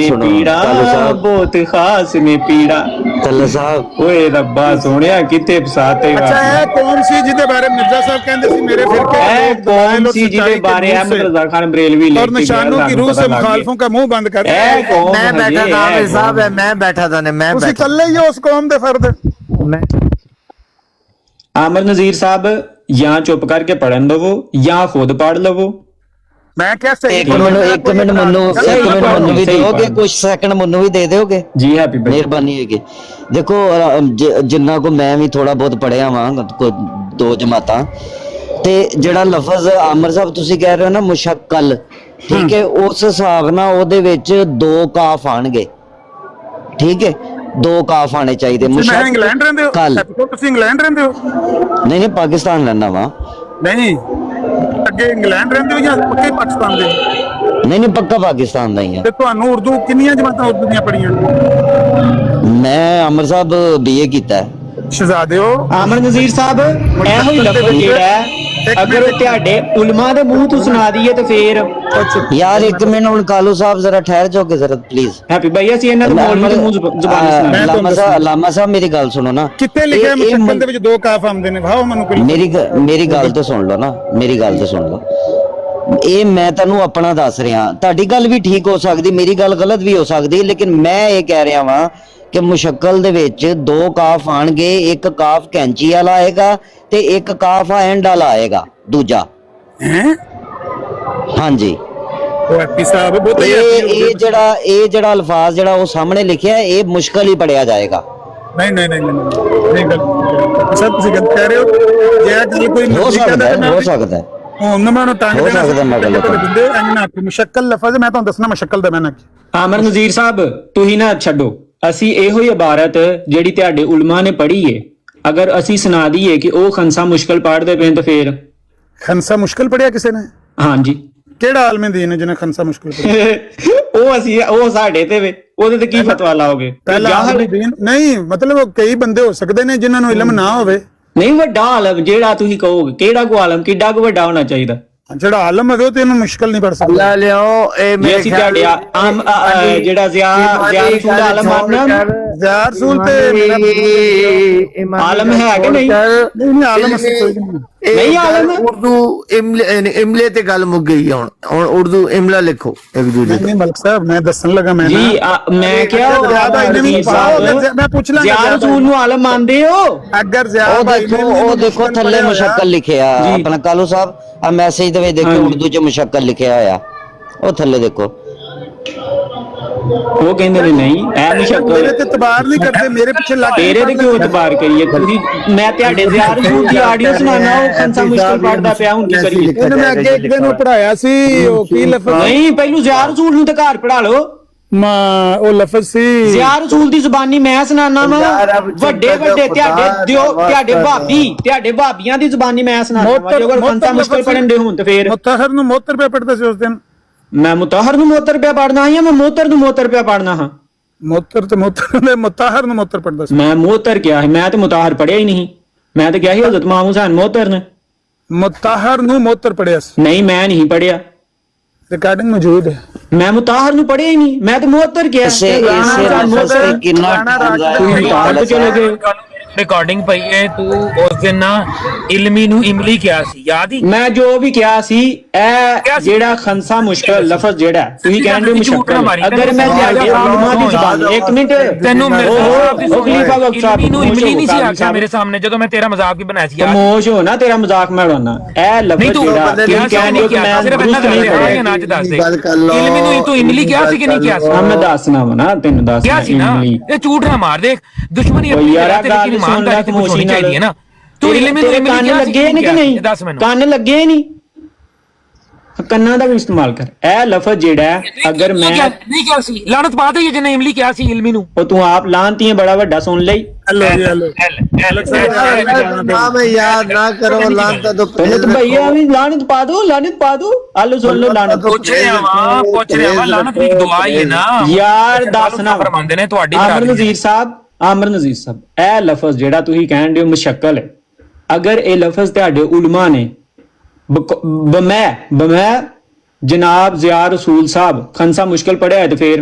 ਸੁਣੋ ਕਾਲੂ ਸਾਹਿਬ, ਬਹੁਤ ਖਾਸ ਨੇ ਪੀੜਾ। ਤੱਲਾ ਸਾਹਿਬ ਓਏ ਰੱਬਾ ਸੋਹਣਿਆ ਕਿਤੇ ਫਸਾਤੇ। ਅੱਛਾ ਇਹ ਕੌਣ ਸੀ ਜਿਹਦੇ ਬਾਰੇ ਮਿਰਜ਼ਾ ਸਾਹਿਬ ਕਹਿੰਦੇ ਸੀ ਮੇਰੇ ਫਿਰਕੇ? ਇਹ ਕੌਣ ਸੀ ਜਿਹਦੇ ਬਾਰੇ ਅਹਿਮਦ रजा खान बरेलवी और निशानों की रूह से मुखालफों का मुंह बंद कर? मैं बैठा था आमिर साहब, मैं बैठा था, मैं कल्ले ही उस कौम दे फर्द। आमिर नजीर साहब या चुप करके पढ़न दवो या खुद पढ़ लवो। मैं क्या सही एक मिनट मनु भी दोगे, कुछ सेकंड मनु भी दे दोगे? जी हैप्पी भाई मेहरबानी होगी। देखो जिन्ना को मैं भी थोड़ा बहुत पढ़िया वां 2 जमातां, ਤੇ ਜਿਹੜਾ ਲਫ਼ਜ਼ ਆਮਰ ਸਾਹਿਬ ਤੁਸੀਂ ਕਹਿ ਰਹੇ ਹੋ ਨਾ ਮੁਸ਼ੱਕਲ, ਠੀਕ ਹੈ, ਉਸ ਹਿਸਾਬ ਨਾਲ ਉਹਦੇ ਵਿੱਚ 2 ਕਾਫ ਆਣਗੇ, ਠੀਕ ਹੈ, 2 ਕਾਫ ਆਣੇ ਚਾਹੀਦੇ। ਮੈਂ ਇੰਗਲੈਂਡ ਰਹਿੰਦੇ ਹੋ? ਮੁਸ਼ੱਕਲ ਤੁਸੀਂ ਇੰਗਲੈਂਡ ਰਹਿੰਦੇ ਹੋ? ਨਹੀਂ ਪਾਕਿਸਤਾਨ ਰਹਿਣਾ ਵਾ। ਨਹੀਂ, ਅੱਗੇ ਇੰਗਲੈਂਡ ਰਹਿੰਦੇ ਹੋ ਜਾਂ ਪੱਕੇ ਪਾਕਿਸਤਾਨ ਦੇ? ਨਹੀਂ ਪੱਕਾ ਪਾਕਿਸਤਾਨ ਦਾ ਹੀ ਆ। ਤੇ ਤੁਹਾਨੂੰ ਉਰਦੂ ਕਿੰਨੀਆਂ ਜਮਾਤਾਂ ਉਰਦੂ ਦੀਆਂ ਪੜੀਆਂ? ਮੈਂ ਆਮਰ ਸਾਹਿਬ BA ਕੀਤਾ ਹੈ। ਸ਼ਹਿਜ਼ਾਦੇ ਹੋ ਆਮਰ ਨਜ਼ੀਰ ਸਾਹਿਬ, ਇਹੋ ਹੀ ਲਫ਼ਜ਼ ਜਿਹੜਾ ਹੈ, ਅਗਰ ਤੁਹਾਡੇ ਉਲਮਾ ਦੇ ਮੂੰਹ ਤੋਂ ਸੁਣਾ ਦਈਏ ਤੇ ਫੇਰ यार एक मिनट ਹੁਣ ਕਾਲੂ ਸਾਹਿਬ ਜ਼ਰਾ ਠਹਿਰ ਜਾਓਗੇ ਜ਼ਰਾ ਪਲੀਜ਼। ਹੈਪੀ ਭਾਈ ਅਸੀਂ ਇਹਨਾਂ ਦੇ ਮੌਲਵੀ ਦੇ ਮੂੰਹ ਜ਼ੁਬਾਨੀ ਸੁਣਾ। ਲਾਮਾ ਸਾਹਿਬ ਮੇਰੀ ਗੱਲ ਸੁਣੋ ਨਾ, ਕਿੱਥੇ ਲਿਖਿਆ ਮੁਸ਼ੱਕਲ ਦੇ ਵਿੱਚ 2 ਕਾਫ ਆਉਂਦੇ ਨੇ? ਵਾਓ ਮੈਨੂੰ ਕੋਈ ਮੇਰੀ ਗੱਲ ਤੇ ਸੁਣ ਲਓ ਨਾ, ਮੇਰੀ ਗੱਲ ਤੇ ਸੁਣ ਲਓ। ਇਹ ਮੈਂ ਤੁਹਾਨੂੰ ਆਪਣਾ ਦੱਸ ਰਿਹਾ, ਤੁਹਾਡੀ ਗੱਲ ਵੀ ਠੀਕ ਹੋ ਸਕਦੀ, ਮੇਰੀ ਗੱਲ ਗਲਤ ਵੀ ਹੋ ਸਕਦੀ, ਲੇਕਿਨ ਮੈਂ ਇਹ ਕਹਿ ਰਿਹਾ ਵਾਂ ਕਿ ਮੁਸ਼ੱਕਲ ਦੇ ਵਿੱਚ 2 ਕਾਫ ਆਣਗੇ, 1 ਕਾਫ ਕੈਂਚੀ ਵਾਲਾ ਆਏਗਾ ਤੇ 1 ਕਾਫ ਐਂਡ ਵਾਲਾ ਆਏਗਾ ਦੂਜਾ। ਹਾਂਜੀ, ਉਹ ਹੈਪੀ ਸਾਹਿਬ ਬਹੁਤ ਇਹ ਜਿਹੜਾ ਅਲਫਾਜ਼ ਜਿਹੜਾ ਉਹ ਸਾਹਮਣੇ ਲਿਖਿਆ ਇਹ ਮੁਸ਼ਕਲ ਹੀ ਪੜਿਆ ਜਾਏਗਾ। ਨਹੀਂ ਗੱਲ ਸਭ ਤੁਸੀਂ ਗਲਤ ਕਹਿ ਰਹੇ ਹੋ। ਜੇ ਗੱਲ ਕੋਈ ਹੋ ਸਕਦਾ ਹੈ ਹੁਣ ਮੈਂ ਉਹਨੂੰ ਟੰਗ ਹੋ ਸਕਦਾ ਮੈਂ ਗਲਤ ਹਾਂ। ਬੰਦੇ ਅੰਨਾ ਮੁਸ਼ੱਕਲ ਲਫ਼ਜ਼ ਮੈਂ ਤੁਹਾਨੂੰ ਦੱਸਣਾ ਮੁਸ਼ੱਕਲ ਦਾ ਮੈਨਾਂ ਕੀ। ਆਮਰ ਨਜ਼ੀਰ ਸਾਹਿਬ ਤੁਸੀਂ ਨਾ ਛੱਡੋ, ਅਸੀਂ ਇਹੋ ਹੀ ਇਬਾਰਤ ਜਿਹੜੀ ਤੁਹਾਡੇ ਉਲਮਾ ਨੇ ਪੜ੍ਹੀ ਏ, ਅਗਰ ਅਸੀਂ ਸੁਣਾ ਦਈਏ ਕਿ ਉਹ ਖੰਸਾ ਮੁਸ਼ਕਲ ਪੜ੍ਹਦੇ ਪਏ ਤਾਂ ਫੇਰ ਖੰਸਾ ਮੁਸ਼ਕਲ ਪੜਿਆ ਕਿਸੇ ਨੇ? ਹਾਂਜੀ। ਕਿਹੜਾ ਆਲਮੇ ਦੀਨ ਹੈ ਜਿਹਨੇ ਖੰਸਾ ਮੁਸ਼ਕਲ ਪੜਿਆ? ਉਹ ਸਾਡੇ ਤੇ ਵੇ, ਉਹਦੇ ਤੇ ਕੀ ਫਤਵਾ ਲਾਓਗੇ? ਨਹੀਂ ਮਤਲਬ ਕਈ ਬੰਦੇ ਹੋ ਸਕਦੇ ਨੇ ਜਿਨ੍ਹਾਂ ਨੂੰ ਇਲਮ ਨਾ ਹੋਵੇ। ਨਹੀਂ, ਵੱਡਾ ਆਲਮ ਜਿਹੜਾ ਤੁਸੀਂ ਕਹੋਗੇ, ਕਿਹੜਾ ਕੋ ਆਲਮ ਕਿੱਡਾ ਕੁ ਵੱਡਾ ਹੋਣਾ ਚਾਹੀਦਾ? ਜਿਹੜਾ ਆਲਮ ਹੋਵੇ ਉਹ ਤੇ ਇਹਨੂੰ ਮੁਸ਼ਕਲ ਨਹੀਂ ਪੜ ਸਕਦਾ। ਅੱਲਾ ਲਿਓ ਇਹ ਮੇਰੇ ਅਸੀਂ ਤੁਹਾਡੇ ਜਿਹੜਾ ਜ਼ਿਆ ਰਸੂਲ ਆਲਮ ਮਾਨਣਾ, ਜ਼ਿਆ ਰਸੂਲ ਤੇ ਆਲਮ ਹੈ ਕਿ ਨਹੀਂ? ਨਹੀਂ ਆਲਮ ਅਸੀਂ ਕੋਈ ਨਹੀਂ ਆਲਮ ਉਰਦੂ ਇਮਲੇ ਤੇ ਗੱਲ ਮੁੱਕ ਗਈ। ਹੁਣ ਉਰਦੂ ਇਮਲਾ ਲਿਖੋ ਇੱਕ ਦੂਜੇ ਨਹੀਂ ਮਲਕ ਸਾਹਿਬ ਮੈਂ ਦੱਸਣ ਲੱਗਾ ਮੈਂ ਜੀ ਮੈਂ ਕਿਹਾ ਮੈਂ ਪੁੱਛ ਲਾਂ ਜ਼ਿਆ ਰਸੂਲ ਨੂੰ ਆਲਮ ਮੰਨਦੇ ਹੋ? ਅਗਰ ਉਹ ਦੇਖੋ ਥੱਲੇ ਮੁਸ਼ੱਕਲ ਲਿਖਿਆ ਆਪਣਾ ਕਾਲੂ ਸਾਹਿਬ ਆ ਮੈਸੇਜ ਦੇ ਵਿੱਚ ਦੇਖੋ ਉਰਦੂ ਚ ਮੁਸ਼ੱਕਲ ਲਿਖਿਆ ਹੋਇਆ, ਉਹ ਥੱਲੇ ਦੇਖੋ। ਉਹ ਕਹਿੰਦੇ ਨੇ ਨਹੀਂ ਇਹ ਮੁਸ਼ੱਕਲ ਮੇਰੇ ਤੇ ਇਤਬਾਰ ਨਹੀਂ ਕਰਦੇ, ਮੇਰੇ ਪਿੱਛੇ ਲੱਗ ਤੇਰੇ ਤੇ ਕਿਉਂ ਇਤਬਾਰ ਕਰੀਏ? ਤੁਸੀਂ ਮੈਂ ਤੁਹਾਡੇ ਜ਼ਿਆ ਰਸੂਲ ਦੀ ਆਡੀਓ ਸੁਣਾਣਾ, ਉਹ ਖੰਸਾ ਮੁਸ਼ਕਲ ਪੜਦਾ ਪਿਆ, ਹੁਣ ਕੀ ਕਰੀਏ? ਉਹਨੇ ਮੈਂ ਅੱਗੇ ਇੱਕ ਦਿਨ ਉਹ ਪੜਾਇਆ ਸੀ, ਉਹ ਕੀ ਲਫ਼ਜ਼ ਨਹੀਂ ਪਹਿਲੂ ਜ਼ਿਆ ਰਸੂਲ ਨੂੰ ਤਾਂ ਘਰ ਪੜਾ ਲਓ। ਉਹ ਲਫ਼ਜ਼ ਸੀ ਜ਼ਿਆ ਰਸੂਲ ਦੀ ਜ਼ੁਬਾਨੀ ਮੈਂ ਸੁਣਾਣਾ ਵਾ, ਵੱਡੇ ਤੁਹਾਡੇ ਭਾਬੀਆਂ ਦੀ ਜ਼ੁਬਾਨੀ ਮੈਂ ਸੁਣਾਣਾ ਵਾ। ਜੇ ਖੰਸਾ ਮੁਸ਼ਕਲ ਪੜਨ ਦੇ ਹੁਣ ਤੇ ਫੇਰ ਮੁਤਹਰ ਨੂੰ ਮੋਤਰ ਪਿਆ ਪੜਦਾ ਸੀ ਉਸ ਦਿਨ। ਮੈਂ ਮੁਤਹਰ ਨੂੰ ਮੋਤਰ ਪਿਆ ਪੜਨਾ ਹਾਂ ਜਾਂ ਮੈਂ ਮੋਤਰ ਨੂੰ ਮੋਤਰ ਪਿਆ ਪੜਨਾ ਹਾਂ? ਮੋਤਰ ਤੇ ਮੋਤਰ ਦੇ ਮੁਤਹਰ ਨੂੰ ਮੋਤਰ ਪੜਦਾ ਸੀ। ਮੈਂ ਮੋਤਰ ਕਿਹਾ ਹੈ, ਮੈਂ ਤੇ ਮੁਤਾਹਰ ਪੜਿਆ ਹੀ ਨਹੀਂ। ਮੈਂ ਤਾਂ ਕਿਹਾ ਸੀ ਹਜ਼ਰਤ ਇਮਾਮ ਹੁਸੈਨ ਮੋਤਰ ਨੇ। ਮੁਤਹਰ ਨੂੰ ਮੋਤਰ ਪੜਿਆ ਸੀ? ਨਹੀਂ ਮੈਂ ਨਹੀਂ ਪੜਿਆ, ਰਿਕਾਰਡਿੰਗ ਮੌਜੂਦ ਹੈ। ਮੈਂ ਮੁਤਾਹਰ ਨੂੰ ਪੜਿਆ ਹੀ ਨਹੀਂ, ਮੈਂ ਤੇ ਮੋਤਰ ਕਿਹਾ। ਰਿਕਾਰਡਿੰਗ ਪਈ ਹੈ, ਤੂੰ ਉਸ ਦਿਨ ਨਾ ਇਲਮੀ ਨੂੰ ਇਮਲੀ ਕਿਹਾ ਸੀ, ਯਾਦ ਹੀ? ਮੈਂ ਜੋ ਵੀ ਕਿਹਾ ਸੀ ਇਹ ਜਿਹੜਾ ਖੰਸਾ ਮੁਸ਼ਕਲ ਲਫ਼ਜ਼ ਜਿਹੜਾ ਤੁਸੀਂ ਕਹਿੰਦੇ ਹੋ ਮੁਸ਼ਕਲ, ਅਗਰ ਮੈਂ ਤੁਹਾਡੇ ਉਲਮਾ ਦੀ ਜ਼ਬਾਨ ਇੱਕ ਮਿੰਟ ਤੈਨੂੰ ਖਲੀਫਾ ਬਖਸ਼ ਸਾਹਿਬ ਨੂੰ ਇਮਲੀ ਨਹੀਂ ਸੀ ਆਖਿਆ ਮੇਰੇ ਸਾਹਮਣੇ ਜਦੋਂ ਮੈਂ ਤੇਰਾ ਮਜ਼ਾਕ ਵੀ ਬਣਾਇਆ ਸੀ ਯਾਰ। ਖਾਮੋਸ਼ ਹੋ ਨਾ, ਤੇਰਾ ਮਜ਼ਾਕ ਮੈਂ ਉਡਾਉਣਾ। ਇਹ ਲਫ਼ਜ਼ ਜਿਹੜਾ ਤੁਸੀਂ ਕਹਿੰਦੇ ਹੋ ਕਿ ਮੈਂ ਦੁਰੂਸਤ ਨਹੀਂ ਪੜਿਆ, ਨਾ ਅੱਜ ਦੱਸ ਦੇ ਇਲਮੀ ਨੂੰ ਤੂੰ ਇਮਲੀ ਕਿਹਾ ਸੀ ਕਿ ਨਹੀਂ ਕਿਹਾ ਸੀ? ਮੈਂ ਦੱਸਣਾ ਵਾ ਨਾ, ਤੈਨੂੰ ਦੱਸ ਕਿਹਾ ਸੀ ਨਾ। ਇਹ ਝੂਠ ਨਾ ਮਾਰ, ਦੇਖ ਦੁਸ਼ਮਣੀ ਆਪਣੀ ਜਗ੍ਹਾ ਤੇ ਲੇਕਿਨ ਇਮਾਨਦਾਰੀ ਤੇ ਹੋਣੀ ਚਾਹੀਦੀ ਹੈ ਨਾ। ਤੂੰ ਇਲਮੀ ਨੂੰ ਇਮਲੀ ਕੰਨ ਲੱਗੇ ਨੇ ਕਿ ਨਹੀਂ? ਦੱਸ ਮੈਨੂੰ। ਕੰਨ ਲੱਗੇ ਨਹੀਂ, ਕੰਨਾਂ ਦਾ ਵੀ ਇਸਤੇਮਾਲ ਕਰ। ਇਹ ਲਫ਼ਜ਼ ਜਿਹੜਾ ਅਗਰ ਮੈਂ ਨਹੀਂ ਕਿਹਾ ਸੀ, ਲਾਨਤ ਪਾ ਦੇ ਜਿਹਨੇ ਇਮਲੀ ਕਿਹਾ ਸੀ ਇਲਮੀ ਨੂੰ। ਉਹ ਤੂੰ ਆਪ ਲਾਨਤੀ ਹੈ, ਬੜਾ ਵੱਡਾ ਸੁਣ ਲਈ। नाम याद ना करो लानत तो पहले तो भैया अभी लानत पा दो आलू सुन लो लानत पूछ रहे हैं लानत भी दुआ ही है ना यार दासना फरमांदे ने ਤੁਹਾਡੀ आमर नजीर साहब ਇਹ ਲਫ਼ਜ਼ ਜਿਹੜਾ ਤੁਸੀਂ ਕਹਿੰਦੇ ਹੋ ਮੁਸ਼ਕਲ ਹੈ, ਅਗਰ ਇਹ ਲਫ਼ਜ਼ ਤੁਹਾਡੇ ਉਲਮਾ ਨੇ ਬਮੈ ਜਨਾਬ ਜ਼ਿਆ ਰਸੂਲ ਸਾਹਿਬ ਖੰਸਾ ਮੁਸ਼ਕਲ ਪੜਿਆ ਹੈ ਤੇ ਫਿਰ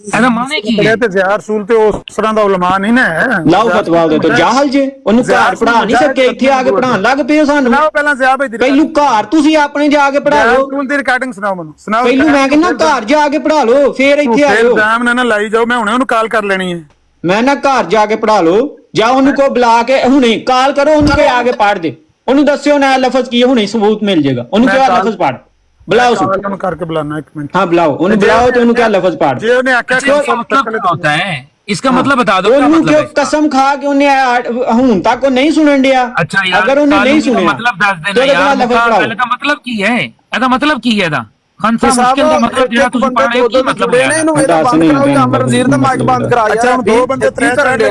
ਇਹਦਾ ਮਾਨੇ ਕੀ ਹੈ? ਤੇ ਜ਼ਿਆ ਰਸੂਲ ਤੇ ਉਸ ਤਰ੍ਹਾਂ ਦਾ ਉਲਮਾ ਨਹੀਂ ਨਾ ਹੈ। ਲਾਓ ਫਤਵਾ ਉਹਦੇ ਤੋਂ ਜਾਹਲ ਜੇ, ਉਹਨੂੰ ਘਰ ਪੜਾ ਨਹੀਂ ਸਕੇ, ਇੱਥੇ ਆ ਕੇ ਪੜਾਉਣ ਲੱਗ ਪਏ ਹੋ ਸਾਨੂੰ। ਸੁਣਾਓ ਪਹਿਲਾਂ ਜ਼ਿਆ ਭਾਈ ਦੀ ਪਹਿਲੂ ਘਰ ਤੁਸੀਂ ਆਪਣੇ ਜਾ ਕੇ ਪੜਾ ਲਓ। ਰਸੂਲ ਦੀ ਰਿਕਾਰਡਿੰਗ ਸੁਣਾਓ ਮੈਨੂੰ, ਸੁਣਾਓ ਪਹਿਲੂ ਮੈਂ ਕਹਿੰਦਾ ਘਰ ਜਾ ਕੇ ਪੜਾ ਲਓ ਫਿਰ ਇੱਥੇ ਆਇਓ। ਇਲਜ਼ਾਮ ਨਾ ਲਾਈ ਜਾਓ, ਮੈਂ ਹੁਣੇ ਉਹਨੂੰ ਕਾਲ ਕਰ ਲੈਣੀ ਹੈ। ਮੈਂ ਨਾ ਘਰ ਜਾ ਕੇ ਪੜਾ ਲਓ ਜਾਂ ਉਹਨੂੰ ਕੋ ਬੁਲਾ ਕੇ ਹੁਣੇ ਕਾਲ ਕਰੋ, ਉਹਨੂੰ ਕਹੇ ਆ ਕੇ ਪੜ ਦੇ, ਉਹਨੂੰ ਦੱਸਿਓ ਨਾ ਲਫ਼ਜ਼ ਕੀ ਹੈ, ਹੁਣੇ ਸਬੂਤ ਮਿਲ ਜਾਏਗਾ। ਉਹਨੂੰ ਕਿਹਾ ਲਫ਼ਜ਼ ਪੜ, बुलाओ ਉਹਨੂੰ ਕਰਕੇ ਬੁਲਾਣਾ ਇੱਕ ਮਿੰਟ। हाँ बुलाओ, उन्हें बुलाओ तो उन्हें क्या लफ्ज पाड़। जे उन्हें आख्या होता है इसका मतलब बता दो क्या ਉਹਨੂੰ मतलब ਕਿਉਂ है इसका? ਕਸਮ ਖਾ ਕੇ ਉਹਨੇ ਹੁਣ ਤੱਕ ਉਹ ਨਹੀਂ ਸੁਣਨ ਡਿਆ अच्छा यार ਅਗਰ ਉਹਨੇ ਨਹੀਂ ਸੁਣਿਆ मतलब दस तो देना ਉਹਦਾ यार ਲਫ਼ਜ਼ ਪੜਾਓ। मुकाबले का मतलब की है ਇਹਦਾ मतलब ਕੀ ਹੈ ਇਹਦਾ ਖੰਸਾ ਮੁਸ਼ਕਿਲ ਦਾ ਮਤਲਬ ਜਿਹੜਾ ਤੁਸੀਂ ਪੜ੍ਹ ਰਹੇ ਹੋ ਕੀ ਮਤਲਬ ਹੈ ਦੱਸ ਨਹੀਂ ਵਜ਼ੀਰ ਦਾ ਮਾਈਕ ਬੰਦ ਕਰਾ ਯਾਰ ਹੁਣ ਦੋ ਬੰਦੇ ਤਰੇ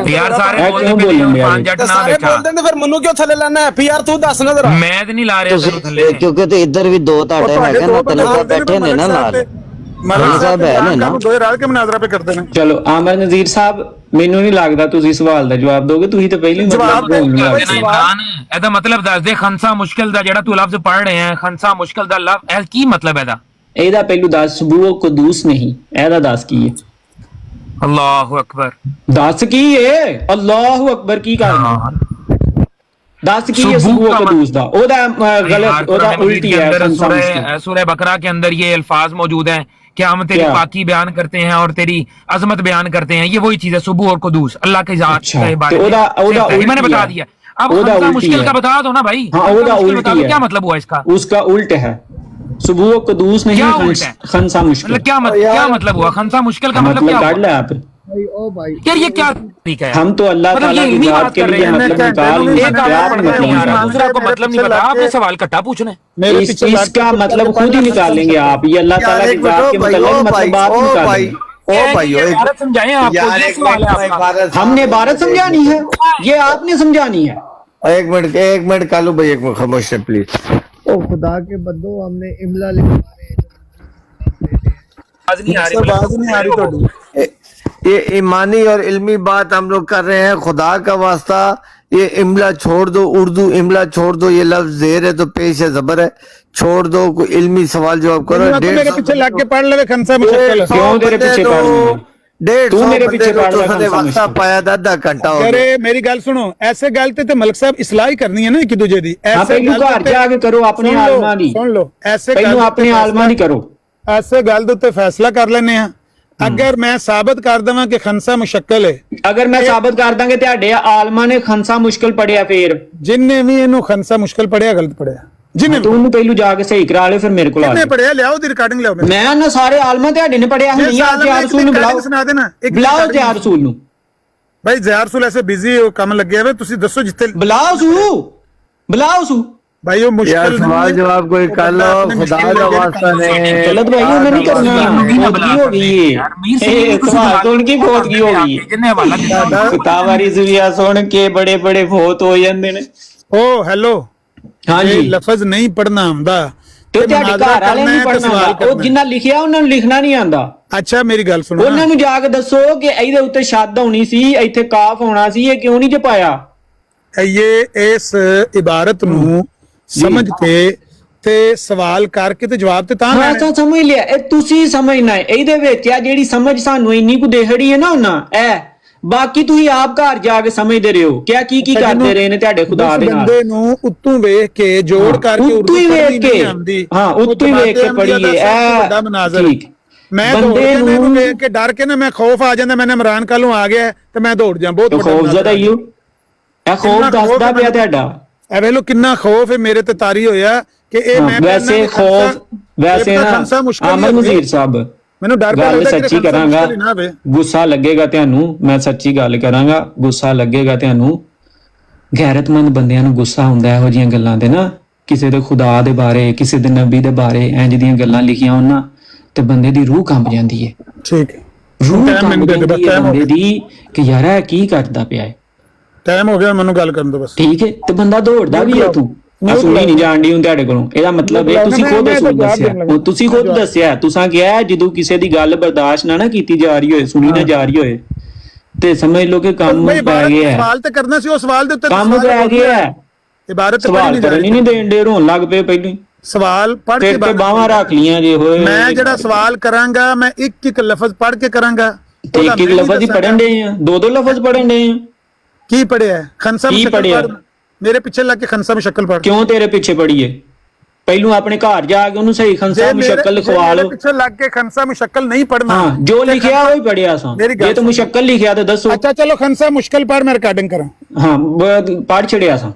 ਯਾਰ ਸਾਰੇ ਇਹ ਬੋਲਦੇ ਕਿਉਂ ਪਏ ਬੋਲਣ ਨੇ ਡਿਆ ਪੰਜ ਜੱਟ ਨਾ ਵੇਖਾ ਤੇ ਫਿਰ ਮੈਨੂੰ ਕਿਉਂ ਥੱਲੇ ਲੈਣਾ ਐਫਆਰ ਤੂੰ ਦੱਸ ਨਾ ਜ਼ਰਾ ਮੈਂ ਤੇ ਨਹੀਂ ਲਾ ਰਿਹਾ ਤੈਨੂੰ ਥੱਲੇ ਕਿਉਂਕਿ ਤੇ ਇੱਧਰ ਵੀ ਦੋ ਤੁਹਾਡੇ ਹੈਗੇ ਨਾ ਤਲਕ ਸਾਹਿਬ ਬੈਠੇ ਨੇ ਨਾ ਨਾਲ ਮਲਕ ਸਾਹਿਬ ਹੈ ਨੇ ਨਾ ਦੋਏ ਰਲ ਕੇ ਮਨਾਜ਼ਰਾ ਪੇ ਕਰਦੇ ਨੇ ਚਲੋ ਆਮਰ ਨਜ਼ੀਰ ਸਾਹਿਬ ਮੈਨੂੰ ਨਹੀਂ ਲੱਗਦਾ ਤੁਸੀਂ ਸਵਾਲ ਦਾ ਜਵਾਬ ਦੋਗੇ ਤੁਸੀਂ ਤਾਂ ਪਹਿਲਾਂ ਹੀ ਜਵਾਬ ਦੇ- ਇਮਰਾਨ ਇਹਦਾ ਮਤਲਬ ਦੱਸ ਦੇ ਖੰਸਾ ਮੁਸ਼ਕਿਲ ਦਾ ਜਿਹੜਾ ਤੂੰ ਲਫ਼ਜ਼ ਪੜ੍ਹ ਰਹੇ ਹੈ ਖੰਸਾ ਮੁਸ਼ਕਿਲ ਦਾ ਲਫ਼ਜ਼ ਇਹ ਕੀ ਮਤਲਬ ਇਹਦਾ ਇਹਦਾ ਪਹਿਲੂ ਦੱਸ ਸਬੂਹ ਕਦੂਸ ਨਹੀਂ ਇਹਦਾ ਦੱਸ ਕੀ ਹੈ ਅੱਲਾਹੁ ਅਕਬਰ ਦੱਸ ਕੀ ਹੈ ਅੱਲਾਹੁ ਅਕਬਰ ਕੀ ਕਰਨਾ ਦੱਸ ਕੀ है सुबूह सुबूह का कदूस दा ओदा गलत ओदा उल्टी है खंसा मुश्किल। सूरह बकरा के अंदर ये अल्फाज मौजूद हैं कि हम तेरी क्या? पाकी बयान करते हैं और तेरी अजमत बयान करते हैं ये वही चीज है सुबह और कुदूस अल्लाह के जात अच्छा, के बारे तो ओदा में मैंने उल्टी बता है। दिया अब ओदा खंसा उल्टी मुश्किल है। का बता दो ना भाई हाँ खंसा ओदा मुश्किल उल्टी बता दो, है क्या मतलब हुआ इसका उसका उल्ट है सुबूह कदूस नहीं क्या उल्ट है? खंसा मुश्किल मतलब क्या मतलब हुआ खंसा मुश्किल का मतलब क्या काट हुआ ले आप यार ये क्या तरीका है हम तो अल्लाह मतलब ताला ये की इल्मी जात बात के कर रहे लिए हैं मतलब निकाल एक आप पढ़ रहे हैं दूसरा को मतलब नहीं पता आपने सवाल कट्टा पूछना है इसका मतलब खुद ही निकालेंगे आप ये अल्लाह ताला की जात के मतलब मतलब बात निकालेंगे ओ भाई इबारत समझाएं आपको ये सवाल है आपका हमने इबारत समझानी है ये आपने समझानी है एक मिनट कालू भाई एक मिनट खामोश है प्लीज ओ खुदा के बंदो हमने इमला लिखवाए आवाज नहीं आ रही ये ईमानी और इल्मी बात हम लोग कर रहे हैं खुदा का वास्ता ये इमला छोड़ दो उर्दू इमला छोड़ दो ये लफ्ज जेर है तो पेश है जबर है छोड़ दो कोई इल्मी सवाल जवाब करो मेरे पीछे लग के पढ़ ले खंसा मुश्किल क्यों तेरे पीछे पढ़ रहे हैं? 150 तू मेरे पीछे पढ़ रहा है वक्ता पाया आधा घंटा हो अरे मेरी गल सुनो ऐसे गल ते मलक साहब इस्लाह ही करनी है ना एक दूजे दी हाँ पहलू घर जाके करो अपने आलमा दी सुन लो ऐसे पहलू अपने आलमा दी करो ऐसे गल दे उत्ते फैसला कर लेने हैं अगर मैं साबित कर दवां कि खंसा मुशक्कल है अगर मैं साबित कर दांगे ਤੁਹਾਡੇ ਆਲਮਾ ਨੇ ਖੰਸਾ ਮੁਸ਼ਕਿਲ ਪੜਿਆ ਫੇਰ जिन्ने भी इनू खंसा मुश्किल पढ़िया गलत पढ़िया जिन्ने ਤੂੰ ਉਹਨੂੰ ਪਹਿਲੂ ਜਾ ਕੇ ਸਹੀ ਕਰਾ ਲੈ ਫਿਰ ਮੇਰੇ ਕੋਲ ਆ कितने पढ़िया लियाओ दी रिकॉर्डिंग लियाओ मेरे ਮੈਂ ਨਾ ਸਾਰੇ ਆਲਮਾ ਤੁਹਾਡੇ ਨੇ ਪੜਿਆ ये ਨਹੀਂ ਆ साल में ਜਿਆ एक ਰਸੂਲ ਨੂੰ recording ਬੁਲਾਓ सुना देना एक ਬੁਲਾਓ recording- ਜਿਆ ਰਸੂਲ ਨੂੰ भाई ज़यार रसूल ऐसे बिजी काम लग गया है तुसी दसो जिथे ਬੁਲਾਓ ਸੂ भाई वो यार मुश्किल सवाल जवाब कोई कर लो खुदा का वास्ता नहीं गलत भाई उन्हें नहीं करना फौतगी हो गई है सवाल तो उनकी फौतगी हो गई है जिन्हें हवाला दिया किताबारी जुविया सुन के बड़े बड़े फौत हो जाते ने ओ हेलो हाँ ये जी लफज नहीं पढ़ना आंदा ਤੇ ਤੁਹਾਡੇ ਘਰ ਵਾਲੇ ਨਹੀਂ ਪੜਨਾ ਉਹ ਜਿੰਨਾ ਲਿਖਿਆ ਉਹਨਾਂ ਨੂੰ ਲਿਖਣਾ ਨਹੀਂ ਆਂਦਾ अच्छा मेरी गल सुनो ਉਹਨਾਂ ਨੂੰ ਜਾ ਕੇ ਦੱਸੋ ਕਿ ਇਹਦੇ ਉੱਤੇ ਛੱਦ ਹੋਣੀ ਸੀ ਇੱਥੇ ਕਾਫ ਹੋਣਾ ਸੀ ਇਹ ਕਿਉਂ ਨਹੀਂ ਜੇ ਪਾਇਆ ये इस इबारत ਨੂੰ ਸਮਝ ਕੇ ਤੇ ਸਵਾਲ ਕਰਕੇ ਤੇ ਜਵਾਬ ਤੇ ਤਾਂ ਮੈਂ ਤਾਂ ਸਮਝ ਲਿਆ ਇਹ ਤੁਸੀਂ ਸਮਝਣਾ ਹੈ ਇਹਦੇ ਵਿੱਚ ਆ ਜਿਹੜੀ ਸਮਝ ਸਾਨੂੰ ਇੰਨੀ ਕੁ ਦੇਹੜੀ ਹੈ ਨਾ ਉਹਨਾਂ ਇਹ ਬਾਕੀ ਤੁਸੀਂ ਆਪ ਘਰ ਜਾ ਕੇ ਸਮਝਦੇ ਰਹੋ ਕਿਆ ਕੀ ਕੀ ਕਰਦੇ ਰਹੇ ਨੇ ਤੁਹਾਡੇ ਖੁਦਾ ਦੇ ਨਾਲ ਬੰਦੇ ਨੂੰ ਉੱਤੋਂ ਵੇਖ ਕੇ ਜੋੜ ਕਰਕੇ ਉੱਤੋਂ ਹੀ ਵੇਖ ਕੇ ਹਾਂ ਉੱਤੋਂ ਹੀ ਵੇਖ ਕੇ ਪੜੀਏ ਵੱਡਾ ਮਨਾਜ਼ਰ ਠੀਕ ਬੰਦੇ ਨੂੰ ਵੇਖ ਕੇ ਡਰ ਕੇ ਨਾ ਮੈਂ ਖੌਫ ਆ ਜਾਂਦਾ ਮੈਨੇ ਇਮਰਾਨ ਕੱਲੋਂ ਆ ਗਿਆ ਤੇ ਮੈਂ ਦੌੜ ਜਾ ਬਹੁਤ ਵੱਡਾ ਖੌਫ ਜ਼ਦਾ ਹੀ ਇਹ ਖੌਫ ਦੱਸਦਾ ਪਿਆ ਤੁਹਾਡਾ ਇਹ ਵੇਖ ਲੋ ਕਿੰਨਾ ਖੌਫ ਹੈ ਮੇਰੇ ਤੇ ਤਾਰੀ ਹੋਇਆ ਕਿ ਇਹ ਮੈਂ ਵੈਸੇ ਖੌਫ ਵੈਸੇ ਨਾ ਆਮਰ ਨਜ਼ੀਰ ਸਾਹਿਬ ਮੈਨੂੰ ਡਰ ਗੱਲ ਸੱਚੀ ਕਰਾਂਗਾ ਗੁੱਸਾ ਲੱਗੇਗਾ ਤੁਹਾਨੂੰ ਮੈਂ ਸੱਚੀ ਗੱਲ ਕਰਾਂਗਾ ਗੁੱਸਾ ਲੱਗੇਗਾ ਤੁਹਾਨੂੰ ਗੈਰਤਮੰਦ ਬੰਦਿਆਂ ਨੂੰ ਗੁੱਸਾ ਹੁੰਦਾ ਇਹੋ ਜੀਆਂ ਗੱਲਾਂ ਤੇ ਨਾ ਕਿਸੇ ਦੇ ਖੁਦਾ ਦੇ ਬਾਰੇ ਕਿਸੇ ਦੇ ਨਬੀ ਦੇ ਬਾਰੇ ਇੰਜ ਦੀਆਂ ਗੱਲਾਂ ਲਿਖੀਆਂ ਉਹਨਾਂ ਤੇ ਬੰਦੇ ਦੀ ਰੂਹ ਕੰਬ ਜਾਂਦੀ ਹੈ ਠੀਕ ਹੈ ਰੂਹ ਕੰਬ ਜਾਂਦੀ ਹੈ ਬੰਦੇ ਦੀ ਕਿ ਯਾਰ ਇਹ ਕੀ ਕਰਦਾ ਪਿਆ ਹੈ ਟਾਈਮ ਹੋ ਗਿਆ ਮੈਨੂੰ ਗੱਲ ਕਰਨ ਦੋ ਬਸ ਠੀਕ ਹੈ ਤੇ ਬੰਦਾ ਦੌੜਦਾ ਵੀ ਹੈ ਤੂੰ ਸੁਣੀ ਨਹੀਂ ਜਾਣਦੀ ਹੁਣ ਤੁਹਾਡੇ ਕੋਲੋਂ ਇਹਦਾ ਮਤਲਬ ਇਹ ਤੁਸੀਂ ਖੁਦ ਦੱਸਿਆ ਉਹ ਤੁਸੀਂ ਖੁਦ ਦੱਸਿਆ ਤੁਸੀਂ ਕਿਹਾ ਜਦੋਂ ਕਿਸੇ ਦੀ ਗੱਲ ਬਰਦਾਸ਼ਤ ਨਾ ਕੀਤੀ ਜਾ ਰਹੀ ਹੋਏ ਸੁਣੀ ਨਾ ਜਾ ਰਹੀ ਹੋਏ ਤੇ ਸਮਝ ਲਓ ਕਿ ਕੰਮ ਪੈ ਗਿਆ ਹੈ ਸਵਾਲ ਤੇ ਕਰਨਾ ਸੀ ਉਹ ਸਵਾਲ ਦੇ ਉੱਤੇ ਕੰਮ ਪੈ ਗਿਆ ਹੈ ਇਬਾਰਤ ਸਵਾਲ ਕਰਨ ਹੀ ਨਹੀਂ ਦੇਣ ਦੇ ਰੋਣ ਲੱਗ ਪਏ ਪਹਿਲਾਂ ਸਵਾਲ ਪੜ੍ਹ ਕੇ ਤੇ ਬਾਹਾਂ ਰੱਖ ਲੀਆਂ ਜੇ ਹੋਏ ਮੈਂ ਜਿਹੜਾ ਸਵਾਲ ਕਰਾਂਗਾ ਮੈਂ ਇੱਕ ਇੱਕ ਲਫ਼ਜ਼ ਪੜ੍ਹ ਕੇ ਕਰਾਂਗਾ ਇੱਕ ਇੱਕ ਲਫ਼ਜ਼ ਹੀ ਪੜਨ ਦੇ ਆ ਦੋ ਦੋ ਲਫ਼ਜ਼ ਪੜਨ ਦੇ ਆ ਕੀ ਪੜਿਆ ਖੰਸਾ ਮੁਸ਼ਕਲ ਮੇਰੇ ਪਿੱਛੇ ਲੱਗ ਕੇ ਖੰਸਾ ਮੁਸ਼ਕਲ ਪੜ ਕਿਉਂ ਤੇਰੇ ਪਿੱਛੇ ਪੜੀਏ ਪਹਿਲੂ ਆਪਣੇ ਘਰ ਜਾ ਕੇ ਉਹਨੂੰ ਸਹੀ ਖੰਸਾ ਮੁਸ਼ਕਲ ਲਿਖਵਾ ਲਓ ਪਿੱਛੇ ਲੱਗ ਕੇ ਖੰਸਾ ਮੁਸ਼ਕਲ ਨਹੀਂ ਪੜਨਾ ਹਾਂ ਜੋ ਲਿਖਿਆ ਉਹ ਹੀ ਪੜਿਆ ਸਾਂ ਜੇ ਤੂੰ ਮੁਸ਼ਕਲ ਲਿਖਿਆ ਤੇ ਦੱਸੋ ਅੱਛਾ ਚਲੋ ਖੰਸਾ ਮੁਸ਼ਕਲ ਪੜ ਮੈਂ ਰਿਕਾਰਡਿੰਗ ਕਰਾਂ ਹਾਂ ਪੜ ਛੜਿਆ ਸਾਂ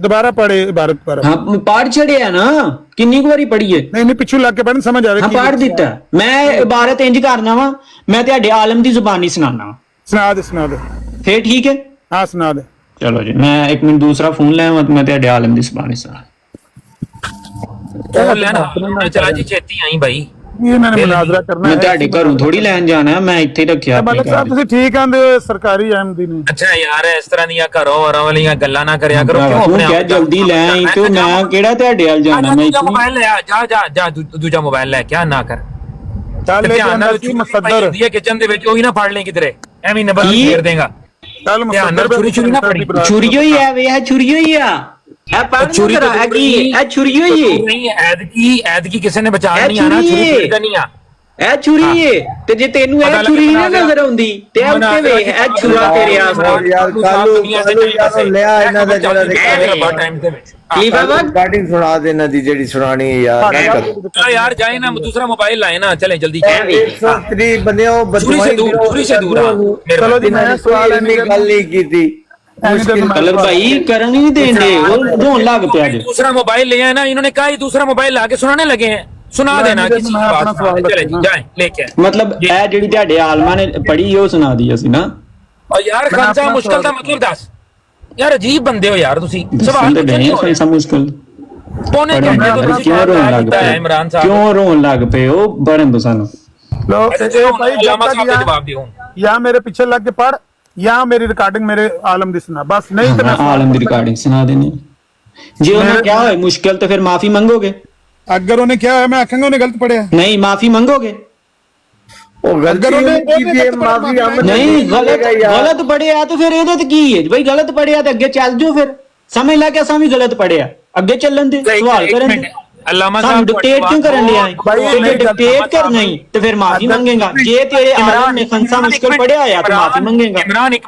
ਦੁਬਾਰਾ ਪੜੇ ਇਬਾਰਤ ਪਰ ਹਾਂ ਪੜ ਛੜਿਆ ਨਾ ਕਿੰਨੀ ਕੁ ਵਾਰੀ ਪੜੀਏ ਨਹੀਂ ਪਿੱਛੋਂ ਲੱਗ ਕੇ ਪੜਨ ਸਮਝ ਆਵੇ ਹਾਂ ਪੜ ਦਿੱਤਾ ਮੈਂ ਇਬਾਰਤ ਇੰਜ ਕਰਨਾ ਵਾ ਮੈਂ ਤੁਹਾਡੇ ਆਲਮ ਦੀ ਜ਼ੁਬਾਨੀ ਸੁਣਾਉਣਾ ਸੁਣਾ ਦੇ फिर ठीक है। हाँ सुना दे। चलो जी मैं एक मिनट दूसरा फोन लिया मैं तेरे आलम दी सुभान सुना ਉਹ ਲੈਣਾ ਚਲਾ ਜੀ ਛੇਤੀ ਆਈ ਬਾਈ ਇਹ ਮੈंने ਮੁਨਾਜ਼ਰਾ ਕਰਨਾ मैं ਤੁਹਾਡੇ ਘਰੋਂ ਥੋੜੀ ਲੈਣ ਜਾਣਾ ਹੈ, ਮੈਂ ਇੱਥੇ ਹੀ ਰੱਖਿਆ ਆਪਣੇ ਮਲਕ ਸਾਹਿਬ ਘਰ। ਤੁਸੀਂ ਠੀਕ ਆਂਦੇ ਹੋ ਸਰਕਾਰੀ ਅਹਿਮਦੀ ਨੇ। ਅੱਛਾ ਯਾਰ ਇਸ ਤਰ੍ਹਾਂ ਦੀਆਂ ਘਰੋਂ ਵਰਾਂ ਵਾਲੀਆਂ ਗੱਲਾਂ ਨਾ ਕਰਿਆ ਕਰੋ ਕਿਉਂ ਤੂੰ ਆਪਣੇ ਕਿਹਾ ਜਲਦੀ ਲੈ ਆਈ ਤੇ ਮੈਂ ਕਿਹੜਾ ਤੁਹਾਡੇ ਵੱਲ ਜਾਣਾ ਮੈਂ ਦੂਜਾ ਮੋਬਾਈਲ ਲੈ ਆ ਜਾ ਦੂਜਾ ਮੋਬਾਈਲ ਲੈ ਕੇ ਆ ਨਾ ਕਰ ਚੱਲ ਲੈ ਧਿਆਨ ਨਾਲ ਕੀ ਮਸਦਰ ਦੀ ਕਿਚਨ ਦੇ ਵਿੱਚ ਉਹੀ ਨਾ ਫੜ ਲੈ ਕਿਧਰੇ ਐਵੇਂ ਨੰਬਰ ਫੇਰ ਦੇਗਾ ਚੱਲ ਧਿਆਨ ਨਾਲ ਛੁਰੀ ਨਾ ਫੜੀ ਛੁਰੀ ਹੋਈ ਹੈ ਵੇ ਹੈ ਛੁਰੀ ਹੋਈ ਆ ਇਹ ਪੜ੍ਹ ਛੁਰੀ ਨਹੀਂ ਕਰਾ ਕੀ ਇਹ ਛੁਰੀ ਹੋਈ ਹੈ ਨਹੀਂ ਐਦ ਕੀ ਕਿਸੇ ਨੇ ਬਚਾ ਨਹੀਂ ਆਣਾ ਛੁਰੀ ਨਹੀਂ ਆ ਇਹ ਛੁਰੀ ਏ ਤੇ ਜੇ ਤੈਨੂੰ ਇਹ ਛੁਰੀ ਨਹੀਂ ਨਜ਼ਰ ਆਉਂਦੀ ਤੇ ਇਹ ਉੱਤੇ ਵੇਖ ਇਹ ਛੁਰਾ ਤੇਰੇ ਆਸ ਯਾਰ ਕਾਲੂ ਯਾਰ ਲਿਆ ਇਹਨਾਂ ਦਾ ਜਿਹੜਾ ਟਾਈਮ ਦੇ ਵਿੱਚ ਕੀ ਬਾਬਾ ਰਿਕਾਰਡਿੰਗ ਸੁਣਾ ਦੇ ਇਹਨਾਂ ਦੀ ਜਿਹੜੀ ਸੁਣਾਣੀ ਹੈ ਯਾਰ ਨਾ ਕਰੋ यार जाए ना दूसरा मोबाइल लाए ना चले जल्दी 130 बने हो छुरी से दूर ਚਲੋ ਜੀ ਮੈਂ ਸਵਾਲ ਇੰਨੀ ਗੱਲ ਨਹੀਂ ਕੀਤੀ कलर भाई करन ही नहीं देंगे वो रोन लग पिया जे दूसरा मोबाइल ले आए ना इन्होंने कहा ही दूसरा मोबाइल लाके सुनाने लगे हैं सुना देना किसी की बात चले जी जाए लेके मतलब ਇਹ ਜਿਹੜੀ ਤੁਹਾਡੇ ਆਲਮਾ ਨੇ ਪੜ੍ਹੀ ਉਹ ਸੁਣਾ ਦੀ ਅਸੀਂ ਨਾ और यार खर्चा मुश्किल का मतलब दस यार अजीब बंदे हो यार तुसी सवाल तो नहीं है ऐसा मुश्किल पौने घंटे तो तुसी क्यों रोन लग है पे इमरान साहब क्यों रोन लग पे हो बरन दो सानू ਲੋ ਭਾਈ अल्लामा साहब का जवाब दियो या मेरे पीछे लग के पढ़ या मेरी रिकॉर्डिंग मेरे आलम दी सुना बस नहीं तो मैं आलम दी रिकॉर्डिंग सुना देनी जे उन्हें क्या है मुश्किल तो फिर माफी मांगोगे अगर उन्हें क्या है मैं आखूंगा उन्हें गलत पढ़िया नहीं माफी मांगोगे ਉਹ ਗਲਤੀ ਕੀਤੀ ਮਾਫੀ ਅਮਨ नहीं गलत पढ़िया तो फिर ਇਹਦੇ ਤੇ ਕੀ ਹੈ ਭਾਈ ਗਲਤ ਪੜਿਆ ਤੇ ਅੱਗੇ ਚੱਲ ਜਾਓ ਫਿਰ ਸਮਝ ਲੈ ਕੇ ਅਸਾਂ ਵੀ ਗਲਤ ਪੜਿਆ ਅੱਗੇ ਚੱਲਣ ਦੇ ਸਵਾਲ ਕਰਨ ਦੇ अल्लामा ਸਾਨੂੰ साहब डिक्टेट क्यों करन लिया है जे डिक्टेट करना ही तो फिर माफी मांगेगा जे तेरे आलम ने खंसा मुश्किल पढ़िया है तो माफी मांगेगा इमरान एक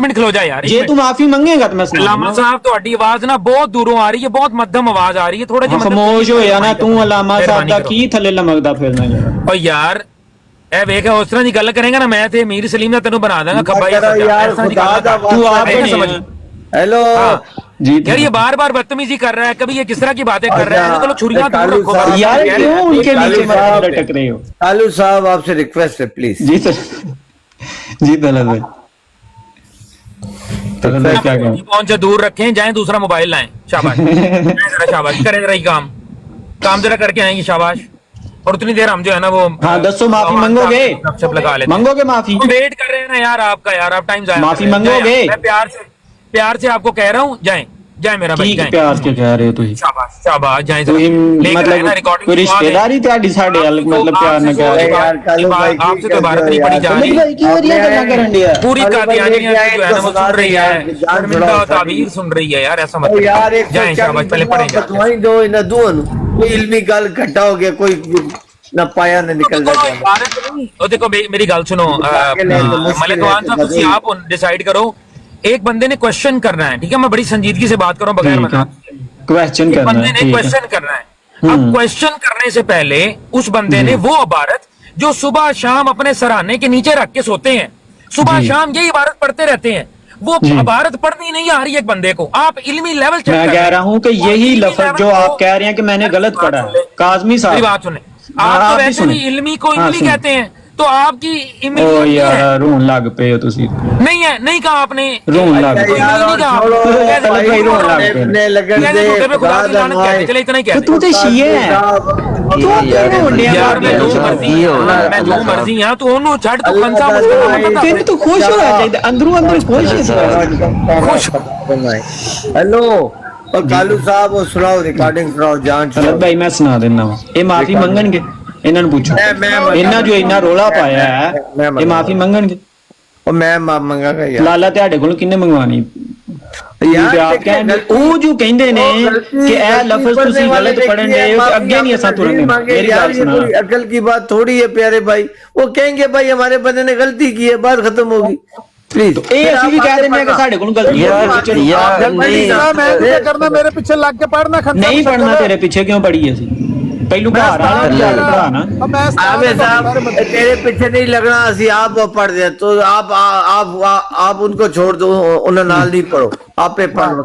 मिनट खलो जा यार जे तू माफी मांगेगा तो मैं अल्लामा साहब ਤੁਹਾਡੀ ਆਵਾਜ਼ ਨਾ ਬਹੁਤ ਦੂਰੋਂ ਆ ਰਹੀ ਹੈ ਬਹੁਤ ਮੱਧਮ ਆਵਾਜ਼ ਆ ਰਹੀ ਹੈ ਥੋੜਾ ਜਿਹਾ ਖਾਮੋਸ਼ ਹੋਇਆ ਨਾ ਤੂੰ ਅਲਾਮਾ ਸਾਹਿਬ ਦਾ ਕੀ ਥੱਲੇ ਲਮਕਦਾ ਫਿਰਨਾ ਯਾਰ ਓ ਯਾਰ ਇਹ ਵੇਖ ਉਸ ਤਰ੍ਹਾਂ ਦੀ ਗੱਲ ਕਰੇਗਾ ਨਾ ਮੈਂ ਤੇ ਅਮੀਰ ਸਲੀਮ ਦਾ ਤੈਨੂੰ ਬਣਾ ਦਾਂਗਾ ਖੱਬਾ ਯਾਰ ਖੁਦਾ ਦਾ तू आप समझ हेलो जी यार ये बार बार बदतमीजी कर रहा है कभी ये किस तरह की बातें कर रहा है चलो छुरियां दूर रखो यार क्यों उनके नीचे मत लटक रहे हो कालू साहब आपसे रिक्वेस्ट है प्लीज जी सर जी तलत भाई तलत भाई क्या कहें पहुंचे दूर रखें जाएं दूसरा मोबाइल लाएं शाबाश जरा शाबाश करें जरा काम जरा करके आएंगे शाबाश और उतनी देर हम जो है ना वो हाँ दसो माफी मांगोगे गपशप लगा लेते मांगोगे माफी हम वेट कर रहे हैं ना यार आपका यार आप टाइम जाए माफी मांगोगे? मैं प्यार से आपको कह रहा हूँ जाएं मेरा भाई ठीक जाएं प्यार के कह रहे हो तुम शाबाश जाएं तुम मतलब कोई रिश्तेदारी ਤੁਹਾਡੀ ਸਾਡੇ ਹੱਲ मतलब प्यार न कह रहे यार कालू भाई आपसे तो बात नहीं पड़ी जा रही भाई क्यों ये गल्ला करन दिया पूरी कादियानिया जो है ना वो सुन रही है शर्मिंदा ताबीर सुन रही है यार ऐसा मत यार एक जाएं शाबाश पहले पढ़े जाएं बतवाई दो इन दोनों ਨੂੰ कोई इल्मी गल इकट्ठा हो गया कोई ना पाया ना निकलदा ਉਹ ਦੇਖੋ ਮੇਰੀ ਗੱਲ ਸੁਣੋ मलिकवान साहब ਤੁਸੀਂ आप डिसाइड करो एक बंदे ने क्वेश्चन करना है ठीक है मैं बड़ी संजीदगी से बात कर रहा हूं बगैर मजाक क्वेश्चन करना बंदे है ने ठीक है क्वेश्चन करना है अब क्वेश्चन करने से पहले उस बंदे ने वो इबारत जो सुबह शाम अपने सराहने के नीचे रख के सोते हैं सुबह शाम यही इबारत पढ़ते रहते हैं वो इबारत पढ़नी नहीं आ रही एक बंदे को आप इल्मी लेवल मैं कह रहा हूँ कि यही लफ्ज जो आप कह रहे हैं कि मैंने गलत पढ़ा है काजमी मेरी साहब बात सुने आप तो वैसे भी इल्मी को इल्मी कहते हैं तो आपकी इल्मी ओ नहीं है यार रोन लग पे हो तुसी नहीं है नहीं कहा आपने रोन लग पे नहीं कहा भाई रोन लग पे ने लगन दे चले इतना ही तो कहते तू तो शिये है तू क्यों रोंडिया यार मैं जो मर्जी हां तू ओनू छड़ तू कंसा मुश्किल फिर तू खुश होना चाहिए अंदरों अंदर खुश है खुश हेलो और कालू साहब वो सुनाओ रिकॉर्डिंग सुनाओ जान चलो भाई मैं सुना देना ये माफी मंगणगे ਇਹਨਾਂ ਨੂੰ ਪੁੱਛੋ ਇਹਨਾਂ ਜੋ ਇੰਨਾ ਰੋਲਾ ਪਾਇਆ ਹੈ ਇਹ ਮਾਫੀ ਮੰਗਣਗੇ ਉਹ ਮੈਂ ਮੰਗਾਂਗਾ ਯਾਰ ਲਾਲਾ ਤੁਹਾਡੇ ਕੋਲ ਕਿੰਨੇ ਮੰਗਵਾਣੀ ਯਾਰ ਆਪ ਕਹਿੰਦੇ ਉਹ ਜੋ ਕਹਿੰਦੇ ਨੇ ਕਿ ਇਹ ਲਫ਼ਜ਼ ਤੁਸੀਂ ਗਲਤ ਪੜ੍ਹਨ ਦੇ ਅੱਗੇ नहीं ऐसा तुरंत मेरी बात सुना अकल की बात थोड़ी है प्यारे भाई वो कहेंगे भाई हमारे बंदे ने गलती की है बात खत्म होगी प्लीज ਇਹ ਅਸੀਂ ਵੀ ਕਹਿ ਦਿੰਦੇ ਕਿ ਸਾਡੇ ਕੋਲ ਗਲਤੀ मैं करना मेरे पीछे लग के पढ़ना खत्म नहीं पढ़ना तेरे पीछे क्यों पड़ी है ਪਹਿਲੂ ਘਰ ਆ ਨਾ आबे साहब तेरे पीछे नहीं लगना असि आप पढ़ दे तो आप उनको छोड़ दो उन्हें नाल नहीं पढ़ो आपे पढ़ लो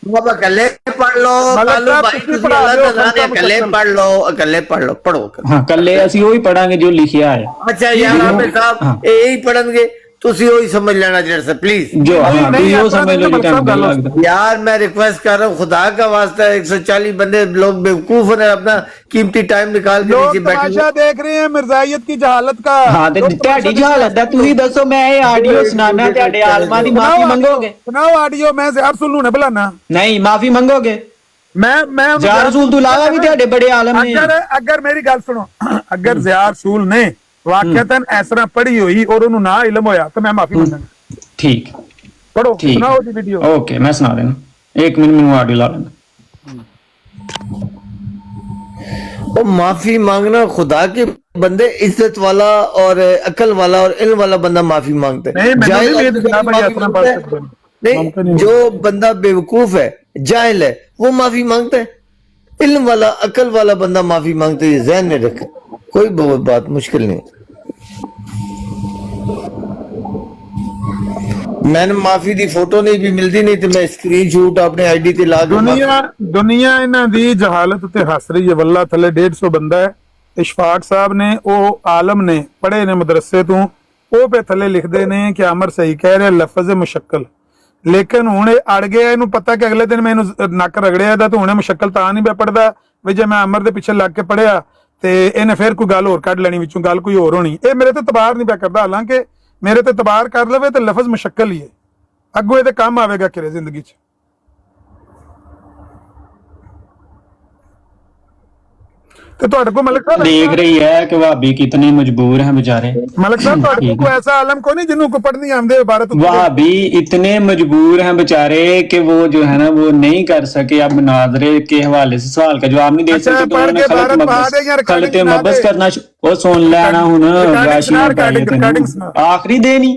बाबा कल्ले पढ़ लो कालू भाई ਤੁਸੀਂ अल्लाह दा नाम कल्ले पढ़ लो पढ़ो हां कल्ले ਅਸੀਂ ਉਹੀ ਪੜਾਂਗੇ ਜੋ ਲਿਖਿਆ ਹੈ अच्छा यार आबे साहब यही पढ़ेंगे ਤੁਸੀਂ ਉਹੀ ਸਮਝ ਲੈਣਾ जरा प्लीज जो हाँ तू यो समझ लो जो तेन गल लगदा यार मैं रिक्वेस्ट कर रहा हूँ खुदा का वास्ता 140 बंदे लोग बेवकूफ है अपना कीमती टाइम निकाल के लोग नीचे बैठे तमाशा देख रहे हैं मिर्जाइयत की जहालत का हाँ ते ਤੁਹਾਡੀ ਜਹਾਲਤ ਦਾ ਤੁਸੀਂ ਦੱਸੋ मैं ये ऑडियो सुनाना ਤੁਹਾਡੇ आलमा दी माफी मंगोगे सुनाओ ऑडियो मैं ज़ियार सुल्लू ने बुलाना नहीं माफी मंगोगे मैं ज़ियार रसूल तो अलावा भी ਤੁਹਾਡੇ बड़े आलम ने अगर मेरी गल सुनो अगर ज़ियार रसूल ने वाकईतन इस तरह पढ़ी हुई और उन्होंने ना इल्म होया तो मैं माफी मंगांगा ठीक पढ़ो ठीक सुनाओ जी वीडियो ओके मैं सुना देना 1 मिनट मैंने ऑडियो ला लेना वो माफी मांगना खुदा के बंदे इज्जत वाला और अकल वाला और इल्म वाला बंदा माफी मांगते नहीं मैंने जाहिल नहीं आदमी देखा भाई माफी इतना मांगता बात है। करते नहीं जो बंदा बेवकूफ है जाहिल है वो माफी मांगता है इल्म वाला अकल वाला बंदा माफी मांगते है ज़हन में रखे कोई बहुत बात मुश्किल नहीं मैंने माफी दी फोटो नहीं भी मिलती नहीं तो मैं स्क्रीनशॉट अपने आईडी ते ला दूंगा दुनिया इन्हां दी जहालत ते हस रही है वल्ला थले 150 बंदा है इशफाक साहब ने ਉਹ आलम ने पढ़े ने मदरसे ਤੋਂ ਉਹ पे थले लिखदे ने कि अमर सही कह रहे लफज मुशक्कल लेकिन ਹੁਣ ਇਹ ਅੜ ਗਿਆ ਇਹਨੂੰ ਪਤਾ ਕਿ ਅਗਲੇ ਦਿਨ ਮੈਨੂੰ ਨੱਕ ਰਗੜਿਆ ਦਾ ਤੇ ਹੁਣੇ ਮੁਸ਼ੱਕਲ ਤਾਂ ਨਹੀਂ ਪਿਆ ਪੜਦਾ ਵੀ ਜੇ ਮੈਂ ਅਮਰ ਦੇ ਪਿੱਛੇ ਲੱਗ ਕੇ ਪੜਿਆ ਤੇ ਇਹਨੇ ਫਿਰ ਕੋਈ ਗੱਲ ਹੋਰ ਕੱਢ ਲੈਣੀ ਵਿੱਚੋਂ ਗੱਲ ਕੋਈ ਹੋਰ ਹੋਣੀ ਇਹ ਮੇਰੇ ਤੇ ਤਬਾਰ ਨਹੀਂ ਪਿਆ ਕਰਦਾ ਹਾਲਾਂਕਿ ਮੇਰੇ ਤੇ ਤਬਾਰ ਕਰ ਲਵੇ ਤੇ ਲਫ਼ਜ਼ ਮੁਸ਼ੱਕਲ ਹੀ ਹੈ ਅੱਗੋਂ ਇਹਦੇ ਕੰਮ ਆਵੇਗਾ ਕਿਰੇ ਜ਼ਿੰਦਗੀ 'ਚ तो ਤੁਹਾਡੇ ਕੋ ਮਲਕ ਸਾਹਿਬ देख रही है कि वहाबी कितने मजबूर हैं बेचारे मलक साहब ਤੁਹਾਡੇ ਕੋ ऐसा आलम को नहीं जिन्हों को पढ़नी आमदे इबारत वहाबी इतने मजबूर हैं बेचारे कि वो जो है ना वो नहीं कर सके अब मुनाजरे के हवाले से सवाल का जवाब नहीं दे सके तो उन्होंने खलत मबस करना वो सुन लेना हूं आखिरी दिन ही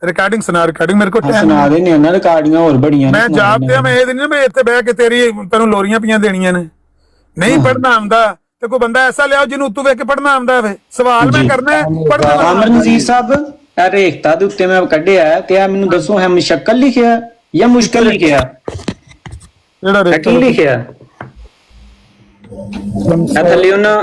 रिकॉर्डिंग सुना रिकॉर्डिंग मेरे को सुना देने ना रिकॉर्डिंग और बढ़िया मैं जाप ते मैं ਇਹ ਦਿਨ ਮੈਂ ਇੱਥੇ ਬਹਿ ਕੇ ਤੇਰੀ ਤੈਨੂੰ ਲੋਰੀਆਂ ਪੀਆਂ ਦੇਣੀਆਂ ਨੇ ਨਹੀਂ ਪੜਨਾ ਆਉਂਦਾ ਤੇ ਕੋਈ ਬੰਦਾ ਐਸਾ ਲਿਆਓ ਜਿਹਨੂੰ ਉੱਤੋਂ ਵੇਖ ਕੇ ਪੜਨਾ ਆਉਂਦਾ ਹੋਵੇ ਸਵਾਲ ਮੈਂ ਕਰਨਾ ਪੜਨਾ ਆਮਰ ਨਜ਼ੀਰ ਸਾਹਿਬ ਇਹ ਰੇਖਤਾ ਦੇ ਉੱਤੇ ਮੈਂ ਕੱਢਿਆ ਤੇ ਆ ਮੈਨੂੰ ਦੱਸੋ ਹੈ ਮੁਸ਼ੱਕਲ ਲਿਖਿਆ ਜਾਂ ਮੁਸ਼ਕਲ ਲਿਖਿਆ ਜਿਹੜਾ ਰੇਖਤਾ ਕੀ ਲਿਖਿਆ ਥੱਲੇ ਉਹਨਾਂ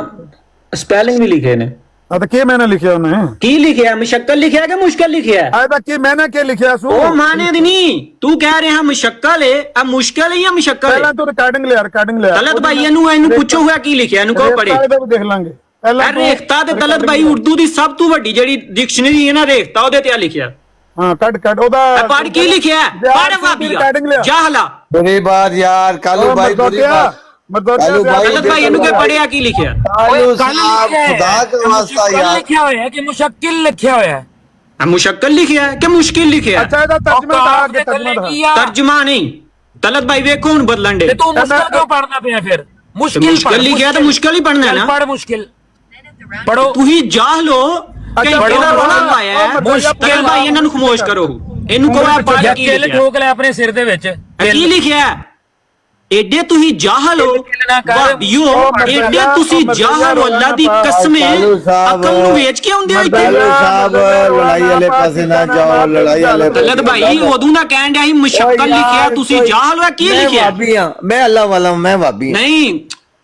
ਸਪੈਲਿੰਗ ਵੀ ਲਿਖੇ ਨੇ ਆ ਤਾਂ ਕੀ ਮੈਨੇ ਲਿਖਿਆ ਉਹਨੇ ਕੀ ਲਿਖਿਆ ਮੁਸ਼ੱਕਲ ਲਿਖਿਆ ਕਿ ਮੁਸ਼ਕਲ ਲਿਖਿਆ ਆ ਤਾਂ ਕੀ ਮੈਨੇ ਕੀ ਲਿਖਿਆ ਸੂ ਉਹ ਮਾਨੇ ਦੀ ਨਹੀਂ ਤੂੰ ਕਹਿ ਰਿਹਾ ਮੁਸ਼ੱਕਲ ਹੈ ਆ ਮੁਸ਼ਕਲ ਹੈ ਜਾਂ ਮੁਸ਼ੱਕਲ ਹੈ ਪਹਿਲਾਂ ਤੂੰ ਰਿਕਾਰਡਿੰਗ ਲਿਆ ਤਲਤ ਭਾਈ ਇਹਨੂੰ ਪੁੱਛੋ ਹੋਇਆ ਕੀ ਲਿਖਿਆ ਇਹਨੂੰ ਕਹੋ ਪੜੇ ਦੇਖ ਲਾਂਗੇ ਪਹਿਲਾਂ ਰੇਖਤਾ ਤੇ ਤਲਤ ਭਾਈ ਉਰਦੂ ਦੀ ਸਭ ਤੋਂ ਵੱਡੀ ਜਿਹੜੀ ਡਿਕਸ਼ਨਰੀ ਹੈ ਨਾ ਰੇਖਤਾ ਉਹਦੇ ਤੇ ਆ ਲਿਖਿਆ ਹਾਂ ਕੱਢ ਉਹਦਾ ਪੜ ਕੀ ਲਿਖਿਆ ਪੜ ਵਾਬੀਆ ਜਾਹਲਾ बुरी बात यार कालू भाई बुरी बात तलत भाई ਇਹਨੂੰ ਕਿ ਪੜਿਆ ਕੀ ਲਿਖਿਆ कालू साहब खुदा का वास्ता यार लिखा हुआ है कि मुशक्किल लिखा हुआ है मुशक्कल लिखिਆ ਹੈ ਕਿ ਮੁਸ਼ਕਿਲ ਲਿਖਿਆ ਹੈ ਅੱਛਾ ਇਹਦਾ ਤਰਜਮਾ ਦਾ ਅੱਗੇ ਤਰਜਮਾ ਤਰਜਮਾ ਨਹੀਂ ਤਲਤ ਭਾਈ ਵੇਖੋ ਹੁਣ ਬਦਲਣ ਦੇ ਤੇ ਤੂੰ ਮੁਸ਼ਕਿਲ ਕਿਉਂ ਪੜਨਾ ਪਿਆ ਫਿਰ ਮੁਸ਼ਕਿਲ ਲਿਖਿਆ ਤਾਂ ਮੁਸ਼ਕਿਲ ਹੀ ਪੜਨਾ ਹੈ ਨਾ ਪੜ ਮੁਸ਼ਕਿਲ ਪੜੋ ਤੁਸੀਂ ਜਾਹਲ ਹੋ ਘੰਟੇ ਦਾ ਰੌਲਾ ਪਾਇਆ ਹੈ ਮੁਸ਼ਕਿਲ ਭਾਈ ਇਹਨਾਂ ਨੂੰ ਖਮੋਸ਼ ਕਰੋ ਇਹਨੂੰ ਕਹੋ ਪੜ ਕੀ ਕੇਲੇ ਲਿਖਿਆ ਠੋਕ ਲੈ ਆਪਣੇ ਸਿਰ ਦੇ ਵਿੱਚ ਕੀ ਲਿਖਿਆ एडे तुही जाहल हो वाबियो एडे तुसी जाहल हो अल्लाह दी कसम अकल नु बेच के आंदे हो कालू साहब लड़ाई वाले पासे ना जाओ लड़ाई वाले तलत भाई ओदू ना कहन दिया ही मुशक्कल लिखिया तुसी जाहल हो की लिखिया वाबी हां मैं अल्लाह वाला हूं मैं वाबी नहीं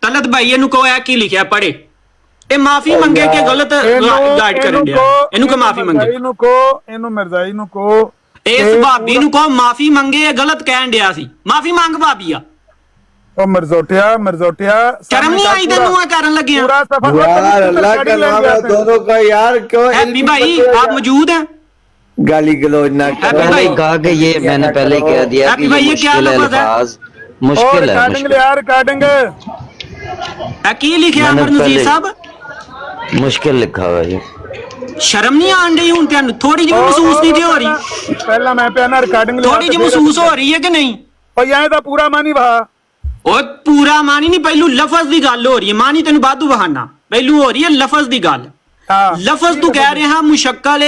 तलत भाई ਇਹਨੂੰ ਕਹੋ ਕੀ ਲਿਖਿਆ ਪੜੇ ਇਹ ਮਾਫੀ ਮੰਗੇ ਕਿ ਗਲਤ ਗਾਈਡ ਕਰਨ ਦਿਆ ਇਹਨੂੰ ਕਿ ਮਾਫੀ ਮੰਗੇ ਇਹਨੂੰ ਮਿਰਜ਼ਾਈ ਨੂੰ ਕੋ ਇਸ ਭਾਬੀ ਨੂੰ ਕਹੋ ਮਾਫੀ ਮੰਗੇ ਇਹ ਗਲਤ ਕਹਿਣ ਦਿਆ ਸੀ ਮਾਫੀ ਮੰਗ ਭਾਬੀਆ ਉਹ ਮਰਜ਼ੋਟਿਆ ਸ਼ਰਮ ਨਹੀਂ ਆਈ ਤੈਨੂੰ ਆ ਕਰਨ ਲੱਗਿਆ पूरा सफर यार अल्लाह का नाम है दोनों का यार क्यों हैप्पी भाई आप मौजूद हैं गाली गलौज ना करो मैंने कहा कि ये मैंने पहले कह दिया कि ये मुश्किल है अल्फाज मुश्किल है रिकॉर्डिंग लिया रिकॉर्डिंग की लिखे अमर नजीर साहब मुश्किल लिखा हुआ है शर्म नहीं आन रही हूं तेन थोड़ी जी महसूस नहीं हो रही पहला मैं पे ना रिकॉर्डिंग थोड़ी जी महसूस हो रही है कि नहीं और यहाँ ਦਾ ਪੂਰਾ ਮਾਨੀ ਵਾ ਉਹ ਪੂਰਾ ਮਾਨੀ ਨਹੀਂ ਪਹਿਲੂ ਲਫ਼ਜ਼ ਦੀ ਗੱਲ ਹੋ ਰਹੀ ਹੈ ਮਾਨੀ ਤੈਨੂੰ ਬਾਦੂ ਬਹਾਨਾ ਪਹਿਲੂ ਹੋ ਰਹੀ ਹੈ ਲਫ਼ਜ਼ ਦੀ ਗੱਲ ਲਫ਼ਜ਼ ਤੂੰ ਕਹਿ ਰਿਹਾ ਮੁਸ਼ੱਕਲ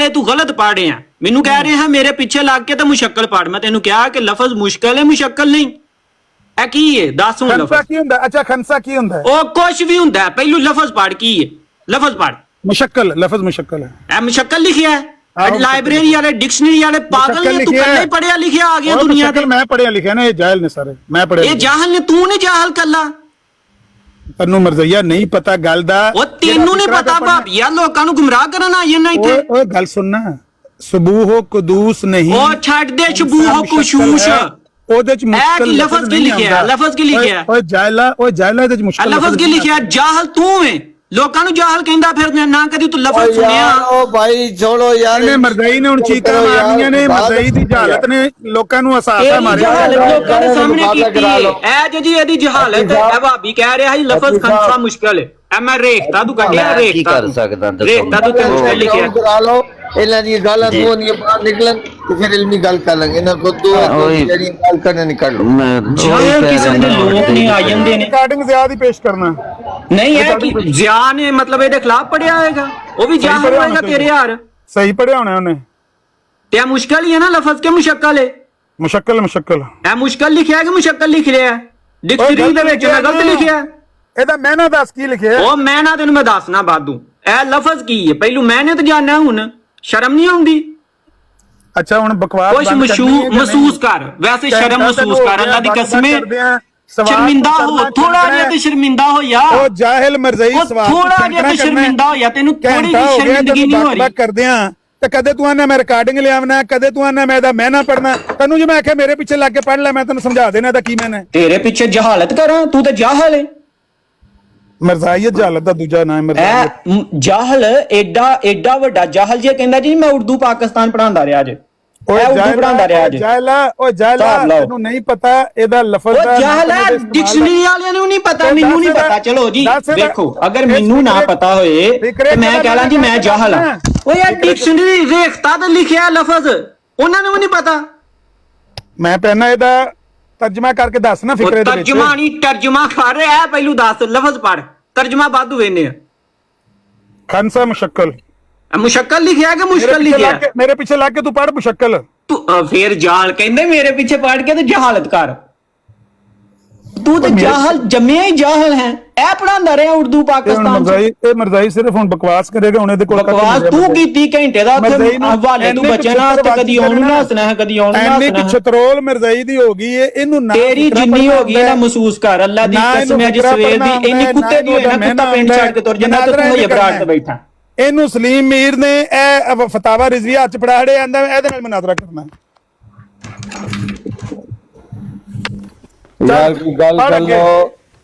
ਹੈ ਤੂੰ ਗਲਤ ਪੜ੍ਹ ਰਿਹਾ ਮੈਨੂੰ ਕਹਿ ਰਿਹਾ ਮੇਰੇ ਪਿੱਛੇ ਲੱਗ ਕੇ ਤਾਂ ਮੁਸ਼ੱਕਲ ਪੜ੍ਹ ਮੈਂ ਤੈਨੂੰ ਕਿਹਾ ਕਿ ਲਫ਼ਜ਼ ਮੁਸ਼ਕਲ ਹੈ ਮੁਸ਼ੱਕਲ ਨਹੀਂ ਇਹ ਕੀ ਹੈ ਦੱਸ ਹੁਣ ਖੰਸਾ ਕੀ ਹੁੰਦਾ ਅੱਛਾ ਖੰਸਾ ਕੀ ਹੁੰਦਾ ਉਹ ਕੁਝ ਵੀ ਹੁੰਦਾ ਪਹਿਲੂ ਲਫ਼ਜ਼ ਪੜ੍ਹ ਕੀ ਹੈ ਲਫ਼ਜ਼ ਪੜ੍ਹ ਮੁਸ਼ੱਕਲ ਲਫ਼ਜ਼ ਮੁਸ਼ੱਕਲ ਹੈ ਇਹ ਮੁਸ਼ੱਕਲ ਲਿਖਿਆ ਹੈ लाइब्रेरी वाले डिक्शनरी वाले पागल ने तू पहले पढ़िया लिखिया आ गया दुनिया ते मैं पढ़िया लिखिया ना ये जाहिल ने सारे मैं पढ़िया ये जाहिल ने तू ने जाहिल कल्ला तन्नू मरज़ैया नहीं पता गल दा ओ तेनू ने पता भाबिया लोकां नु गुमराह करन आई ना इथे ओए गल सुनना ਸਬੂਹੋ ਕੁਦੂਸ ਨਹੀਂ ਉਹ ਛੱਡ ਦੇ ਸ਼ਬੂਹ ਕੁਸ਼ੂਸ਼ ਉਹਦੇ ਚ ਮੁਸ਼ਕਲ ਕੀ ਲਫ਼ਜ਼ ਕੀ ਲਿਖਿਆ ਲਫ਼ਜ਼ ਕੀ ਲਿਖਿਆ ਓਏ ਜਾਇਲਾ ਇਹਦੇ ਚ ਮੁਸ਼ਕਲ ਲਫ਼ਜ਼ ਕੀ ਲਿਖਿਆ ਜਾਹਲ ਤੂੰ ਹੈ ਲੋਕਾਂ ਨੂੰ ਜਾਹਲ ਕਹਿੰਦਾ ਫਿਰ ਨਾ ਕਦੀ ਤੂੰ ਲਫ਼ਜ਼ ਸੁਣਿਆ ओ भाई छोड़ो यार ਇਹਨੇ ਮਰਦਈ ਨੇ ਹੁਣ ਚੀਕਾਂ ਮਾਰਨੀਆਂ ਨੇ ਮਰਦਈ ਦੀ ਜਹਾਲਤ ਨੇ ਲੋਕਾਂ ਨੂੰ ਅਸਾਸਾ ਮਾਰਿਆ ਜਹਾਲਤ ਲੋਕਾਂ ਦੇ ਸਾਹਮਣੇ ਕੀਤੀ ਐ ਜੀ ਇਹਦੀ ਜਹਾਲਤ ਹੈ ਭਾਬੀ ਕਹਿ ਰਿਹਾ ਸੀ ਲਫ਼ਜ਼ ਖੰਸਾ ਮੁਸ਼ਕਲ ਹੈ ਐ ਮੈਂ ਰੇਖਤਾ ਤੂੰ ਕੱਢਿਆ ਕੀ ਰੇਖਤਾ ਕਰ ਸਕਦਾ ਦੱਸੋ ਰੇਖਤਾ ਤੂੰ ਤੇ ਮੁਸ਼ਕਲ ਲਿਖਿਆ करा लो ਇਹਨਾਂ ਦੀਆਂ ਗਾਲਾਂ ਤੋਂ ਨਹੀਂ ਬਾਹਰ ਨਿਕਲਣ ਤੇ ਫਿਰ ਇਲਮੀ ਗੱਲ ਕਰ ਲਾਂਗੇ ਇਹਨਾਂ ਕੋ ਦੋ ਜਿਹੜੀ ਗੱਲ ਕਰਨੇ ਨਿਕਲ ਲੋ ਜਿਹੜੇ ਕਿਸਮ ਦੇ ਲੋਕ ਨਹੀਂ ਆ ਜਾਂਦੇ ਨੇ ਰਿਕਾਰਡਿੰਗ ਜ਼ਿਆਦਾ ਹੀ ਪੇਸ਼ ਕਰਨਾ ਨਹੀਂ ਹੈ ਕਿ ਜ਼ਿਆ ਨੇ ਮਤਲਬ ਇਹਦੇ ਖਿਲਾਫ ਪੜਿਆ ਹੋਏਗਾ ਉਹ ਵੀ ਜਾਹਲ ਹੋਏਗਾ ਤੇਰੇ ਯਾਰ ਸਹੀ ਪੜਿਆ ਹੋਣਾ ਉਹਨੇ ਤੇ ਇਹ ਮੁਸ਼ਕਲ ਹੀ ਹੈ ਨਾ ਲਫ਼ਜ਼ ਕੇ ਮੁਸ਼ਕਲ ਹੈ ਮੁਸ਼ਕਲ ਇਹ ਮੁਸ਼ਕਲ ਲਿਖਿਆ ਕਿ ਮੁਸ਼ਕਲ ਲਿਖ ਰਿਹਾ ਡਿਕਸ਼ਨਰੀ ਦੇ ਵਿੱਚ ਨਾ ਗਲਤ ਲਿਖਿਆ ਇਹਦਾ ਮੈਨਾ ਦੱਸ ਕੀ ਲਿਖਿਆ ਉਹ ਮੈਂ ਨਾ ਤੈਨੂੰ ਮੈਂ ਦੱਸਣਾ ਬਾਦੂ ਇਹ ਲਫ਼ਜ਼ ਕੀ ਹੈ ਪਹਿਲੂ ਮੈਨੇ ਤਾਂ ਜਾਣਨਾ ਹੁਣ ਸ਼ਰਮ ਨਹੀਂ ਆਉਂਦੀ ਅੱਛਾ ਹੁਣ ਬਕਵਾਸ ਕੁਛ ਮਹਿਸੂਸ ਕਰ ਵੈਸੇ ਸ਼ਰਮ ਮਹਿਸੂਸ ਕਰ ਅੱਲਾ ਦੀ ਕਸਮ ਸ਼ਰਮਿੰਦਾ ਹੋ ਥੋੜਾ ਜਿਹਾ ਤੇ ਸ਼ਰਮਿੰਦਾ ਹੋ ਯਾ ਉਹ ਜਾਹਿਲ ਮਰਜ਼ਈ ਸਵਾਲ ਥੋੜਾ ਜਿਹਾ ਤੇ ਸ਼ਰਮਿੰਦਾ ਹੋ ਯਾ ਤੈਨੂੰ ਥੋੜੀ ਜਿਹੀ ਸ਼ਰਮਿੰਦਗੀ ਨਹੀਂ ਹੋ ਰਹੀ ਕਰਦੇ ਆ ਤੇ ਕਦੇ ਤੂੰ ਆਨਾ ਮੈਂ ਰਿਕਾਰਡਿੰਗ ਲਿਆਵਣਾ ਕਦੇ ਤੂੰ ਆਨਾ ਮੈਂ ਇਹਦਾ ਮਹਿਨਾ ਪੜਨਾ ਤੈਨੂੰ ਜੇ ਮੈਂ ਆਖਿਆ ਮੇਰੇ ਪਿੱਛੇ ਲੱਗ ਕੇ ਪੜ ਲੈ ਮੈਂ ਤੈਨੂੰ ਸਮਝਾ ਦੇਣਾ ਇਹਦਾ ਕੀ ਮੈਨਾ ਤੇਰੇ ਪਿੱਛੇ ਜਹਾਲਤ ਕਰਾਂ ਤੂੰ ਤਾਂ ਜਾਹਲ ਹੈ ਮਰਜ਼ਾਈਅਤ ਜਹਾਲਤ ਦਾ ਦੂਜਾ ਨਾਮ ਮਰਜ਼ਾਈਅਤ ਜਾਹਲ ਐਡਾ ਵੱਡਾ ਜਾਹਲ ਜੇ ਕਹਿੰਦਾ ਜੀ ਮੈਂ ਉਰਦੂ ਪਾਕਿਸਤਾਨ ਪੜਾਉਂਦਾ ਰਿਹਾ ਜੇ ਉਰਦੂ ਪੜਾਉਂਦਾ ਰਿਹਾ ਜੇ ਜਾਹਲਾ ਤੈਨੂੰ ਨਹੀਂ ਪਤਾ ਇਹਦਾ ਲਫ਼ਜ਼ ਦਾ ਜਾਹਲਾ ਡਿਕਸ਼ਨਰੀ ਵਾਲਿਆਂ ਨੂੰ ਨਹੀਂ ਪਤਾ ਮੈਨੂੰ ਨਹੀਂ ਪਤਾ ਚਲੋ ਜੀ ਦੇਖੋ ਅਗਰ ਮੈਨੂੰ ਨਾ ਪਤਾ ਹੋਏ ਤੇ ਮੈਂ ਕਹਿ ਲਾਂ ਜੀ ਮੈਂ ਜਾਹਲ ਹਾਂ ਉਹ ਯਾਰ ਡਿਕਸ਼ਨਰੀ ਰੇਖਤਾ ਤੇ ਲਿਖਿਆ ਲਫ਼ਜ਼ ਉਹਨਾਂ ਨੂੰ ਵੀ ਨਹੀਂ ਪਤਾ ਮੈਂ ਪਹਿਲਾਂ ਇਹਦਾ ਤਰਜਮਾ ਕਰਕੇ ਦੱਸ ਨਾ ਫਿਕਰੇ ਦੇ ਵਿੱਚ ਤਰਜਮਾ ਨਹੀਂ ਤਰਜਮਾ ਕਰ ਰਿਹਾ ਪਹਿਲੂ ਦੱਸ ਲਫ਼ਜ਼ ਪੜ ਤਰਜਮਾ ਬਾਦੂ ਵੇਨੇ ਖੰਸਾ ਮੁਸ਼ਕਲ ਮੁਸ਼ਕਲ ਲਿਖਿਆ ਕਿ ਮੁਸ਼ਕਲ ਲਿਖਿਆ ਮੇਰੇ ਪਿੱਛੇ ਲੱਗ ਕੇ ਤੂੰ ਪੜ ਮੁਸ਼ਕਲ ਤੂੰ ਫੇਰ ਜਾਲ ਕਹਿੰਦੇ ਮੇਰੇ ਪਿੱਛੇ ਪੜ ਕੇ ਤੇ ਜਹਾਲਤ ਕਰ ਤੂੰ ਤੇ ਜਾਹਲ ਜੰਮਿਆ ਹੀ ਜਾਹਲ ਹੈ ਇਹ ਪੜਾਉਂਦਾ ਰਿਹਾ ਉਰਦੂ ਪਾਕਿਸਤਾਨ ਚ ਇਹ ਮਰਜ਼ਾਈ ਸਿਰਫ ਹੁਣ ਬਕਵਾਸ ਕਰੇਗਾ ਹੁਣ ਇਹਦੇ ਕੋਲ ਬਕਵਾਸ ਤੂੰ ਕੀਤੀ ਘੰਟੇ ਦਾ ਉੱਥੇ ਹਵਾਲੇ ਤੂੰ ਬਚਣਾ ਤੇ ਕਦੀ ਆਉਣ ਨਾ ਹੱਸਣਾ ਹੈ ਕਦੀ ਆਉਣ ਨਾ ਹੱਸਣਾ ਛਤਰੋਲ ਮਰਜ਼ਾਈ ਦੀ ਹੋ ਗਈ ਏ ਇਹਨੂੰ ਨਾ ਤੇਰੀ ਜਿੰਨੀ ਹੋ ਗਈ ਨਾ ਮਹਿਸੂਸ ਕਰ ਅੱਲਾ ਦੀ ਕਸਮ ਹੈ ਜਿਸ ਸਵੇਰ ਦੀ ਇੰਨੀ ਕੁੱਤੇ ਦੀ ਹੋਏ ਨਾ ਕੁੱਤਾ ਪਿੰਡ ਛੱਡ ਕੇ ਤੁਰ ਜਾਂਦਾ ਤੂੰ ਹੋਏ ਬਰਾੜ ਤੇ ਬੈਠਾ ਇਹਨੂੰ ਸਲੀਮ ਮੀਰ ਨੇ ਇਹ ਫਤਾਵਾ ਰਿਜ਼ਵੀ ਹੱਥ ਪੜਾੜੇ ਆਂਦਾ ਇਹਦੇ ਨਾਲ ਮੁਨਾਜ਼ਰਾ ਕਰਨਾ यार कोई गल कर लो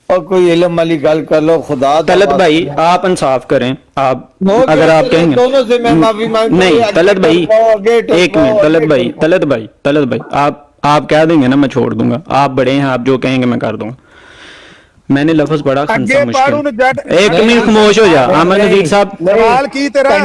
और कोई इल्म वाली गल कर लो खुदा तलत भाई आप इंसाफ करें आप अगर आप कहेंगे दोनों से मैं माफी मांगता हूं नहीं तलत भाई एक मिनट तलत भाई आप कह देंगे ना मैं छोड़ दूंगा आप बड़े हैं आप जो कहेंगे मैं कर दूंगा मैंने लफ्ज पढ़ा खंसा मुश्किल एक मिनट खामोश हो जा अमन नजीर साहब सवाल की तेरा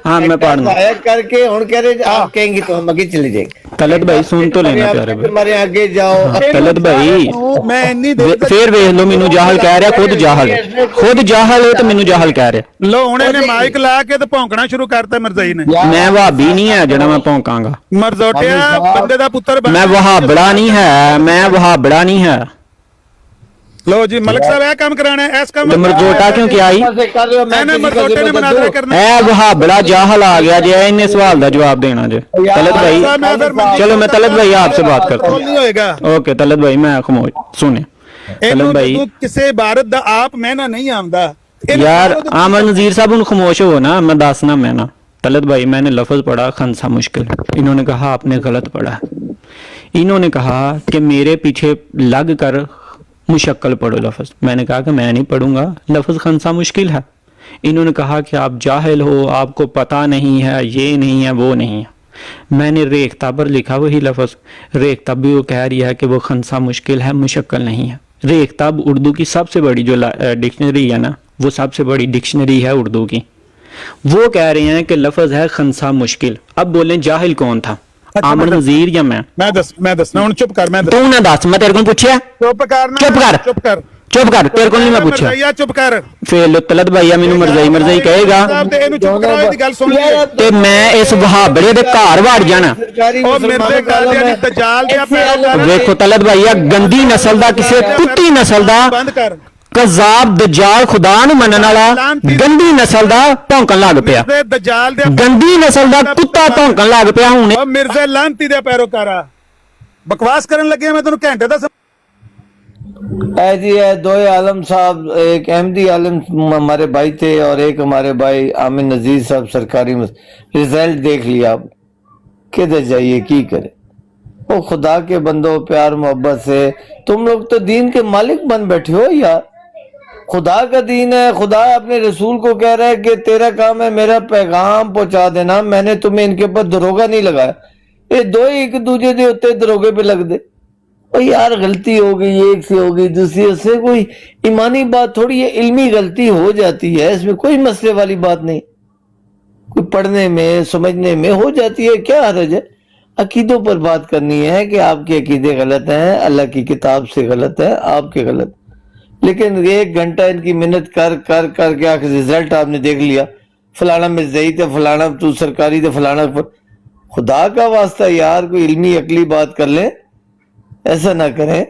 हाँ मैं पढ़ करके हुन कह रहे आप कहेंगे तो हम आगे चले जाएंगे तलत भाई सुन तो लेना प्यारे भाई हमारे आगे जाओ तलत भाई मैं इन्नी फिर वेख लो मैनू जाहल कह रहा खुद जाहल है तो मैनू जाहल कह रहा लो हुण ਇਹਨੇ ਮਾਈਕ ਲਾ ਕੇ ਤੇ ਭੌਂਕਣਾ ਸ਼ੁਰੂ ਕਰਤਾ ਮਰਜ਼ਾਈ ਨੇ मैं वहाबी नहीं है जड़ा मैं भौंकांगा ਮਰਜ਼ੋਟਿਆ ਬੰਦੇ ਦਾ ਪੁੱਤਰ मैं वहाबड़ा नहीं है लो जी मलिक साहब ਇਹ ਕੰਮ ਕਰਾਣਾ ਹੈ ਇਸ ਕੰਮ मरजोटा क्यों क्या आई ਇਹਨੇ ਮਰਜ਼ੋਟੇ ਨੇ ਮੁਨਾਜ਼ਰਾ ਕਰਨਾ ए वहाबड़ा जाहल आ गया जे इन्हें सवाल का जवाब देना जे तलत भाई चलो मैं तलत भाई आपसे बात करता हूँ नहीं होएगा ओके तलत भाई मैं खामोश सुने तलत भाई ਕਿਸੇ ਇਬਾਰਤ ਦਾ ਆਪ ਮਹਿਨਾ ਨਹੀਂ ਆਉਂਦਾ यार आमर नजीर साहब उन खामोश हो ना मैं दसना मैं ना तलत भाई मैंने लफ्ज पढ़ा खंसा मुश्किल इन्होंने कहा आपने गलत पढ़ा इन्होंने कहा कि मेरे पीछे लग कर मुशक्कल पढ़ो लफ्ज मैंने कहा कि मैं नहीं पढ़ूंगा लफ्ज खंसा मुश्किल है इन्होंने कहा कि आप जाहिल हो आपको पता नहीं है ये नहीं है वो नहीं है मैंने रेख्ता पर लिखा वही लफ्ज रेख्ता भी वो कह रही है कि वो खंसा मुश्किल है मुशक्कल नहीं है रेख्ता उर्दू की सबसे बड़ी जो डिक्शनरी है ना वो सबसे बड़ी डिक्शनरी है उर्दू की वो कह रहे हैं कि लफ्ज है खंसा मुश्किल अब बोले जाहिल कौन था आमर नजीर या मैं दसना हुन चुप कर मैं तू ना दस मैं तेरे को पूछया चुप कर तेरे को नहीं मैं पूछया चुप कर फिर लो तलत भैया मैनू मरजाई कहेगा ते मैं इस वहाबड़े दे घर वड़ जाना देखो तलत भैया गंदी नस्ल दा किसे कुत्ती नस्ल दा कज़ाब दज्जाल खुदा नू मनन वाला गंदी नस्ल दा भौंकण लग पिया गंदी नस्ल दा कुत्ता भौंकण लग पिया हुण मिर्ज़ा लांती दे पैरोकारा बकवास करन लगे मैं तेनू घंटे दा जी है दो आलम साहब एक अहमदी आलम हमारे भाई थे और एक हमारे भाई आमिर नजीर साहब सरकारी रिजल्ट देख लिया आप किधर जाइए की करे। ओ खुदा के बंदो, प्यार मोहब्बत से तुम लोग तो दीन के मालिक बन बैठे हो यार। खुदा का दीन है, खुदा अपने रसूल को कह रहा है कि तेरा काम है मेरा पैगाम पहुंचा देना, मैंने तुम्हें इनके ऊपर दरोगा नहीं लगाया। ये दो ही एक दूसरे के उत्ते दरोगे पे लग दे। ओ यार गलती हो गई, एक से हो गई, दूसरी से, कोई ईमानी बात थोड़ी है, इल्मी गलती हो जाती है, इसमें कोई मसले वाली बात नहीं। कोई पढ़ने में समझने में हो जाती है, क्या हर्ज है। अकीदों पर बात करनी है कि आपके अकीदे गलत हैं, अल्लाह की किताब से गलत है, आपके गलत। लेकिन 1 घंटा इनकी मेहनत कर कर कर क्या रिजल्ट आपने देख लिया, फलाना में सही थे, फलाना तू सरकारी थे, फलाना पर। खुदा का वास्ता यार कोई इल्मी अकली बात कर लें, ऐसा ना करें।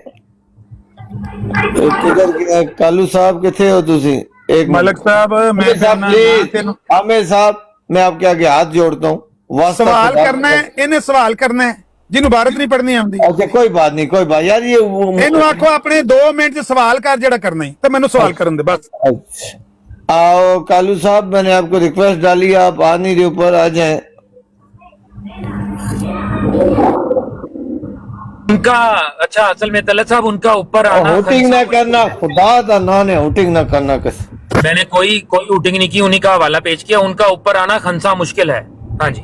कालू साहब किथे हो तुसी? एक मलिक साहब मैं प्लीज, आमिर साहब मैं आपके आगे हाथ जोड़ता हूँ। सवाल करना है, इन्हें सवाल करना है जिन्हों भारत नहीं पढ़नी आती। अच्छा कोई बात नहीं, कोई बात यार, ये इन्हों आखो अपने 2 मिनट सवाल कर जेड़ा करना है, तो मैंने सवाल करन दे बस। अच्छा आओ कालू साहब, मैंने आपको रिक्वेस्ट डाली, आप आ नहीं रहे, ऊपर आ जाएं। उनका अच्छा, असल में तलत साहब उनका ऊपर आना, हुटिंग ना करना, खुदा का नाम है, हुटिंग ना करना। कैसे मैंने कोई हुटिंग नहीं की, उन्हीं का हवाला पेश किया। उनका ऊपर आना खंसा मुश्किल है। हाँ जी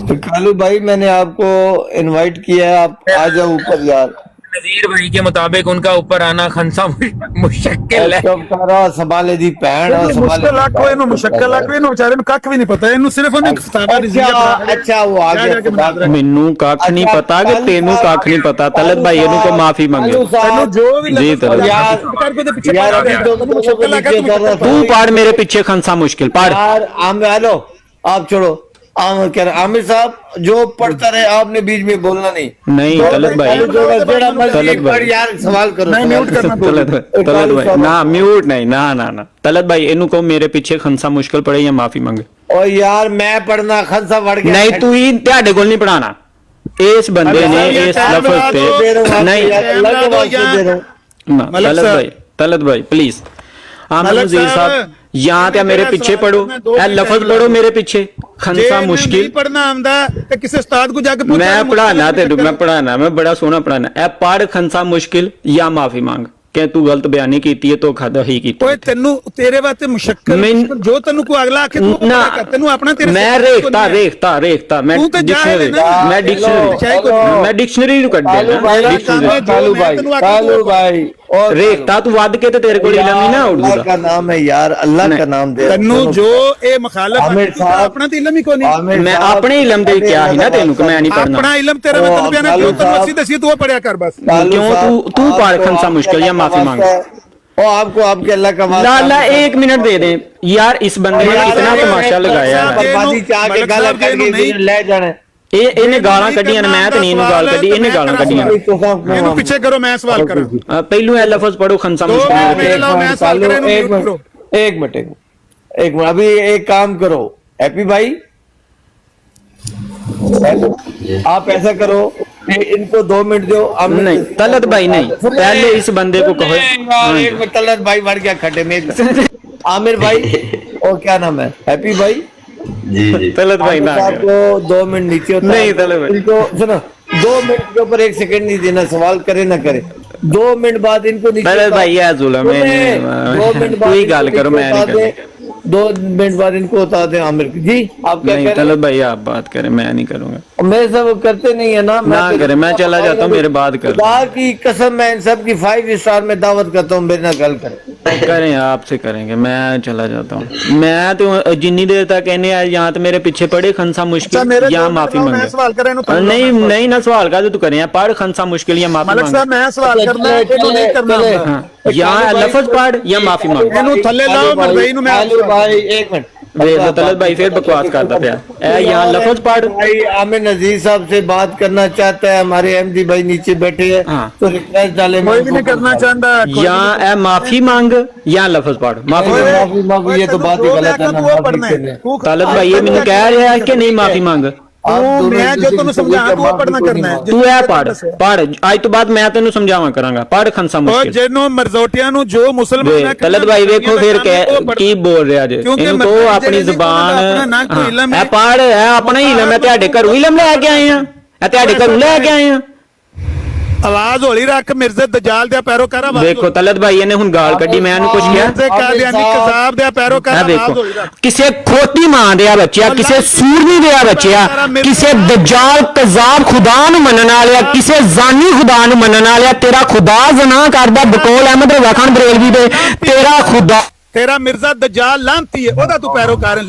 तो कालू भाई मैंने आपको इनवाइट किया है, आप आ जाओ ऊपर यार। नजीर भाई के मुताबिक उनका ऊपर आना खंसा मुश्किल है। संभाले दी भैन मुश्किल आखो, इन्हों मुश्किल आखो, इन्हों बेचारे ਨੂੰ ਕੱਖ ਵੀ ਨਹੀਂ ਪਤਾ, ਇਹਨੂੰ ਸਿਰਫ ਉਹਨੇ ਕਿਤਾਬਾਂ अच्छा वो आ गया। ਮੈਨੂੰ ਕੱਖ ਨਹੀਂ ਪਤਾ ਕਿ ਤੈਨੂੰ ਕੱਖ ਨਹੀਂ ਪਤਾ। ਤਲਤ ਭਾਈ ਇਹਨੂੰ ਕੋ ਮਾਫੀ ਮੰਗੇ। ਜੀ ਤਲਤ ਤੂੰ ਪੜ ਮੇਰੇ ਪਿੱਛੇ ਖੰਸਾ ਮੁਸ਼ਕਿਲ पढ़। यार हेलो आप छोड़ो, आमिर साहब जो पढ़ता रहे, आपने बीच में बोलना नहीं। तलत भाई, तलत भाई यार सवाल करो, तलत भाई ना म्यूट नहीं, ना ना ना तलत भाई इनू को मेरे पीछे खंसा मुश्किल पड़े या माफी मांगे। और यार मैं पढ़ना खंसा पढ़ गया नहीं, तू ही ध्याड़े कोल नहीं पढ़ाना। इस बंदे ने इस लफ्ज पे नहीं, तलत भाई प्लीज आमिर नज़ीर साहब यहाँ ते मेरे पीछे पढ़ो, ए लफ्ज पढ़ो मेरे पीछे खंसा मुश्किल। पढ़ना आंदा ते किसी उस्ताद को जाके मैं पढ़ाना ते मैं पढ़ाना, मैं बड़ा सोना पढ़ाना। ए पढ़ खंसा मुश्किल या माफी मांग कि तू गलत बयानी कीती है, तो खादा ही कीती। ओए तेनू तेरे वास्ते मुश्किल जो तेनू को अगला आके तू ना, तेनू अपना तेरे मैं रेखता मैं डिक्शनरी कट देना। कालू भाई और रेखता तू वध के ते तेरे को इल्म ही ना उर्दू अल्लाह का नाम है यार, अल्लाह का नाम दे। तेनू जो ए मुखालिफ अपना तो इल्म ही को नहीं, मैं अपने इल्म दे क्या ही ना तेनू कि मैं नहीं पढ़ना। अपना इल्म तेरा मतलब बयान क्यों तेनू अस्सी दसी तू पढ़या कर बस। क्यों तू पढ़ खंसा मुश्किल या माफी मांग। और आपको आपके अल्लाह का वास्ता ला 1 मिनट दे दे यार, इस बंदे ने कितना तमाशा लगाया है। बर्बादी चाह के गाल करके ले जाने। ਇਹਨੇ ਗਾਲਾਂ ਕੱਢੀਆਂ ਨੇ, ਮੈਂ ਤੇ ਨਹੀਂ ਇਹਨੂੰ ਗਾਲ ਕੱਢੀ, ਇਹਨੇ ਗਾਲਾਂ ਕੱਢੀਆਂ। ਇਹਨੂੰ ਪਿੱਛੇ ਕਰੋ, ਮੈਂ ਸਵਾਲ ਕਰਾਂ। ਪਹਿਲੂ ਇਹ ਲਫ਼ਜ਼ ਪੜੋ ਖੰਸਾ मुश्किल। एक मिनट अभी एक काम करो हैप्पी भाई, आप ऐसा करो इनको 2 मिनट दो। नहीं तलत भाई नहीं, पहले इस बंदे को कहो। एक मिनट, तलत भाई बढ़ गया खड्डे में। आमिर भाई और क्या नाम है, हैप्पी भाई जी तलत भाई ना आपको 2 मिनट नीचे होता नहीं, तलत भाई इनको सुनो, 2 मिनट के ऊपर 1 सेकंड नहीं देना, सवाल करे ना करे। 2 मिनट बाद इनको नीचे तलत भाई है जुल्म है, 2 मिनट बाद तू ही गाल करो, मैं नहीं करूंगा। 2 मिनट बाद इनको बता दें आमिर जी आप क्या नहीं कह रहे तलत भाई आप बात करें, मैं नहीं करूंगा। मेरे सब करते नहीं है ना, ना करे, मैं चला जाता हूँ, मेरे बाद कर खुदा की कसम मैं इन सब की 5 स्टार में दावत करता हूँ, मेरे ना गल करें आपसे करेंगे, मैं चला जाता हूँ। मैं तो जितनी देर तक कहने यहाँ तो मेरे पीछे पड़े खंसा मुश्किल या माफी मांगे। नहीं ना सवाल का तो करें, पढ़ खंसा मुश्किल या माफी मांगे। मैं सवाल करना यहाँ लफ्ज पढ़ या माफी मांगे। थले लाओ मरदई नु मैं भाई 1 मिनट तलत भाई फिर बकवास करता पाया। यहाँ लफ्ज पढ़। भाई आमिर नजीर साहब से बात करना चाहता है, हमारे एमडी भाई नीचे बैठे हैं, तो रिक्वेस्ट डाले। कोई भी नहीं करना चाहता। यहाँ माफी मांग या लफ्ज पढ़। माफी मांग, ये तो बात ही गलत है ना। तलत भाई ये मैंने कह रहा है कि नहीं माफी मांग। ਤੂੰ ਮੈਂ ਜੋ ਤੈਨੂੰ ਸਮਝਾਣਾ ਤੂੰ ਪੜਨਾ ਕਰਨਾ ਹੈ ਤੂੰ ਇਹ ਪੜ ਅੱਜ ਤੋਂ ਬਾਅਦ ਮੈਂ ਤੈਨੂੰ ਸਮਝਾਵਾਂ ਕਰਾਂਗਾ ਪੜ ਖੰਸਾ ਉਹ ਮੁਸ਼ਕਿਲ ਜਿਹਨੂੰ ਮਰਜ਼ੋਟੀਆਂ ਨੂੰ ਜੋ ਮੁਸਲਮਾਨ ਤਲਤ ਭਾਈ ਵੇਖੋ ਫਿਰ ਕੀ ਬੋਲ ਰਿਹਾ ਜੇ ਇਹਨੂੰ ਕਹੋ ਆਪਣੀ ਜ਼ੁਬਾਨ ਇਹ ਪੜ ਇਹ ਆਪਣਾ ਹੀ ਇਲਮ ਹੈ ਤੁਹਾਡੇ ਘਰੋਂ ਇਲਮ ਲੈ ਕੇ ਆਏ ਆ ਇਹ ਤੁਹਾਡੇ ਘਰੋਂ ਲੈ ਕੇ ਆਏ ਆ ਆਵਾਜ਼ ਹੌਲੀ ਰੱਖ ਮਿਰਜ਼ੇ ਦਜਾਲ ਦੇ ਪੈਰੋਕਾਰ ਵੇਖੋ ਤਲਤ ਭਾਈ ਇਹਨੇ ਹੁਣ ਗਾਲ ਕੱਢੀ ਮੈਂ ਇਹਨੂੰ ਕੁਝ ਕਿਹਾ ਮਿਰਜ਼ੇ ਕਾਦੀਆਨੀ ਕਜ਼ਾਬ ਦੇ ਪੈਰੋਕਾਰ ਆਵਾਜ਼ ਵੇਖੋ ਹੌਲੀ ਰੱਖ ਕਿਸੇ ਖੋਤੀ ਮਾਂ ਦੇ ਬੱਚਿਆ ਕਿਸੇ ਸੂਰਮੀ ਦੇ ਬੱਚਿਆ ਕਿਸੇ ਦਜਾਲ ਕਜ਼ਾਬ ਖੁਦਾ ਨੂੰ ਮੰਨਣ ਵਾਲਿਆ ਕਿਸੇ ਜ਼ਾਨੀ ਖੁਦਾ ਨੂੰ ਮੰਨਣ ਵਾਲਿਆ ਤੇਰਾ ਖੁਦਾ ਜ਼ਨਾ ਕਰਦਾ ਬਕੌਲ ਅਹਿਮਦ ਰਜ਼ਾ ਖਾਨ ਬਰੇਲਵੀ ਦੇ ਤੇਰਾ ਖੁਦਾ ਤੇਰਾ ਮਿਰਜ਼ਾ ਦਜਾਲ ਲਾਂਤੀ ਹੈ ਉਹਦਾ ਤੂੰ ਪੈਰੋਕਾਰ ਹੈ